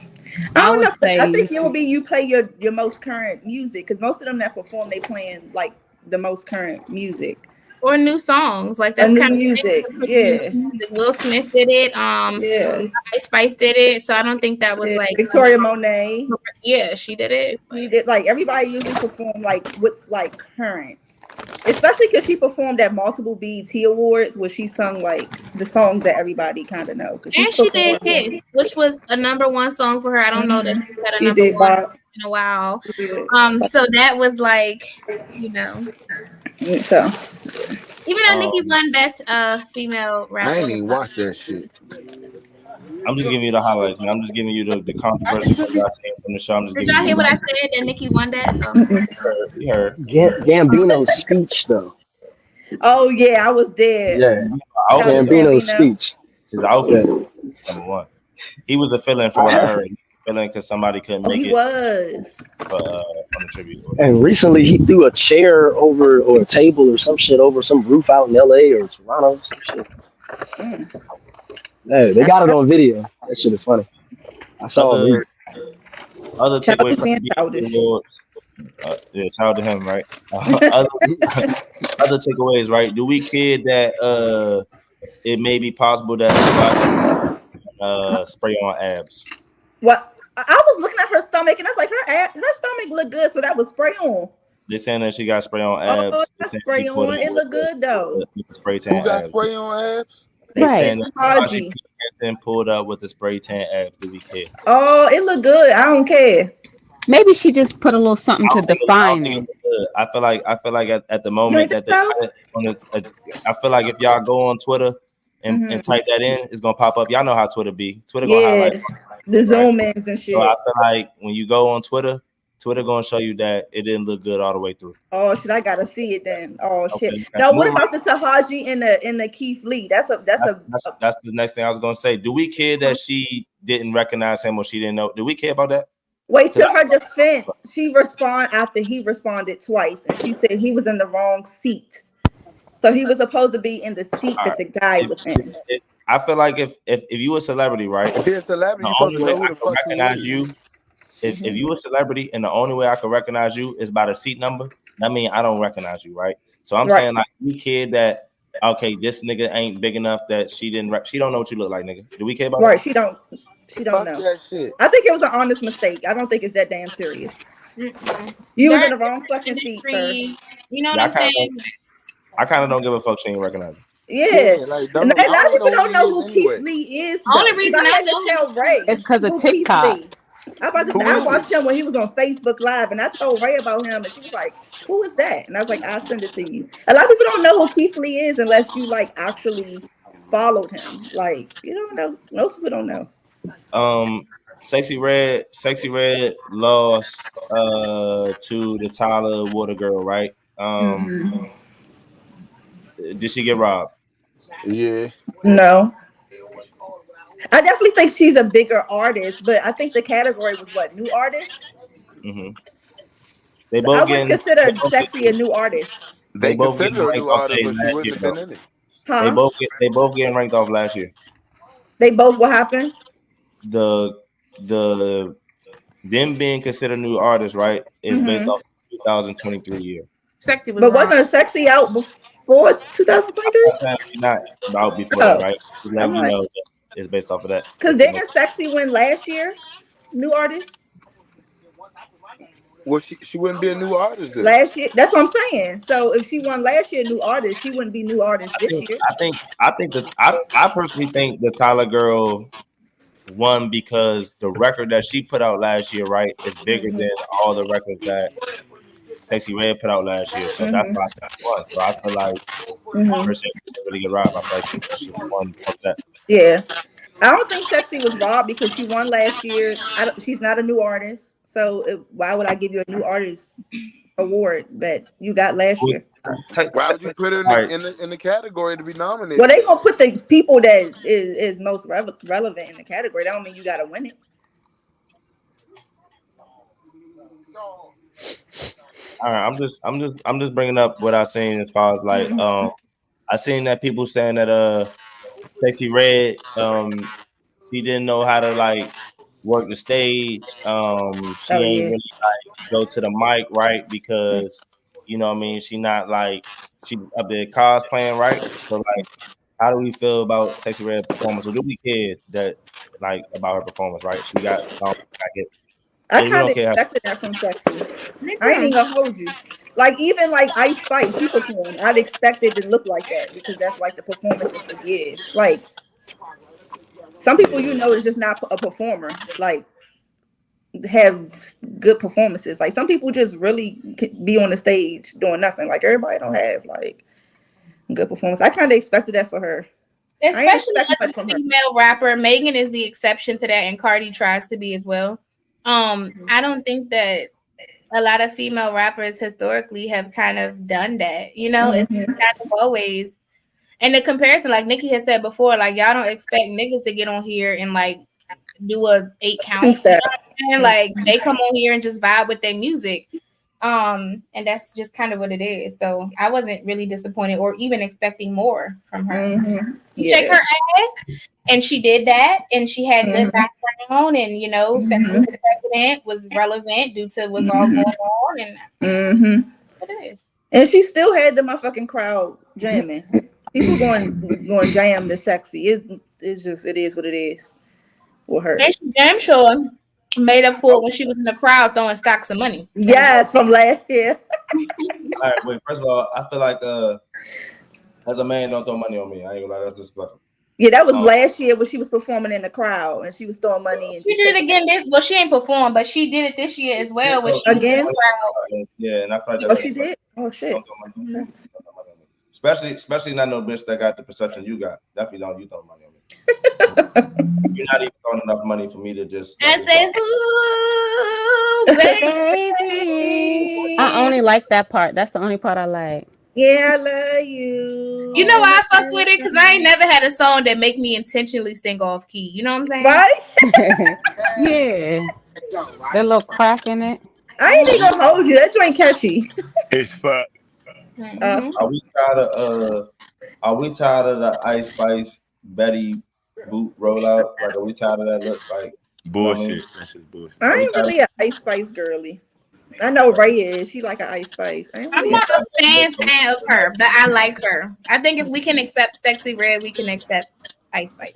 don't would know. say I think it will be you play your most current music because most of them that perform they playing like the most current music or new songs. Like that's new kind music. of Yeah. music. Will Smith did it. Yeah. Ice Spice did it. So I don't think that was Yeah. like Victoria Monet. Yeah, she did it. She did like everybody usually perform like what's like current. Especially because she performed at multiple BET Awards where she sung like the songs that everybody kind of know. And she did Kiss, which was a #1 song for her. I don't know that she had a She number did one Bob. in a while. So that was like, you know. So even though Nicki won best female rapper. I ain't even watched that shit. I'm just giving you the highlights, man. I'm just giving you the controversy from y'all saying from the show. I'm just Did giving y'all you hear what I said that Nicki won that? We heard. Gambino's speech though. Oh yeah, I was there. Yeah. Gambino's speech. His outfit, #1. He was a fill-in for what I heard. Fill-in because somebody couldn't make he it. Was. On the tribute. And recently he threw a chair over or a table or some shit over some roof out in LA or Toronto, some shit. Hey, they got it on video. That shit is funny. I saw it. Other takeaway from the awards. Yeah, shout out to him, right? Other takeaways, right? Do we kid that it may be possible that somebody spray on abs? What? I was looking at her stomach and I was like, her stomach looked good, so that was spray on. They saying that she got spray on abs. Oh, that spray on. It looked good though. Spray tan. Who got abs. spray on abs? They saying that Haji. she been pulled up with the spray tan abs. Do we care? Oh, it looked good. I don't care. Maybe she just put a little something to define it. I feel like at the moment that I feel like if y'all go on Twitter and type that in, it's gonna pop up. Y'all know how Twitter be. Twitter gonna highlight the zoom ins and shit. So I feel like when you go on Twitter gonna show you that it didn't look good all the way through. Oh shit, I gotta see it then. Oh shit. Okay. Now what about the Tahaji and the Keith Lee? That's the next thing I was gonna say. Do we care that she didn't recognize him or she didn't know? Do we care about that? Wait, to her defense, she responded after he responded twice, and she said he was in the wrong seat. So he was supposed to be in the seat that the guy was in. I feel like if you a celebrity, right? If you're a celebrity, you're supposed to know who the fuck he is. You. If you a celebrity and the only way I can recognize you is by the seat number, that means I don't recognize you, right? So I'm saying like we care that this nigga ain't big enough that she don't know what you look like, nigga. Do we care about that? She don't know. That shit. I think it was an honest mistake. I don't think it's that damn serious. You was in the wrong fucking seat, sir. You know what I'm saying? I kind of don't give a fuck. She ain't recognize me. Yeah, like, a lot of people don't know who Keith Lee is. Only reason I know tell Ray it's because of TikTok. I watched him when he was on Facebook Live, and I told Ray about him, and she was like, "Who is that?" And I was like, "I'll send it to you." A lot of people don't know who Keith Lee is unless you like actually followed him. Like you don't know. Most people don't know. Sexy Red lost to the Tyler Water girl, right? Did she get robbed? Yeah. No. I definitely think she's a bigger artist, but I think the category was what, new artist? They So both I would consider Sexy a new artist. They both consider getting a new ranked off artist, but she last wouldn't year, have been bro. in it. Huh? They both getting ranked off last year. They both what happened? The them being considered new artists, right, is based off 2023 year. Sexy was but wasn't Sexy out before 2023? Not out before that, right? Let you know that it's based off of that. Because didn't Sexy win last year? New artist? Well, she wouldn't be a new artist then. Last year, that's what I'm saying. So if she won last year, new artist, she wouldn't be new artist this year. I personally think the Tyler girl won because the record that she put out last year, right, is bigger than all the records that Sexy Red put out last year. So that's why I think she won. So I feel like her shit was a really good rap. I feel like she won because of that. Yeah. I don't think Sexy was robbed because she won last year. She's not a new artist. So why would I give you a new artist award that you got last year? Why would you put her in the category to be nominated? Well, they gonna put the people that is most relevant in the category. That don't mean you gotta win it. All right, I'm just bringing up what I've seen as far as like I seen that people saying that Sexy Red she didn't know how to like work the stage. She ain't really like go to the mic right because you know what I mean she not like she's up there cosplaying right. So like how do we feel about Sexy Red performance? Or do we care that like about her performance, right? She got songs, got hits. I kind of expected that from Sexy. I ain't even gonna hold you. Like even like Ice Spice, she performed. I'd expect it to look like that because that's like the performances to give. Like some people, you know, is just not a performer. Like have good performances. Like some people just really be on the stage doing nothing. Like everybody don't have like good performance. I kind of expected that for her. Especially as a female rapper, Megan is the exception to that, and Cardi tries to be as well. I don't think that a lot of female rappers historically have kind of done that. You know, it's kind of always. And the comparison, like Nikki has said before, like y'all don't expect niggas to get on here and like do a 8 count. You know what I'm saying? Like they come on here and just vibe with their music. And that's just kind of what it is. So I wasn't really disappointed or even expecting more from her. Shake her ass, and she did that, and she had good background, and you know, Sex with the President was relevant due to what's all going on, and what it is. And she still had the motherfucking crowd jamming. People going jam the Sexy. It's just it is what it is with her. And she damn sure made up for it when she was in the crowd throwing stacks of money. Yes, from last year. All right, wait. First of all, I feel like as a man, don't throw money on me. I ain't gonna lie, that's just fucking. Yeah, that was last year when she was performing in the crowd and she was throwing money. And she did it again this. Well, she ain't performed, but she did it this year as well. When she again, was in the crowd. Yeah, and I feel like that. Oh, she did. Oh shit. Especially not no bitch that got the perception you got. Definitely don't you throw money on me. You're not even throwing enough money for me to just. I say, baby. I only like that part. That's the only part I like. Yeah, I love you. You know why I fuck with it? Because I ain't never had a song that make me intentionally sing off key. You know what I'm saying? Right? Yeah. That little crack in it. I ain't even gonna hold you. That joint catchy. It's fuck. Are we tired of the Ice Spice Betty boot rollout? Like, are we tired of that look? Like bullshit. You know what I mean? That's just bullshit. I ain't really an Ice Spice girly. I know Ray is. She like an Ice Spice. I'm not a fan of her, but I like her. I think if we can accept Sexy Red, we can accept Ice Spice.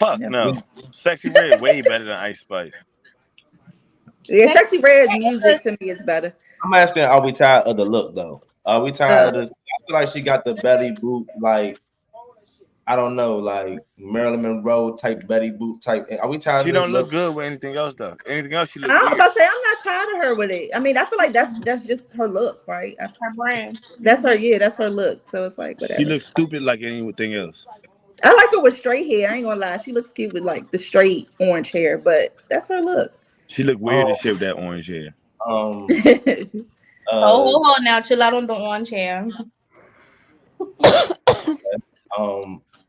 Fuck no. Sexy Red way better than Ice Spice. Yeah, Sexy Red music to me is better. I'm asking, are we tired of the look though? Are we tired of the? I feel like she got the belly boot, like I don't know, like Marilyn Monroe type Betty boot type. Are we tired? She of this don't look good with anything else though. Anything else she looks. I was about to say I'm not tired of her with it. I mean, I feel like that's just her look, right? That's her brand. That's her. Yeah, that's her look. So it's like whatever. She looks stupid like anything else. I like her with straight hair. I ain't gonna lie. She looks cute with like the straight orange hair, but that's her look. She look weird as shit with that orange hair. Hold on now, chill out on the orange hair.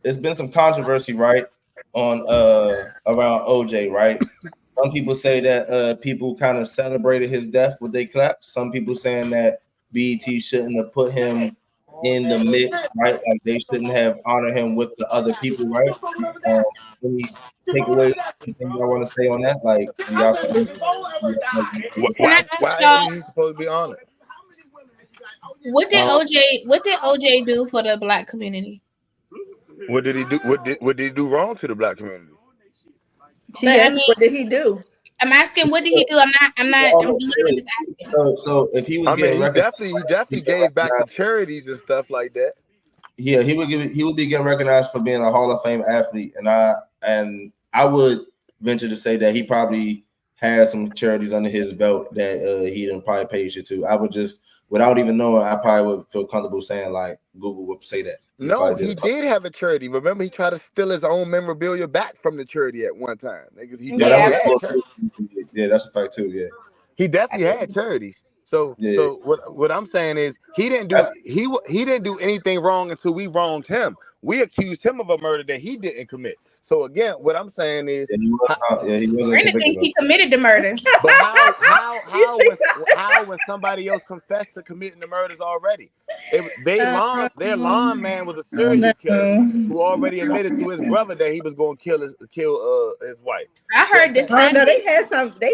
There's been some controversy, right, on around OJ, right? Some people say that people kind of celebrated his death with their claps. Some people saying that BET shouldn't have put him in the mix, right? Like they shouldn't have honored him with the other people, right? Any takeaways? Anything y'all want to say on that? Like, why is he supposed to be honored? What did OJ do for the black community? What did he do? What did he do wrong to the black community? What did he do? I'm asking, what did he do? I'm literally just asking. So if he was I mean, getting he recognized, definitely gave back to charities and stuff like that. Yeah, he would be getting recognized for being a Hall of Fame athlete, and I would venture to say that he probably had some charities under his belt that he didn't probably pay shit to. I would just, without even knowing, I probably would feel comfortable saying like Google would say that. No, he did have a charity. Remember, he tried to steal his own memorabilia back from the charity at one time. He Yeah, that's a fact too. Yeah, he definitely had charities. So what I'm saying is he didn't do anything wrong until we wronged him. We accused him of a murder that he didn't commit. So again, what I'm saying is, he wasn't Brenda thinks he committed the murder. But how when somebody else confessed to committing the murders already? Their lawn man was a serial killer who already admitted to his brother that he was going to kill his wife. I heard this. No, they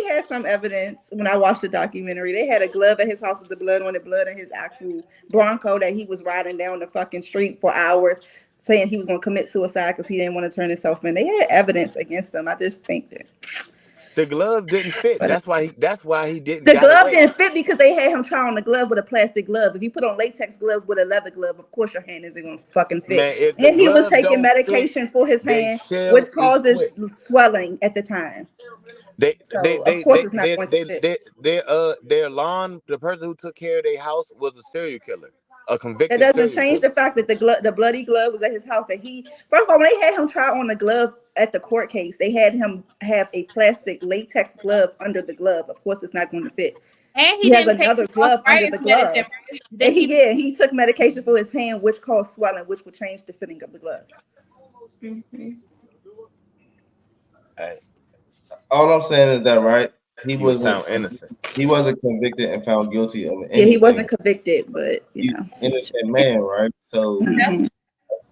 had some evidence when I watched the documentary. They had a glove at his house with the blood on it, blood in his actual Bronco that he was riding down the fucking street for hours, saying he was going to commit suicide because he didn't want to turn himself in. They had evidence against them. I just think that the glove didn't fit. That's why he didn't. The glove didn't fit because they had him try on the glove with a plastic glove. If you put on latex gloves with a leather glove, of course your hand isn't going to fucking fit. Man, and he was taking medication for his hand, which causes swelling at the time. Of course it's not going to fit. Their lawn, the person who took care of their house was a serial killer. A convicted. It doesn't change the fact that the bloody glove was at his house. That first of all, when they had him try on the glove at the court case, they had him have a plastic latex glove under the glove. Of course, it's not going to fit. And he has another glove under the glove. And he took medication for his hand, which caused swelling, which would change the fitting of the glove. Mm-hmm. Hey. All I'm saying is that, right? He wasn't innocent. He wasn't convicted and found guilty of anything. Yeah, he wasn't convicted, but he's an innocent man, right? So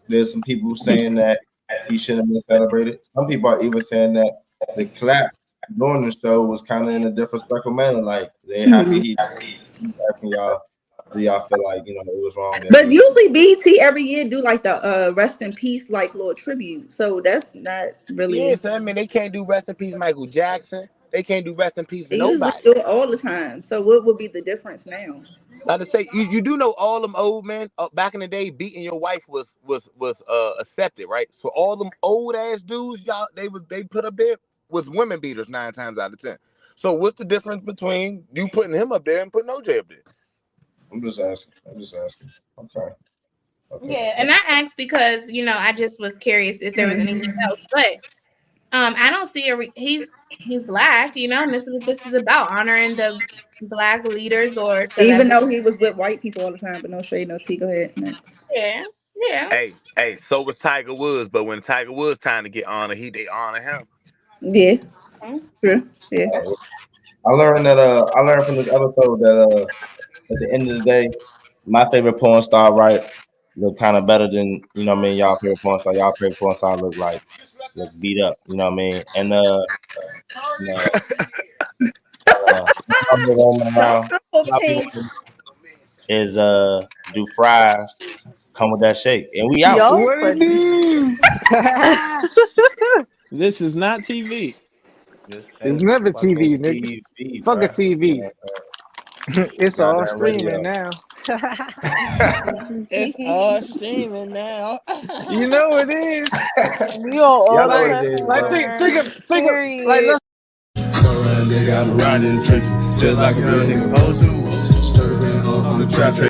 there's some people saying that he shouldn't have been celebrated. Some people are even saying that the clap during the show was kind of in a disrespectful manner, like they're happy he asking y'all. Do y'all feel like it was wrong? But usually BET every year do like the rest in peace like little tribute, so that's not really. Yeah, so I mean they can't do rest in peace Michael Jackson. They can't do rest in peace for nobody. Usually do it all the time. So what would be the difference now? Like to say, you do know all them old men back in the day beating your wife was accepted, right? So all them old ass dudes they put up there was women beaters 9 times out of 10. So what's the difference between you putting him up there and putting OJ up there? I'm just asking. Okay. Yeah, and I asked because I just was curious if there was anything else, but I don't see he's black, and this is what this is about, honoring the black leaders or even though he was with white people all the time, but no shade, no tea. Go ahead next. Yeah. Hey, so was Tiger Woods, but when Tiger Woods time to get honored, they honor him. Yeah. True. Yeah. I learned from this episode that at the end of the day, my favorite porn star, right, look kind of better than y'all favorite porn star. Y'all favorite porn star look beat up, and is do fries come with that shake, and we out. This is not TV. It's never TV, nigga. Fuck a TV. It's all streaming now. It's all streaming now. You know it is. We all think of like let's Nigga, I'm riding in the trenches just like a real nigga supposed to. On the trap